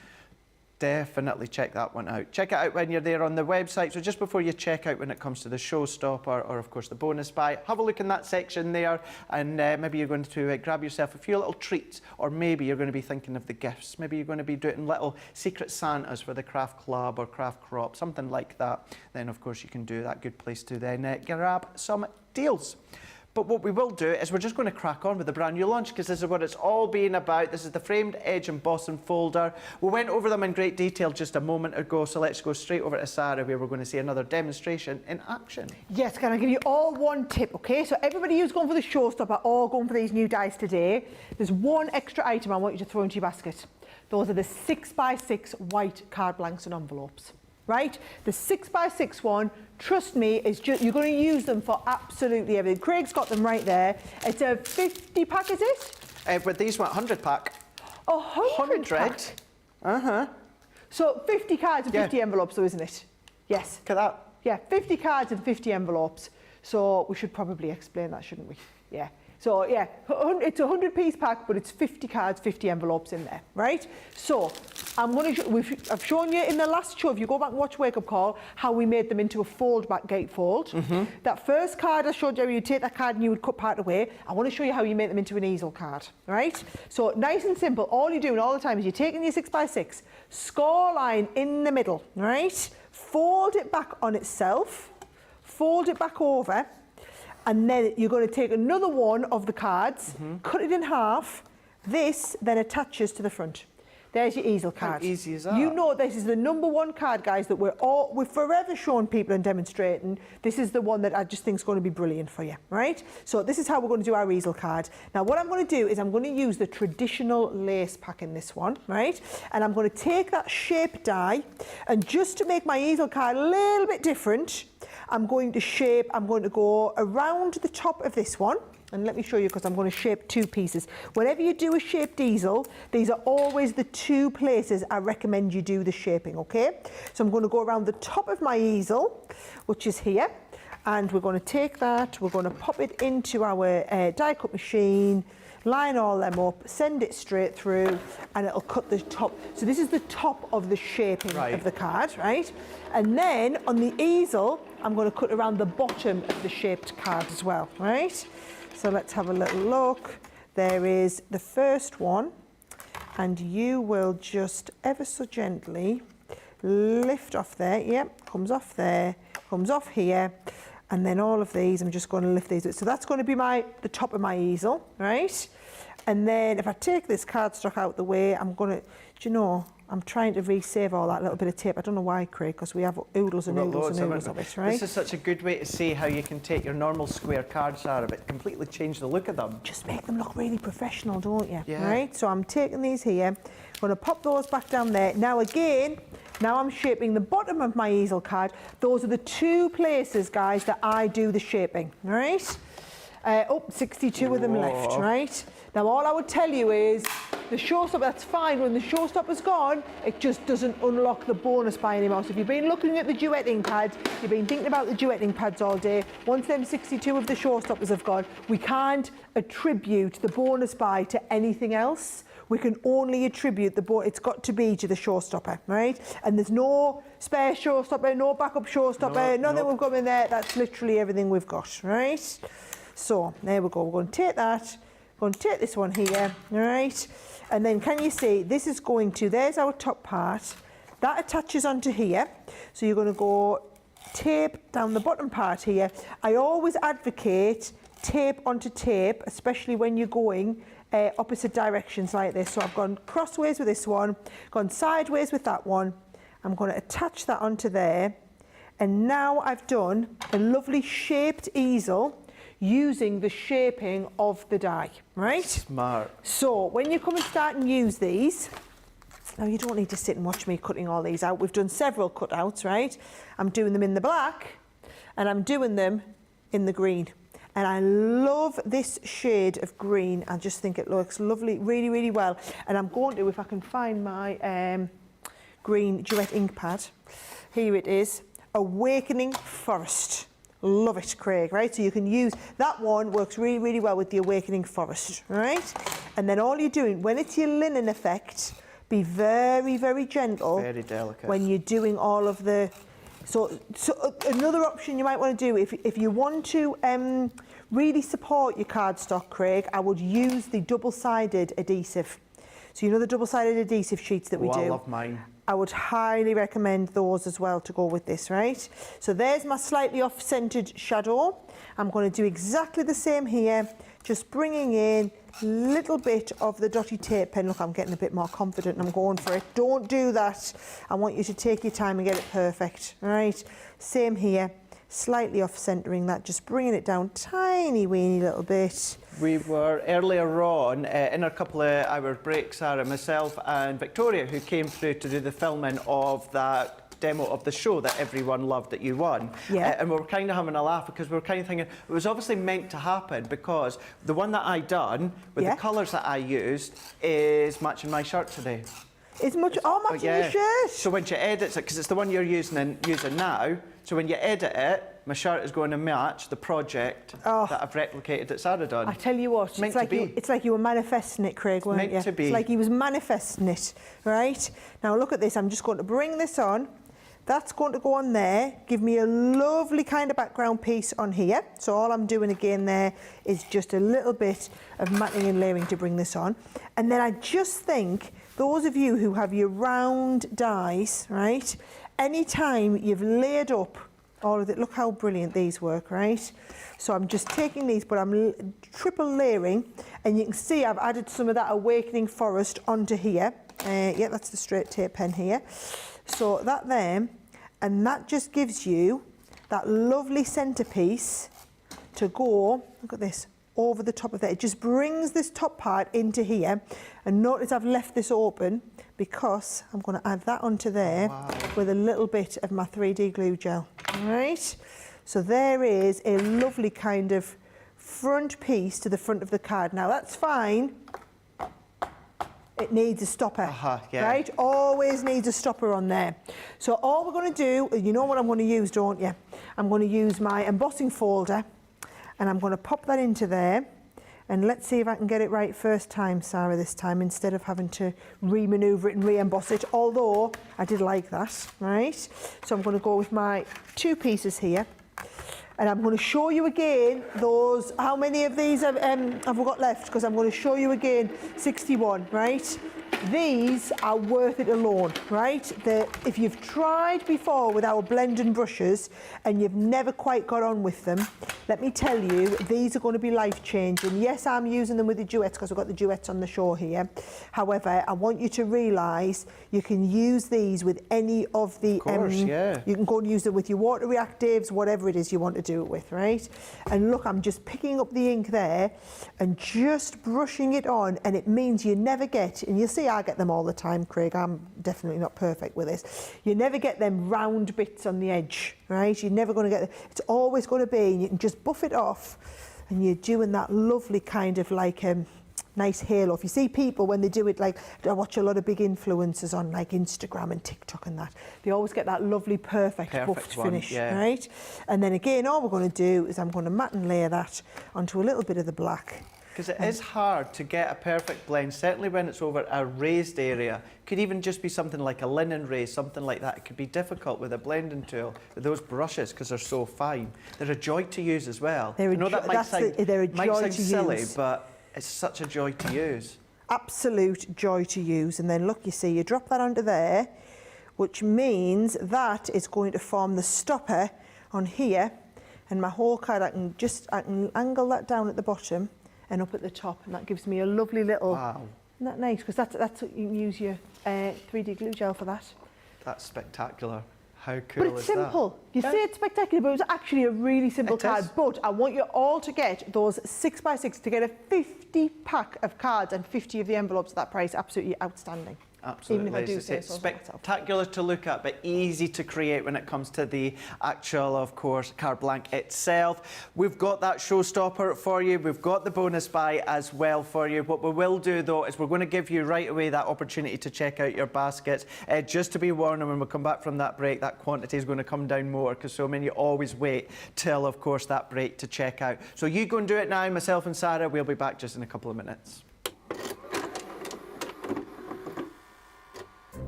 Definitely check that one out. Check it out when you're there on the website. So just before you check out when it comes to the Showstopper or of course the bonus buy, have a look in that section there, and maybe you're going to grab yourself a few little treats, or maybe you're going to be thinking of the gifts. Maybe you're going to be doing little secret Santas for the craft club or craft crop, something like that. Then of course you can do that. Good place to then grab some deals. But what we will do is we're just going to crack on with the brand new launch, because this is what it's all been about. This is the framed edge embossing folder. We went over them in great detail just a moment ago, so let's go straight over to Sarah, where we're going to see another demonstration in action. Yes, can I give you all one tip, okay? So everybody who's going for the Showstopper or going for these new dies today, there's one extra item I want you to throw into your basket. Those are the 6x6 white card blanks and envelopes. right? The 6x6 one, trust me, is just, you're going to use them for absolutely everything. Craig's got them right there. It's a 50 pack, is it? But these were 100 pack. 100 pack? So 50 cards and 50 envelopes though, isn't it? Yes. Look at that. Yeah, 50 cards and 50 envelopes. So we should probably explain that, shouldn't we? Yeah. So yeah, it's a 100-piece pack, but it's 50 cards, 50 envelopes in there, right? So I've shown you in the last show, if you go back and watch Wake Up Call, how we made them into a fold-back gatefold. That first card I showed you, you take that card and you would cut part away. I want to show you how you make them into an easel card, right? So nice and simple. All you're doing all the time is you're taking your 6x6, score line in the middle, right? Fold it back on itself, fold it back over, and then you're going to take another one of the cards, cut it in half. This then attaches to the front. There's your easel card. How easy is that? You know this is the #1 card, guys, that we're forever showing people and demonstrating. This is the one that I just think is going to be brilliant for you, right? So this is how we're going to do our easel card. Now what I'm going to do is I'm going to use the traditional lace pack in this one, right? And I'm going to take that shape die, and just to make my easel card a little bit different, I'm going to go around the top of this one. And let me show you, because I'm going to shape 2 pieces. Whenever you do a shaped easel, these are always the 2 places I recommend you do the shaping, okay? So I'm going to go around the top of my easel, which is here, and we're going to take that, we're going to pop it into our die cut machine, line all them up, send it straight through, and it'll cut the top. So this is the top of the shaping of the card, right? And then on the easel, I'm going to cut around the bottom of the shaped card as well, right? So let's have a little look. There is the first one, and you will just ever so gently lift off there. Yep, comes off there, comes off here, and then all of these, I'm just going to lift these. So that's going to be the top of my easel, right? And then if I take this cardstock out the way, I'm going to, do you know, I'm trying to resave all that little bit of tape. I don't know why, Craig, because we have oodles and oodles and oodles of it, right? This is such a good way to see how you can take your normal square cards, Sarah, but completely change the look of them. Just make them look really professional, don't you? Yeah. Right? So I'm taking these here, I'm going to pop those back down there. Now again, now I'm shaping the bottom of my easel card. Those are the 2 places, guys, that I do the shaping, right? 62 of them left, right? Now all I would tell you is the Showstopper, that's fine. When the Showstopper's gone, it just doesn't unlock the bonus by anymore. So if you've been looking at the duetting pads, you've been thinking about the duetting pads all day, once them 62 of the Showstoppers have gone, we can't attribute the bonus buy to anything else. We can only attribute the bonus, it's got to be to the Showstopper, right? And there's no spare Showstopper, no backup Showstopper, nothing we've got in there. That's literally everything we've got, right? So there we go, we're going to take that, we're going to take this one here, all right? And then can you see, this is going to, there's our top part, that attaches onto here. So you're going to go tape down the bottom part here. I always advocate tape onto tape, especially when you're going opposite directions like this. So I've gone crossways with this one, gone sideways with that one. I'm going to attach that onto there. And now I've done a lovely shaped easel using the shaping of the die, right? Smart. So when you come and start and use these, now you don't need to sit and watch me cutting all these out. We've done several cutouts, right? I'm doing them in the black and I'm doing them in the green. And I love this shade of green. I just think it looks lovely, really, really well. And I'm going to, if I can find my green duet ink pad, here it is, Awakening Forest. Love it, Craig, right? So you can use, that one works really, really well with the Awakening Forest, right? And then all you're doing, when it's your linen effect, be very, very gentle. Very delicate. When you're doing all of the, so another option you might want to do, if you want to really support your cardstock, Craig, I would use the double-sided adhesive. So you know the double-sided adhesive sheets that we do? I love mine. I would highly recommend those as well to go with this, right? So there's my slightly off-centered shadow. I'm going to do exactly the same here, just bringing in a little bit of the dotty tape pen. Look, I'm getting a bit more confident and I'm going for it. Don't do that. I want you to take your time and get it perfect, right? Same here, slightly off-centering that, just bringing it down tiny weeny little bit. We were earlier on in a couple of hour break, Sarah, myself and Victoria, who came through to do the filming of that demo of the show that everyone loved that you won. Yeah. And we were kind of having a laugh because we were kind of thinking it was obviously meant to happen because the one that I done with the colours that I used is matching my shirt today. It's matching your shirt. So when she edits it, because it's the one you're using now, so when you edit it, my shirt is going to match the project that I've replicated that Sarah done. I tell you what, it's like you were manifesting it, Craig, weren't you? Meant to be. It's like he was manifesting it, right? Now look at this, I'm just going to bring this on. That's going to go on there, give me a lovely kind of background piece on here. So all I'm doing again there is just a little bit of matting and layering to bring this on. And then I just think, those of you who have your round dies, right? Anytime you've layered up all of it, look how brilliant these work, right? So I'm just taking these, but I'm triple layering, and you can see I've added some of that Awakening Forest onto here. Yeah, that's the straight tape pen here. So that there, and that just gives you that lovely centerpiece to go, look at this, over the top of that. It just brings this top part into here, and notice I've left this open because I'm going to add that onto there with a little bit of my 3D glue gel. All right, so there is a lovely kind of front piece to the front of the card. Now that's fine. It needs a stopper, right? Always needs a stopper on there. So all we're going to do, you know what I'm going to use, don't you? I'm going to use my embossing folder, and I'm going to pop that into there. And let's see if I can get it right first time, Sarah, this time, instead of having to re-manoeuvre it and re-emboss it, although I did like that, right? So I'm going to go with my 2 pieces here. And I'm going to show you again those, how many of these have we got left? Because I'm going to show you again 61, right? These are worth it alone, right? If you've tried before with our blending brushes and you've never quite got on with them, let me tell you, these are going to be life-changing. Yes, I'm using them with the duets because I've got the duets on the show here. However, I want you to realise you can use these with any of the... Of course, yeah. You can go and use them with your water reactives, whatever it is you want to do it with, right? And look, I'm just picking up the ink there and just brushing it on, and it means you never get, and you'll see I get them all the time, Craig, I'm definitely not perfect with this, you never get them round bits on the edge, right? You're never going to get, it's always going to be, and you can just buff it off, and you're doing that lovely kind of like nice halo. If you see people when they do it, like I watch a lot of big influencers on like Instagram and TikTok and that, they always get that lovely perfect buffed finish, right? And then again, all we're going to do is I'm going to matte and layer that onto a little bit of the black. Because it is hard to get a perfect blend, certainly when it's over a raised area. It could even just be something like a linen raise, something like that. It could be difficult with a blending tool, with those brushes, because they're so fine. They're a joy to use as well. I know that might sound silly, but it's such a joy to use. Absolute joy to use. And then look, you see, you drop that onto there, which means that is going to form the stopper on here. And my whole card, I can angle that down at the bottom and up at the top, and that gives me a lovely little... Wow. Isn't that nice? Because that's what you can use your 3D glue gel for that. That's spectacular. How cool is that? But it's simple. You say it's spectacular, but it was actually a really simple card. But I want you all to get those 6x6 to get a 50 pack of cards and 50 of the envelopes at that price. Absolutely outstanding. Absolutely. Even if I do say it's so spectacular to look at, but easy to create when it comes to the actual, of course, card blank itself. We've got that showstopper for you. We've got the bonus buy as well for you. What we will do, though, is we're going to give you right away that opportunity to check out your baskets. Just to be warned, and when we come back from that break, that quantity is going to come down more because so many always wait till, of course, that break to check out. So you go and do it now. Myself and Sarah, we'll be back just in a couple of minutes.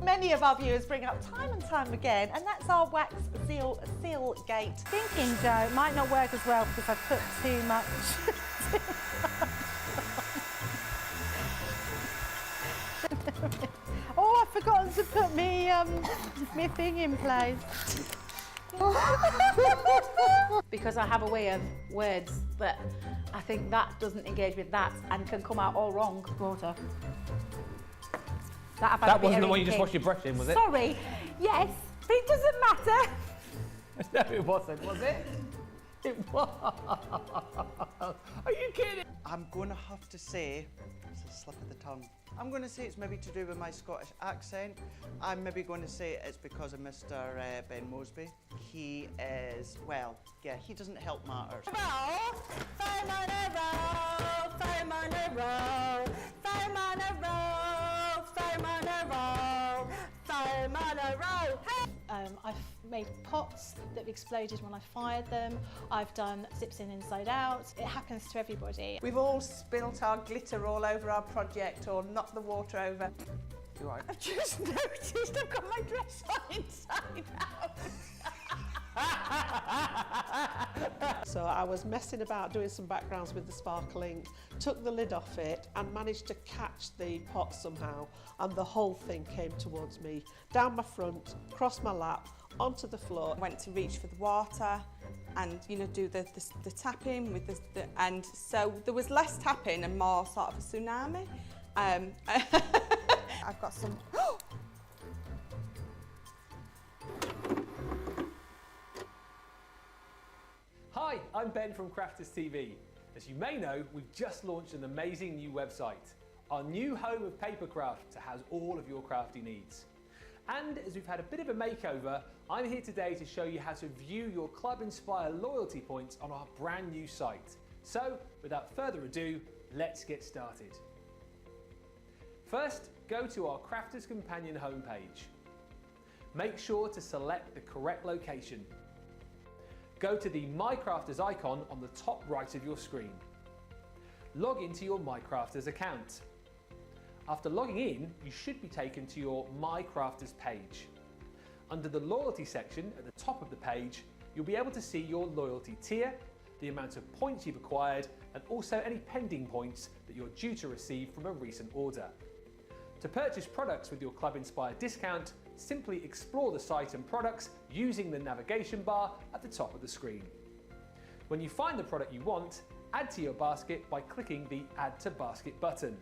Many of our viewers bring up time and time again, and that's our wax seal gate. Thinking, Joe, it might not work as well because I've put too much. Oh, I've forgotten to put me thing in place. Because I have a way of words that I think that doesn't engage with that and can come out all wrong. Water. That wasn't the one you just washed your brush in, was it? Sorry. Yes, but it doesn't matter. No, it wasn't, was it? It was. Are you kidding? I'm going to have to say, it's slip of the tongue. I'm going to say it's maybe to do with my Scottish accent. I'm maybe going to say it's because of Mr. Ben Mosby. He is, well, yeah, he doesn't help matters. I've made pots that have exploded when I fired them. I've done zips in inside out. It happens to everybody. We've all spilt our glitter all over our project or knocked the water over. You right? I've just noticed I've got my dress on inside out. So I was messing about doing some backgrounds with the sparkling, took the lid off it and managed to catch the pot somehow, and the whole thing came towards me, down my front, across my lap, onto the floor. I went to reach for the water and, you know, do the tapping with the and so there was less tapping and more sort of a tsunami. I've got some. Hi, I'm Ben from Crafters TV. As you may know, we've just launched an amazing new website, our new home of papercraft to house all of your crafty needs. And as we've had a bit of a makeover, I'm here today to show you how to view your Club Inspire loyalty points on our brand new site. So, without further ado, let's get started. First, go to our Crafters Companion homepage. Make sure to select the correct location. Go to the My Crafters icon on the top right of your screen. Log into your My Crafters account. After logging in, you should be taken to your My Crafters page. Under the loyalty section at the top of the page, you'll be able to see your loyalty tier, the amount of points you've acquired, and also any pending points that you're due to receive from a recent order. To purchase products with your Club Inspire discount, simply explore the site and products using the navigation bar at the top of the screen. When you find the product you want, add to your basket by clicking the Add to Basket button.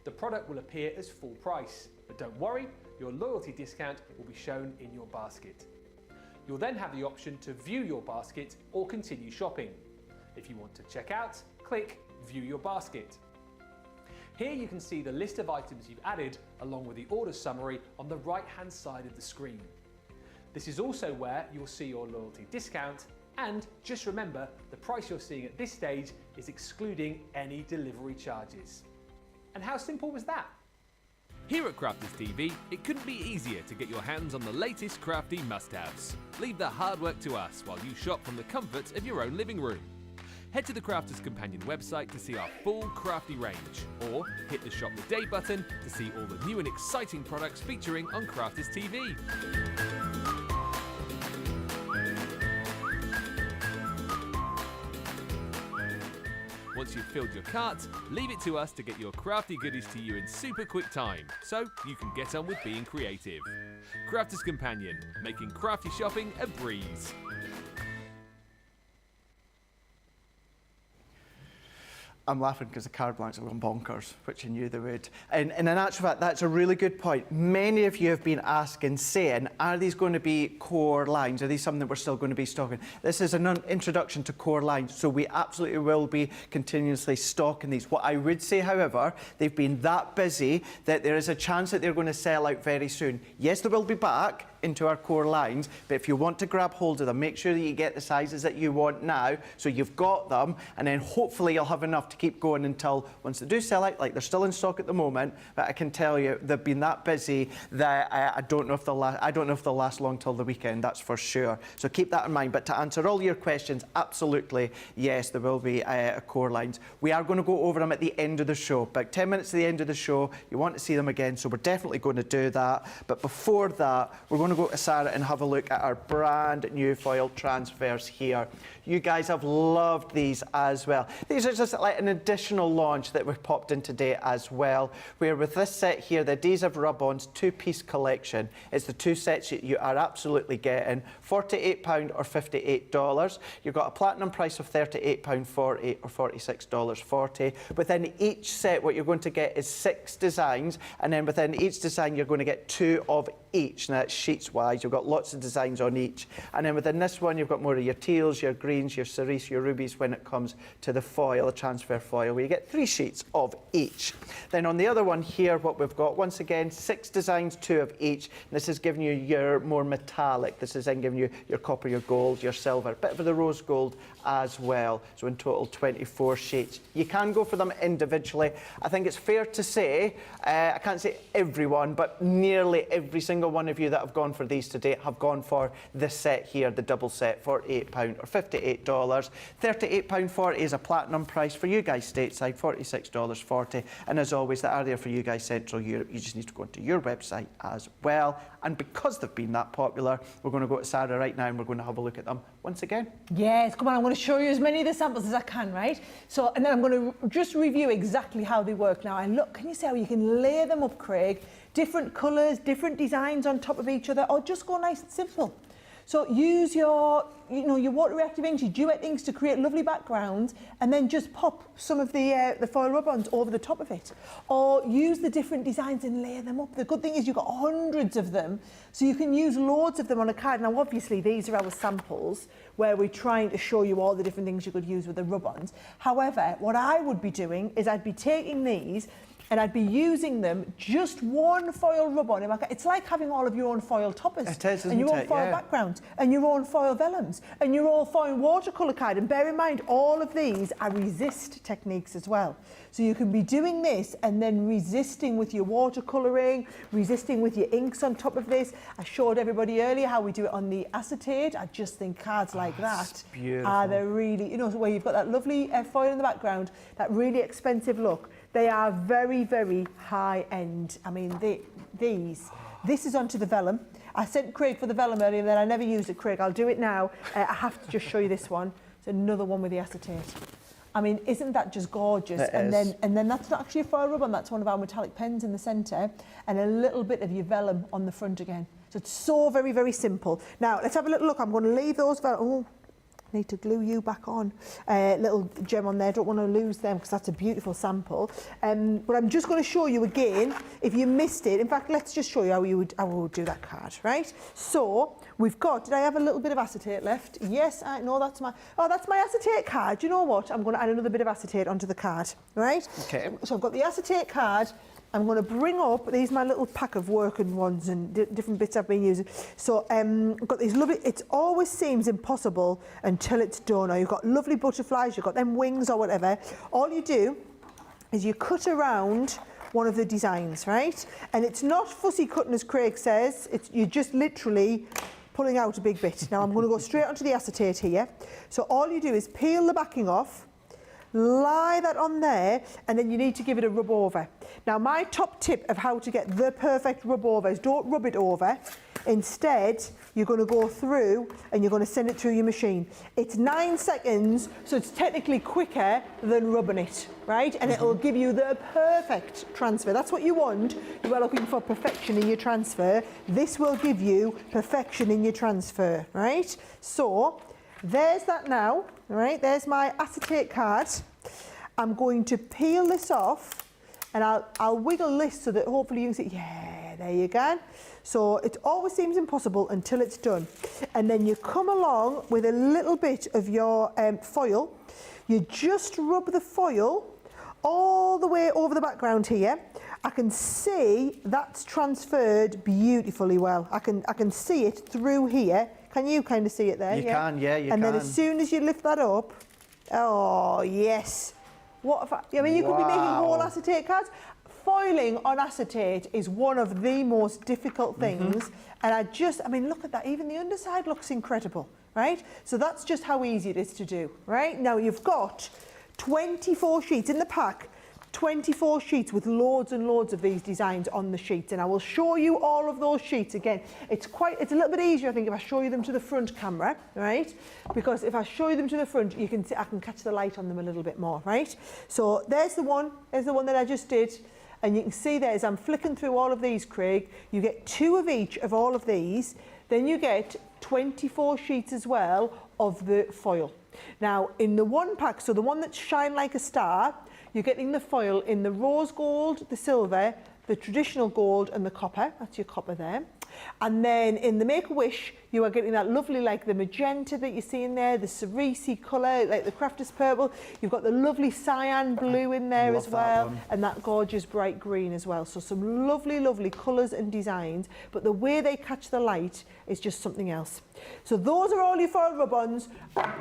The product will appear as full price, but don't worry, your loyalty discount will be shown in your basket. You'll then have the option to view your basket or continue shopping. If you want to check out, click View Your Basket. Here you can see the list of items you've added along with the order summary on the right-hand side of the screen. This is also where you'll see your loyalty discount, and just remember the price you're seeing at this stage is excluding any delivery charges. And how simple was that? Here at Crafters TV, it couldn't be easier to get your hands on the latest crafty must-haves. Leave the hard work to us while you shop from the comfort of your own living room. Head to the Crafters Companion website to see our full crafty range, or hit the Shop the Day button to see all the new and exciting products featuring on Crafters TV. Once you've filled your cart, leave it to us to get your crafty goodies to you in super quick time, so you can get on with being creative. Crafters Companion, making crafty shopping a breeze. I'm laughing because the card blanks have gone bonkers, which I knew they would. And in actual fact, that's a really good point. Many of you have been asking, saying, are these going to be core lines? Are these something that we're still going to be stocking? This is an introduction to core lines, so we absolutely will be continuously stocking these. What I would say, however, they've been that busy that there is a chance that they're going to sell out very soon. Yes, they will be back into our core lines, but if you want to grab hold of them, make sure that you get the sizes that you want now, so you've got them, and then hopefully you'll have enough to keep going until once they do sell out, like they're still in stock at the moment, but I can tell you they've been that busy that I don't know if they'll last long till the weekend, that's for sure. So keep that in mind. But to answer all your questions, absolutely yes, there will be core lines. We are going to go over them at the end of the show, about 10 minutes to the end of the show. You want to see them again, so we're definitely going to do that. But before that, we're going to go to Sarah and have a look at our brand new foil transfers here. You guys have loved these as well. These are just like an additional launch that we've popped in today as well, where with this set here, the Adhesive Rub-Ons two-piece collection, it's the two sets that you are absolutely getting, £48 or $58. You've got a platinum price of £38.40 or $46.40. Within each set, what you're going to get is 6 designs, and then within each design, you're going to get 2 of each. Now, that's sheet sheets-wise. You've got lots of designs on each. And then within this one, you've got more of your teals, your greens, your cerise, your rubies when it comes to the foil, the transfer foil, where you get 3 sheets of each. Then on the other one here, what we've got, once again, 6 designs, 2 of each. And this is giving you your more metallic. This is then giving you your copper, your gold, your silver, a bit of the rose gold as well. So in total, 24 sheets. You can go for them individually. I think it's fair to say, I can't say everyone, but nearly every single one of you that have gone for these today have gone for this set here, the double set, for £48 or $58. £38.40 is a platinum price for you guys stateside, $46.40. And as always, they are there for you guys Central Europe. You just need to go onto your website as well. And because they've been that popular, we're going to go to Sarah right now and we're going to have a look at them once again. Yes, come on, I'm going to show you as many of the samples as I can, right? So, and then I'm going to just review exactly how they work now. And look, can you see how you can layer them up, Craig? Different colours, different designs on top of each other, or just go nice and simple. So use your, your water reactive inks, your duet inks to create lovely backgrounds, and then just pop some of the foil rub-ons over the top of it. Or use the different designs and layer them up. The good thing is you've got hundreds of them, so you can use loads of them on a card. Now, obviously, these are our samples where we're trying to show you all the different things you could use with the rub-ons. However, what I would be doing is I'd be taking these and I'd be using them just one foil rub-on. It's like having all of your own foil toppers. It is, isn't and your own it? foil Yeah. backgrounds, and your own foil vellums, and your own foil watercolour card. And bear in mind, all of these are resist techniques as well. So you can be doing this and then resisting with your watercolouring, resisting with your inks on top of this. I showed everybody earlier how we do it on the acetate. I just think cards like that are the really, where you've got that lovely foil in the background, that really expensive look. They are very, very high end. I mean, this is onto the vellum. I sent Craig for the vellum earlier, and then I never used it, Craig. I'll do it now. I have to just show you this one. It's another one with the acetate. I mean, isn't that just gorgeous? And then that's not actually a foil rub-on. That's one of our metallic pens in the centre, and a little bit of your vellum on the front again. So it's so very, very simple. Now let's have a little look. I'm going to leave those vellum. Oh, need to glue you back on. Little gem on there, don't want to lose them because that's a beautiful sample. But I'm just going to show you again, if you missed it. In fact, let's just show you how we would do that card, right? So we've got, did I have a little bit of acetate left? Yes, no, that's my acetate card. You know what? I'm going to add another bit of acetate onto the card, right? Okay. So I've got the acetate card. I'm going to bring up, these are my little pack of working ones and different bits I've been using. So I've got these lovely, it always seems impossible until it's done. Or you've got lovely butterflies, you've got them wings or whatever. All you do is you cut around one of the designs, right? And it's not fussy cutting, as Craig says. You're just literally pulling out a big bit. Now I'm going to go straight onto the acetate here. So all you do is peel the backing off, lie that on there, and then you need to give it a rub over. Now my top tip of how to get the perfect rub over is don't rub it over. Instead, you're going to go through and you're going to send it through your machine. It's 9 seconds, so it's technically quicker than rubbing it, right? And it'll give you the perfect transfer. That's what you want. You are looking for perfection in your transfer. This will give you perfection in your transfer, right? So there's that now, right? There's my acetate card. I'm going to peel this off, and I'll wiggle this so that hopefully you can see, yeah, there you go. So it always seems impossible until it's done. And then you come along with a little bit of your foil. You just rub the foil all the way over the background here. I can see that's transferred beautifully well. I can see it through here. Can you kind of see it there? You can, yeah, you can. And then as soon as you lift that up, oh, yes. What if I mean, you could be making whole acetate cards. Foiling on acetate is one of the most difficult things. And I mean, look at that. Even the underside looks incredible, right? So that's just how easy it is to do, right? Now, you've got 24 sheets in the pack. 24 sheets with loads and loads of these designs on the sheets, and I will show you all of those sheets again. It's a little bit easier, I think, if I show you them to the front camera, right? Because if I show you them to the front, you can see I can catch the light on them a little bit more, right? So there's the one that I just did, and you can see there as I'm flicking through all of these, Craig, you get 2 of each of all of these, then you get 24 sheets as well of the foil. Now, in the one pack, so the one that's shine like a star, you're getting the foil in the rose gold, the silver, the traditional gold and the copper. That's your copper there. And then in the Make-A-Wish, you are getting that lovely, like the magenta that you see in there, the cerise colour, like the Crafters purple. You've got the lovely cyan blue in there as well, and that gorgeous bright green as well. So some lovely, lovely colours and designs, but the way they catch the light is just something else. So those are all your foil rub-ons.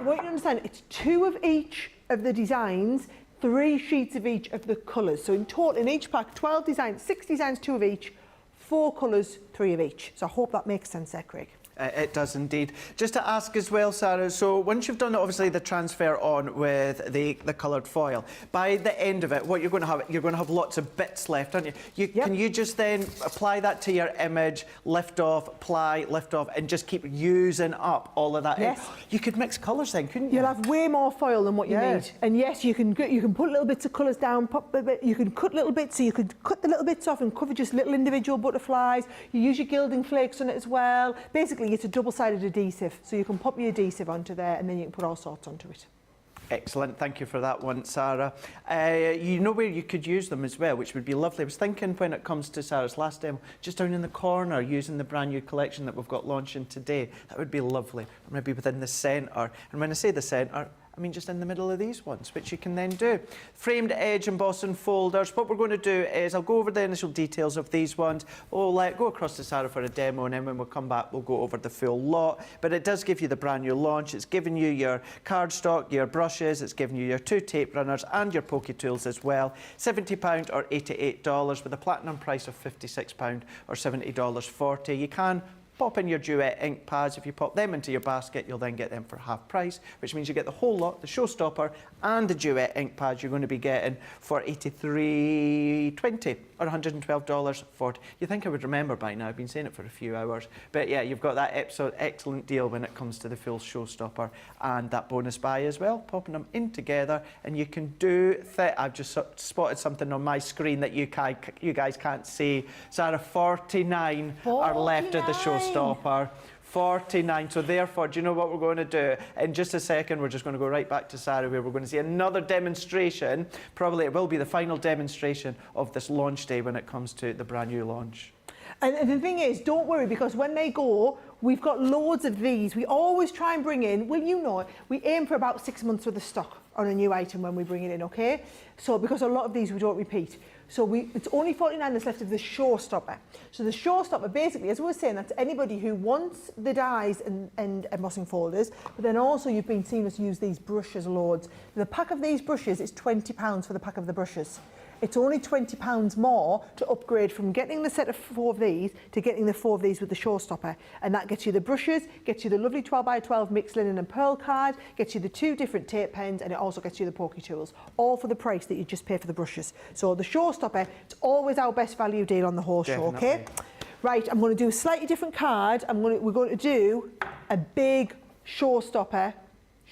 What you understand, it's 2 of each of the designs, 3 sheets of each of the colours. So in total, in each pack, 12 designs, 6 designs, 2 of each, 4 colours, 3 of each. So I hope that makes sense there, Craig. It does indeed. Just to ask as well, Sarah, so once you've done obviously the transfer on with the coloured foil, by the end of it, what you're going to have lots of bits left, aren't you? Can you just then apply that to your image, lift off, apply, lift off, and just keep using up all of that? Yes. You could mix colours then, couldn't you? You'll have way more foil than what you need. And yes, you can put little bits of colours down, pop a bit, you can cut little bits, so you could cut the little bits off and cover just little individual butterflies. You use your gilding flakes on it as well. Basically, it's a double-sided adhesive, so you can pop your adhesive onto there and then you can put all sorts onto it. Excellent, thank you for that one, Sarah. You know where you could use them as well, which would be lovely. I was thinking when it comes to Sarah's last demo, just down in the corner, using the brand new collection that we've got launching today. That would be lovely, or maybe within the centre. And when I say the centre, I mean just in the middle of these ones, which you can then do. Framed edge embossing folders. What we're going to do is I'll go over the initial details of these ones. We'll go across to Sarah for a demo, and then when we come back, we'll go over the full lot. But it does give you the brand new launch. It's giving you your cardstock, your brushes, it's giving you your 2 tape runners and your pokey tools as well. £70 or $88 with a platinum price of £56 or $70.40. You can pop in your Duet ink pads. If you pop them into your basket, you'll then get them for half price, which means you get the whole lot, the Showstopper and the Duet ink pads you're going to be getting for $83.20 or $112.40. You think I would remember by now, I've been saying it for a few hours. But yeah, you've got that excellent deal when it comes to the full Showstopper and that bonus buy as well, popping them in together, and you can do I've just spotted something on my screen that you guys can't see. Sarah, 49 are left of the Showstopper. 49. So therefore, do you know what we're going to do? In just a second, we're just going to go right back to Sarah, where we're going to see another demonstration. Probably it will be the final demonstration of this launch day when it comes to the brand new launch. And the thing is, don't worry, because when they go, we've got loads of these. We always try and bring in, well, you know it, we aim for about 6 months worth of stock on a new item when we bring it in, okay? So because a lot of these we don't repeat. So it's only 49 that's left of the Showstopper. So the Showstopper, basically, as we were saying, that's anybody who wants the dies and embossing folders, but then also you've been seeing us use these brushes loads. The pack of these brushes is £20 for the pack of the brushes. It's only £20 more to upgrade from getting the set of 4 of these to getting the 4 of these with the Showstopper. And that gets you the brushes, gets you the lovely 12x12 mixed linen and pearl card, gets you the 2 different tape pens, and it also gets you the pokey tools, all for the price that you just pay for the brushes. So the Showstopper, it's always our best value deal on the whole show, okay? Right, I'm going to do a slightly different card. We're going to do a big Showstopper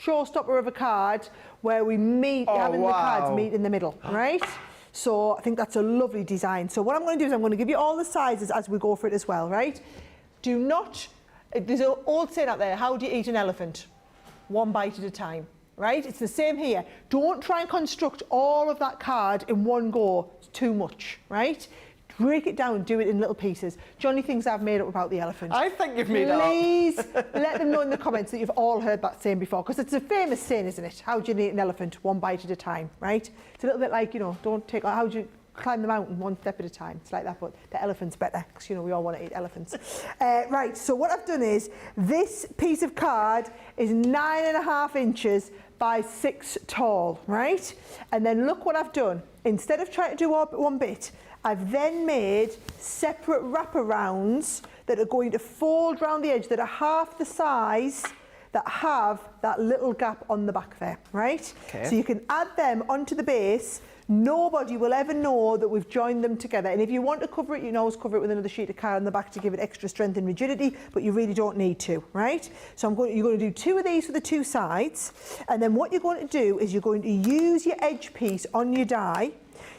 of a card where we meet, having the cards meet in the middle, right? So I think that's a lovely design. So what I'm going to do is I'm going to give you all the sizes as we go for it as well, right? Do not, there's an old saying out there, how do you eat an elephant? 1 bite at a time, right? It's the same here. Don't try and construct all of that card in one go. It's too much, right? Break it down, do it in little pieces. Johnny thinks I've made up about the elephant. I think you've made it up. Please let them know in the comments that you've all heard that saying before, because it's a famous saying, isn't it? How do you eat an elephant? 1 bite at a time, right? It's a little bit like, you know, how do you climb the mountain 1 step at a time? It's like that, but the elephant's better, because, you know, we all want to eat elephants. Right, so what I've done is, this piece of card is 9.5 inches by 6 tall, right? And then look what I've done. Instead of trying to do all one bit, I've then made separate wraparounds that are going to fold round the edge that are half the size that have that little gap on the back there, right? Okay. So you can add them onto the base. Nobody will ever know that we've joined them together. And if you want to cover it, you can always cover it with another sheet of card on the back to give it extra strength and rigidity, but you really don't need to, right? So you're going to do 2 of these for the 2 sides. And then what you're going to do is you're going to use your edge piece on your die.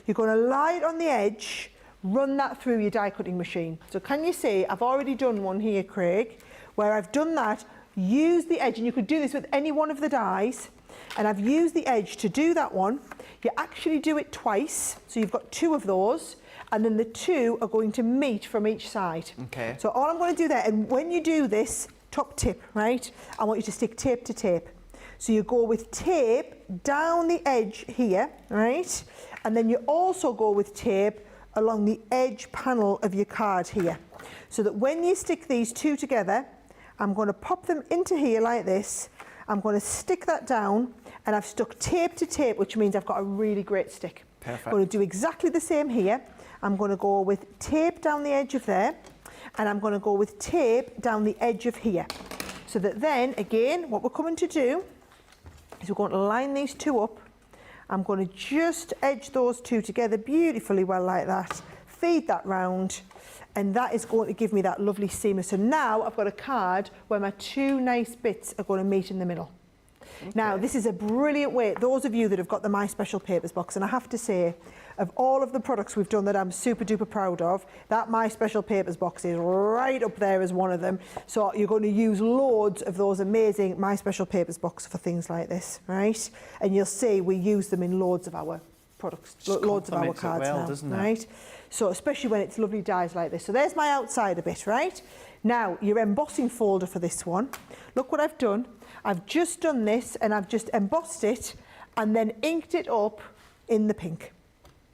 You're going to lie it on the edge, run that through your die cutting machine. So can you see, I've already done one here, Craig, where I've done that, use the edge, and you could do this with any one of the dies, and I've used the edge to do that one. You actually do it twice, so you've got 2 of those, and then the two are going to meet from each side. Okay. So all I'm going to do there, and when you do this, top tip, right, I want you to stick tape to tape. So you go with tape down the edge here, right, and then you also go with tape along the edge panel of your card here. So that when you stick these two together, I'm going to pop them into here like this. I'm going to stick that down, and I've stuck tape to tape, which means I've got a really great stick. Perfect. I'm going to do exactly the same here. I'm going to go with tape down the edge of there, and I'm going to go with tape down the edge of here. So that then, again, what we're coming to do is we're going to line these two up. I'm going to just edge those two together beautifully well like that. Feed that round, and that is going to give me that lovely seamless. So now I've got a card where my two nice bits are going to meet in the middle. Okay. Now, this is a brilliant way, those of you that have got the My Special Papers box, and I have to say, of all of the products we've done that I'm super duper proud of, that My Special Papers box is right up there as one of them. So you're going to use loads of those amazing My Special Papers box for things like this, right? And you'll see we use them in loads of our products, loads of our cards well, now, doesn't it? right? So especially when it's lovely dies like this. So there's my outsider bit, right? Now, your embossing folder for this one. Look what I've done. I've just done this, and I've just embossed it and then inked it up in the pink.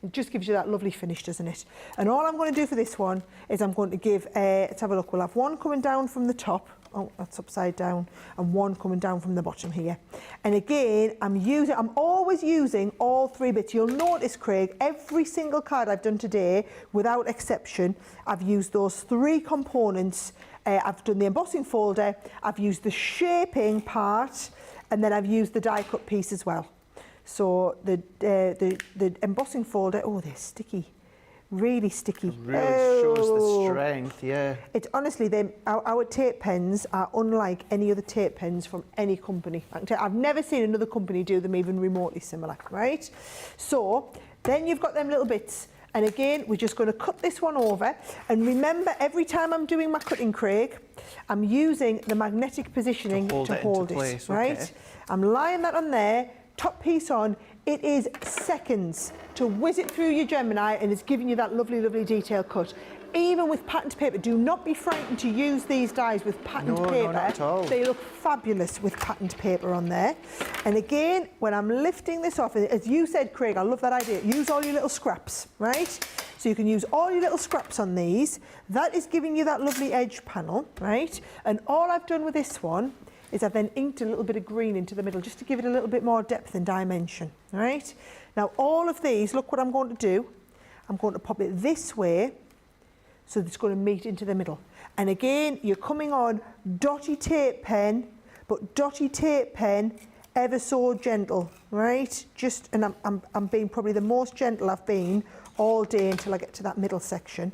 It just gives you that lovely finish, doesn't it? And all I'm going to do for this one is I'm going to give, let's have a look, we'll have one coming down from the top, oh, that's upside down, and one coming down from the bottom here. And again, I'm always using all three bits. You'll notice, Craig, every single card I've done today, without exception, I've used those three components. I've done the embossing folder, I've used the shaping part, and then I've used the die cut piece as well. So the embossing folder, oh, they're sticky, really sticky. It really shows the strength, yeah. It's honestly, our tape pens are unlike any other tape pens from any company. I've never seen another company do them even remotely similar, right? So then you've got them little bits. And again, we're just going to cut this one over. And remember, every time I'm doing my cutting, Craig, I'm using the magnetic positioning to hold it, place, right? okay. I'm lying that on there, top piece on. It is seconds to whiz it through your Gemini, and it's giving you that lovely, lovely detail cut. Even with patterned paper, do not be frightened to use these dies with patterned paper. No, not at all. They look fabulous with patterned paper on there. And again, when I'm lifting this off, as you said, Craig, I love that idea, use all your little scraps, right? So you can use all your little scraps on these. That is giving you that lovely edge panel, right? And all I've done with this one is I've then inked a little bit of green into the middle just to give it a little bit more depth and dimension, right? Now, all of these, look what I'm going to do. I'm going to pop it this way, so it's going to meet into the middle. And again, you're coming on dotty tape pen, but dotty tape pen ever so gentle, right? Just, and I'm being probably the most gentle I've been all day until I get to that middle section.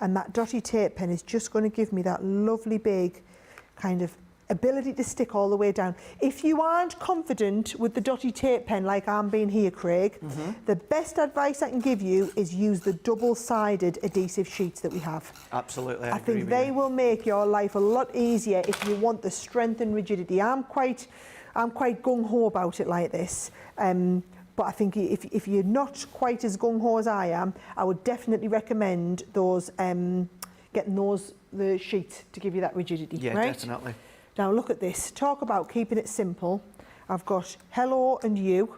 And that dotty tape pen is just going to give me that lovely big kind of ability to stick all the way down. If you aren't confident with the dotty tape pen like I'm being here, Craig, the best advice I can give you is use the double-sided adhesive sheets that we have. Absolutely, I think they will make your life a lot easier if you want the strength and rigidity. I'm quite gung-ho about it like this. But I think if you're not quite as gung-ho as I am, I would definitely recommend those getting the sheets to give you that rigidity. Yeah, right? definitely. Now look at this. Talk about keeping it simple. I've got hello and you,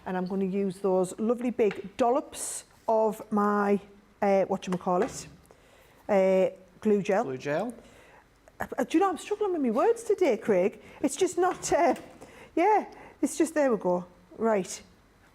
and I'm going to use those lovely big dollops of my whatchamacallit, glue gel. Glue gel. Do you know, I'm struggling with my words today, Craig. It's just not, yeah, it's just, there we go. Right,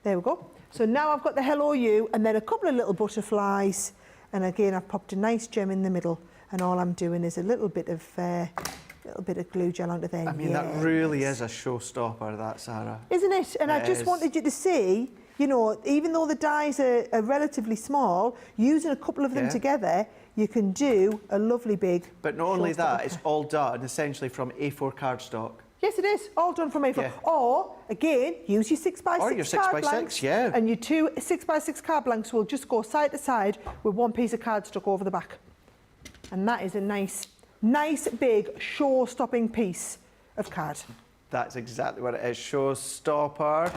there we go. So now I've got the hello you, and then a couple of little butterflies, and again I've popped a nice gem in the middle, and all I'm doing is a little bit of glue gel onto there. I mean, that really is a showstopper, that, Sarah. Isn't it? And I just wanted you to see, you know, even though the dies are relatively small, using a couple of them together, you can do a lovely big But not only that, it's all done essentially from A4 cardstock. Yes, it is. All done from A4. Yeah. Or, again, use your 6x6 or your 6x6, yeah. And your two 6x6 card blanks will just go side to side with one piece of card stuck over the back. And that is a nice big show-stopping piece of card. That's exactly what it is, Showstopper.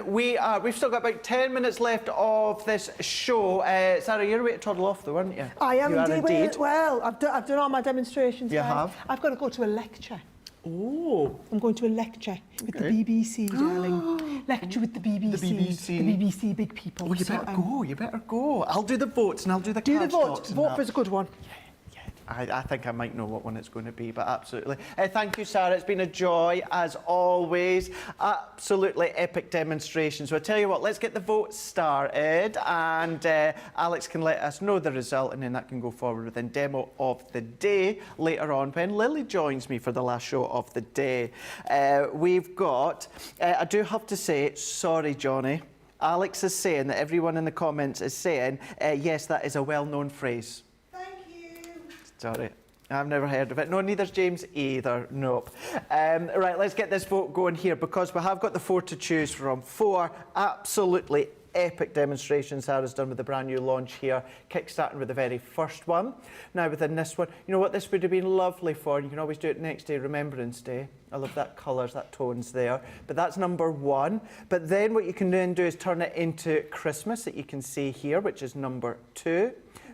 We've still got about 10 minutes left of this show. Sarah, you're ready to toddle off though, aren't you? I am You are indeed. Well, I've done all my demonstrations. You now. have? I've got to go to a lecture. Oh. I'm going to a lecture with the BBC, darling. Lecture with the BBC. The BBC. The BBC big people. Oh, you better go, you better go. I'll do the votes and I'll do the Do the card vote. stocks and Vote that. for a good one. I think I might know what one it's going to be, but absolutely. Thank you, Sarah. It's been a joy, as always. Absolutely epic demonstration. So I tell you what, let's get the vote started, and Alex can let us know the result, and then that can go forward with the demo of the day later on when Lily joins me for the last show of the day. We've got, I do have to say, sorry, Johnny. Alex is saying that everyone in the comments is saying, yes, that is a well-known phrase. Sorry, I've never heard of it. No, neither's James either. Nope. Right, let's get this vote going here because we have got the 4 to choose from. 4 absolutely epic demonstrations Sarah's done with the brand new launch here, kick-starting with the very first one. Now within this one, you know what this would have been lovely for? You can always do it next day, Remembrance Day. I love that colours, that tones there. But that's number 1. But then what you can then do is turn it into Christmas that you can see here, which is number 2.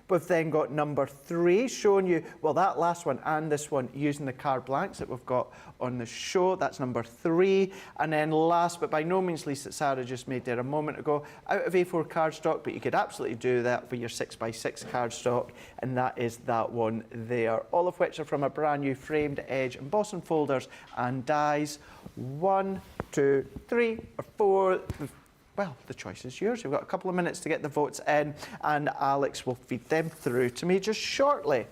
We've then got number 3, showing you, well, that last one and this one using the card blanks that we've got on the show. That's number 3. And then last, but by no means least, that Sarah just made there a moment ago, out of A4 cardstock, but you could absolutely do that for your 6x6 cardstock, and that is that one there. All of which are from a brand new framed edge embossing folders and dies. 1, 2, 3, or 4. Well, the choice is yours. You've got a couple of minutes to get the votes in, and Alex will feed them through to me just shortly.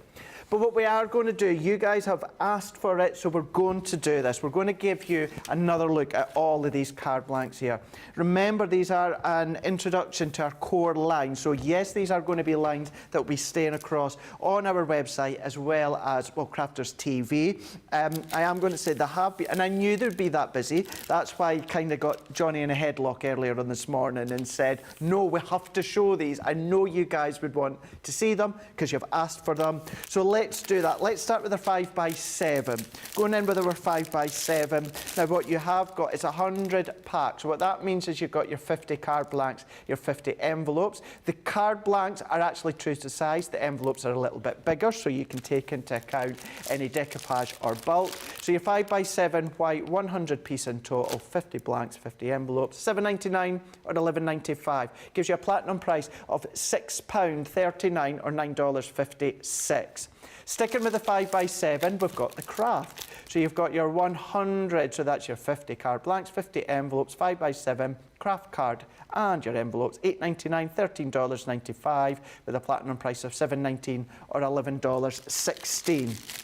But what we are going to do, you guys have asked for it, so we're going to do this. We're going to give you another look at all of these card blanks here. Remember, these are an introduction to our core line. So yes, these are going to be lines that will be staying across on our website as well as, well, Crafters TV. I am going to say they have been, and I knew they'd be that busy. That's why I kind of got Johnny in a headlock earlier on this morning and said, no, we have to show these. I know you guys would want to see them because you've asked for them. So let's do that. Let's start with our 5x7. Going in with our 5x7. Now what you have got is 100 packs. So what that means is you've got your 50 card blanks, your 50 envelopes. The card blanks are actually true to size. The envelopes are a little bit bigger, so you can take into account any decoupage or bulk. So your 5x7 white, 100 piece in total, 50 blanks, 50 envelopes, $7.99 or $11.95. Gives you a platinum price of £6.39 or $9.56. Sticking with the 5x7, we've got the craft. So you've got your 100, so that's your 50 card blanks, 50 envelopes, 5x7, craft card, and your envelopes, $8.99, $13.95, with a platinum price of $7.19 or $11.16.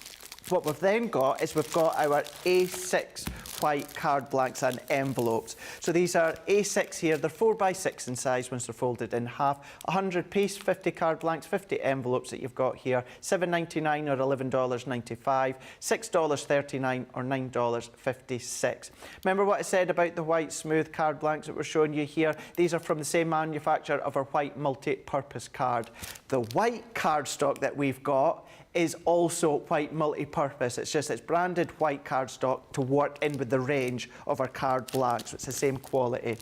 What we've then got is we've got our A6 white card blanks and envelopes. So these are A6 here, they're 4x6 in size once they're folded in half. 100 piece, 50 card blanks, 50 envelopes that you've got here, $7.99 or $11.95, $6.39 or $9.56. Remember what I said about the white smooth card blanks that we're showing you here? These are from the same manufacturer of our white multi-purpose card. The white cardstock that we've got is also white multi-purpose. It's just it's branded white cardstock to work in with the range of our card blanks. It's the same quality.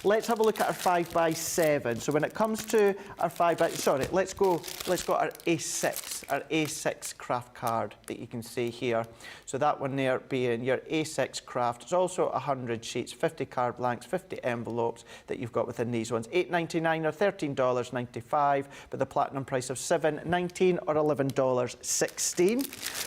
Let's have a look at our 5x7. So when it comes to our let's go our A6 craft card that you can see here. So that one there being your A6 craft. It's also 100 sheets, 50 card blanks, 50 envelopes that you've got within these ones. $8.99 or $13.95, with a platinum price of $7.19 or $11.16.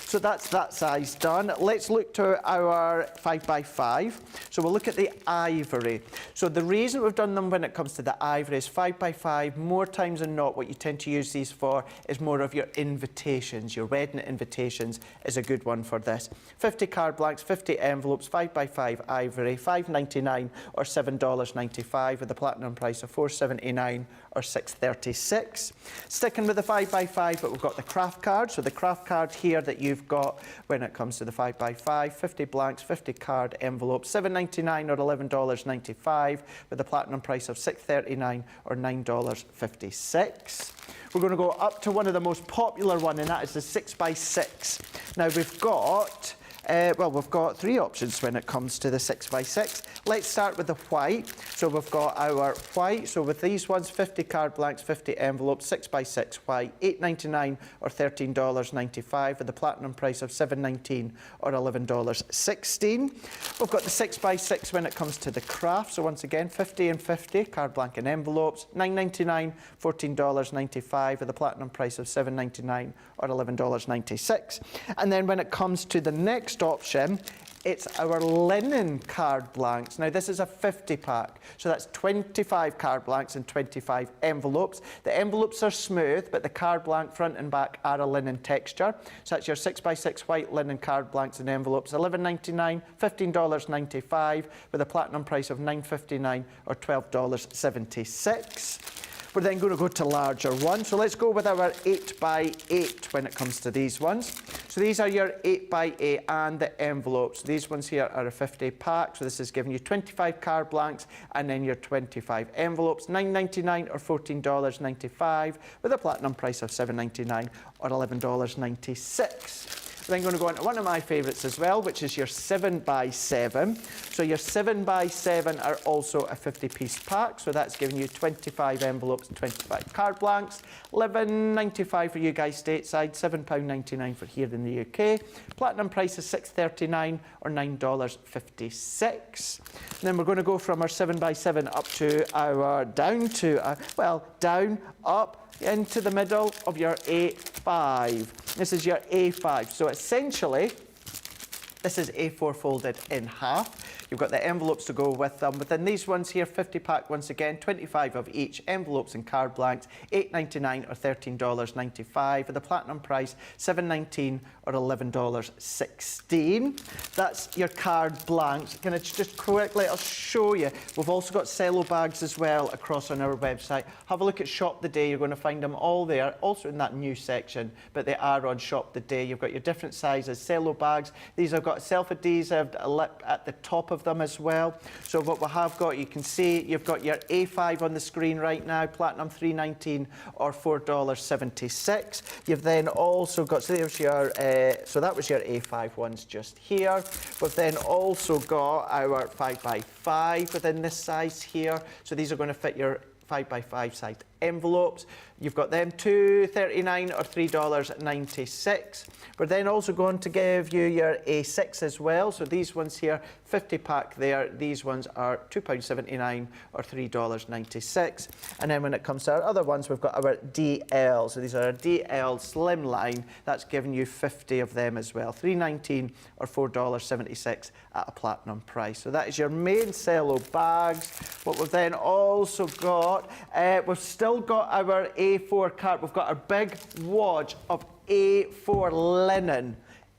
So that's that size done. Let's look to our 5x5. So we'll look at the ivory. So the reason we've done them when it comes to the ivory is 5x5, more times than not, what you tend to use these for is more of your invitations. Your wedding invitations is a good one for this. 50 card blanks, 50 envelopes, 5x5 ivory, $5.99 or $7.95, with a platinum price of $4.79 or $6.36. Sticking with the 5x5, but we've got the craft card. So the craft card here that you've got when it comes to the 5x5, 50 blanks, 50 card envelopes, $7.99 or $11.95, with a platinum price of $6.39 or $9.56. We're going to go up to one of the most popular one, and that is the 6x6. Now we've got well, we've got 3 options when it comes to the 6x6. Let's start with the white. So we've got our white. So with these ones, 50 card blanks, 50 envelopes, 6x6 white, $8.99 or $13.95 with the platinum price of $7.19 or $11.16. We've got the 6x6 when it comes to the craft. So once again, 50 and 50 card blank and envelopes, $9.99, $14.95 with the platinum price of $7.99 or $11.96. And then when it comes to the next option, it's our linen card blanks. Now this is a 50 pack, so that's 25 card blanks and 25 envelopes. The envelopes are smooth, but the card blank front and back are a linen texture. So that's your 6x6 white linen card blanks and envelopes, $11.99, $15.95 with a platinum price of $9.59 or $12.76. We're then going to go to larger ones. So let's go with our 8x8 when it comes to these ones. So these are your 8x8 and the envelopes. These ones here are a 50 pack. So this is giving you 25 card blanks and then your 25 envelopes, $9.99 or $14.95 with a platinum price of $7.99 or $11.96. We're then going to go on to one of my favourites as well, which is your 7x7. So your 7x7 are also a 50-piece pack. So that's giving you 25 envelopes, 25 card blanks, $11.95 for you guys stateside, £7.99 for here in the UK. Platinum price is $6.39 or $9.56. Then we're going to go from our 7x7 up to our down, up, into the middle of your A5. This is your A5. So essentially, this is A4 folded in half. You've got the envelopes to go with them. Within these ones here, 50 pack once again, 25 of each, envelopes and card blanks, $8.99 or $13.95 with the platinum price, $7.19 or $11.16. That's your card blanks. Can I just quickly, I'll show you. We've also got cello bags as well across on our website. Have a look at Shop the Day. You're going to find them all there, also in that new section, but they are on Shop the Day. You've got your different sizes, cello bags. These have got self-adhesive lip at the top of them as well. So what we have got, you can see you've got your A5 on the screen right now, platinum $3.19 or $4.76. You've then also got, so there's your, so that was your A5 ones just here. We've then also got our 5x5 within this size here. So these are going to fit your 5x5 size envelopes. You've got them $2.39 or $3.96. We're then also going to give you your A6 as well. So these ones here, 50 pack there. These ones are £2.79 or $3.96. And then when it comes to our other ones, we've got our DL. So these are our DL Slimline. That's giving you 50 of them as well. $3.19 or $4.76 at a platinum price. So that is your main cello bags. What we've then also got, we've still got our A4 card. We've got our big wad of A4 linen.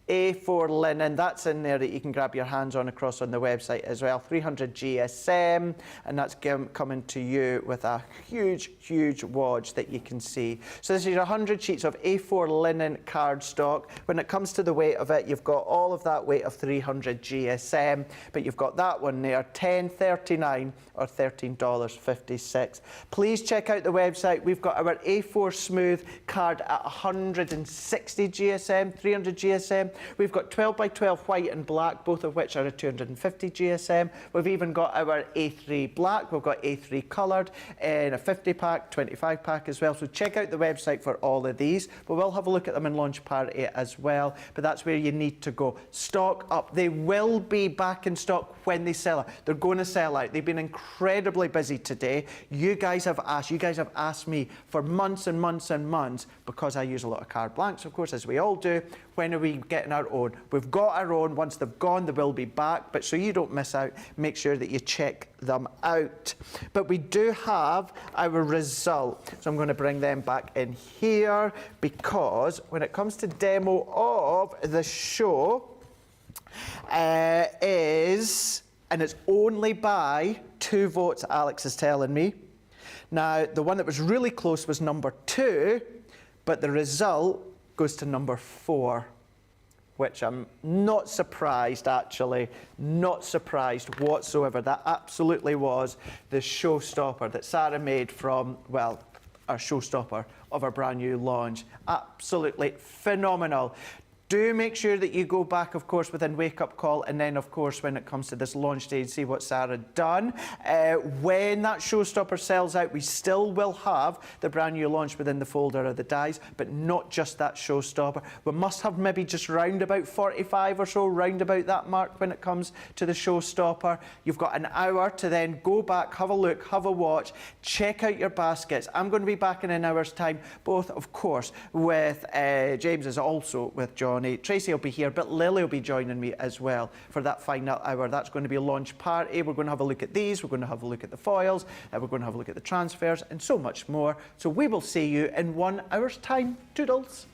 A4 linen, that's in there that you can grab your hands on across on the website as well. 300 GSM, and that's coming to you with a huge wad that you can see. So this is 100 sheets of A4 linen cardstock. When it comes to the weight of it, you've got all of that weight of 300 GSM, but you've got that one there, $10.39 or $13.56. Please check out the website. We've got our A4 smooth card at 160 GSM, 300 GSM. We've got 12x12 white and black, both of which are a 250 GSM. We've even got our A3 black. We've got A3 coloured in a 50 pack, 25 pack as well. So check out the website for all of these. But we'll have a look at them in launch party as well. But that's where you need to go. Stock up. They will be back in stock when they sell out. They're going to sell out. They've been incredibly busy today. You guys have asked me for months and months and months, because I use a lot of card blanks, of course, as we all do. When are we getting our own? We've got our own. Once they've gone, they will be back. But so you don't miss out, make sure that you check them out. But we do have our result. So I'm going to bring them back in here, because when it comes to demo of the show, and it's only by 2 votes, Alex is telling me. Now, the one that was really close was number 2, but the result goes to number 4, which I'm not surprised, actually, not surprised whatsoever. That absolutely was the showstopper that Sarah made from, well, our showstopper of our brand new launch. Absolutely phenomenal. Do make sure that you go back, of course, within Wake Up Call, and then, of course, when it comes to this launch day, and see what Sarah done. When that Showstopper sells out, we still will have the brand new launch within the folder of the dies, but not just that Showstopper. We must have maybe just round about 45 or so, round about that mark when it comes to the Showstopper. You've got an hour to then go back, have a look, have a watch, check out your baskets. I'm going to be back in an hour's time, both, of course, with James, is also with Johnny. Tracy will be here, but Lily will be joining me as well for that final hour. That's going to be a launch party. We're going to have a look at these, we're going to have a look at the foils, we're going to have a look at the transfers, and so much more. So we will see you in 1 hour's time. Toodles.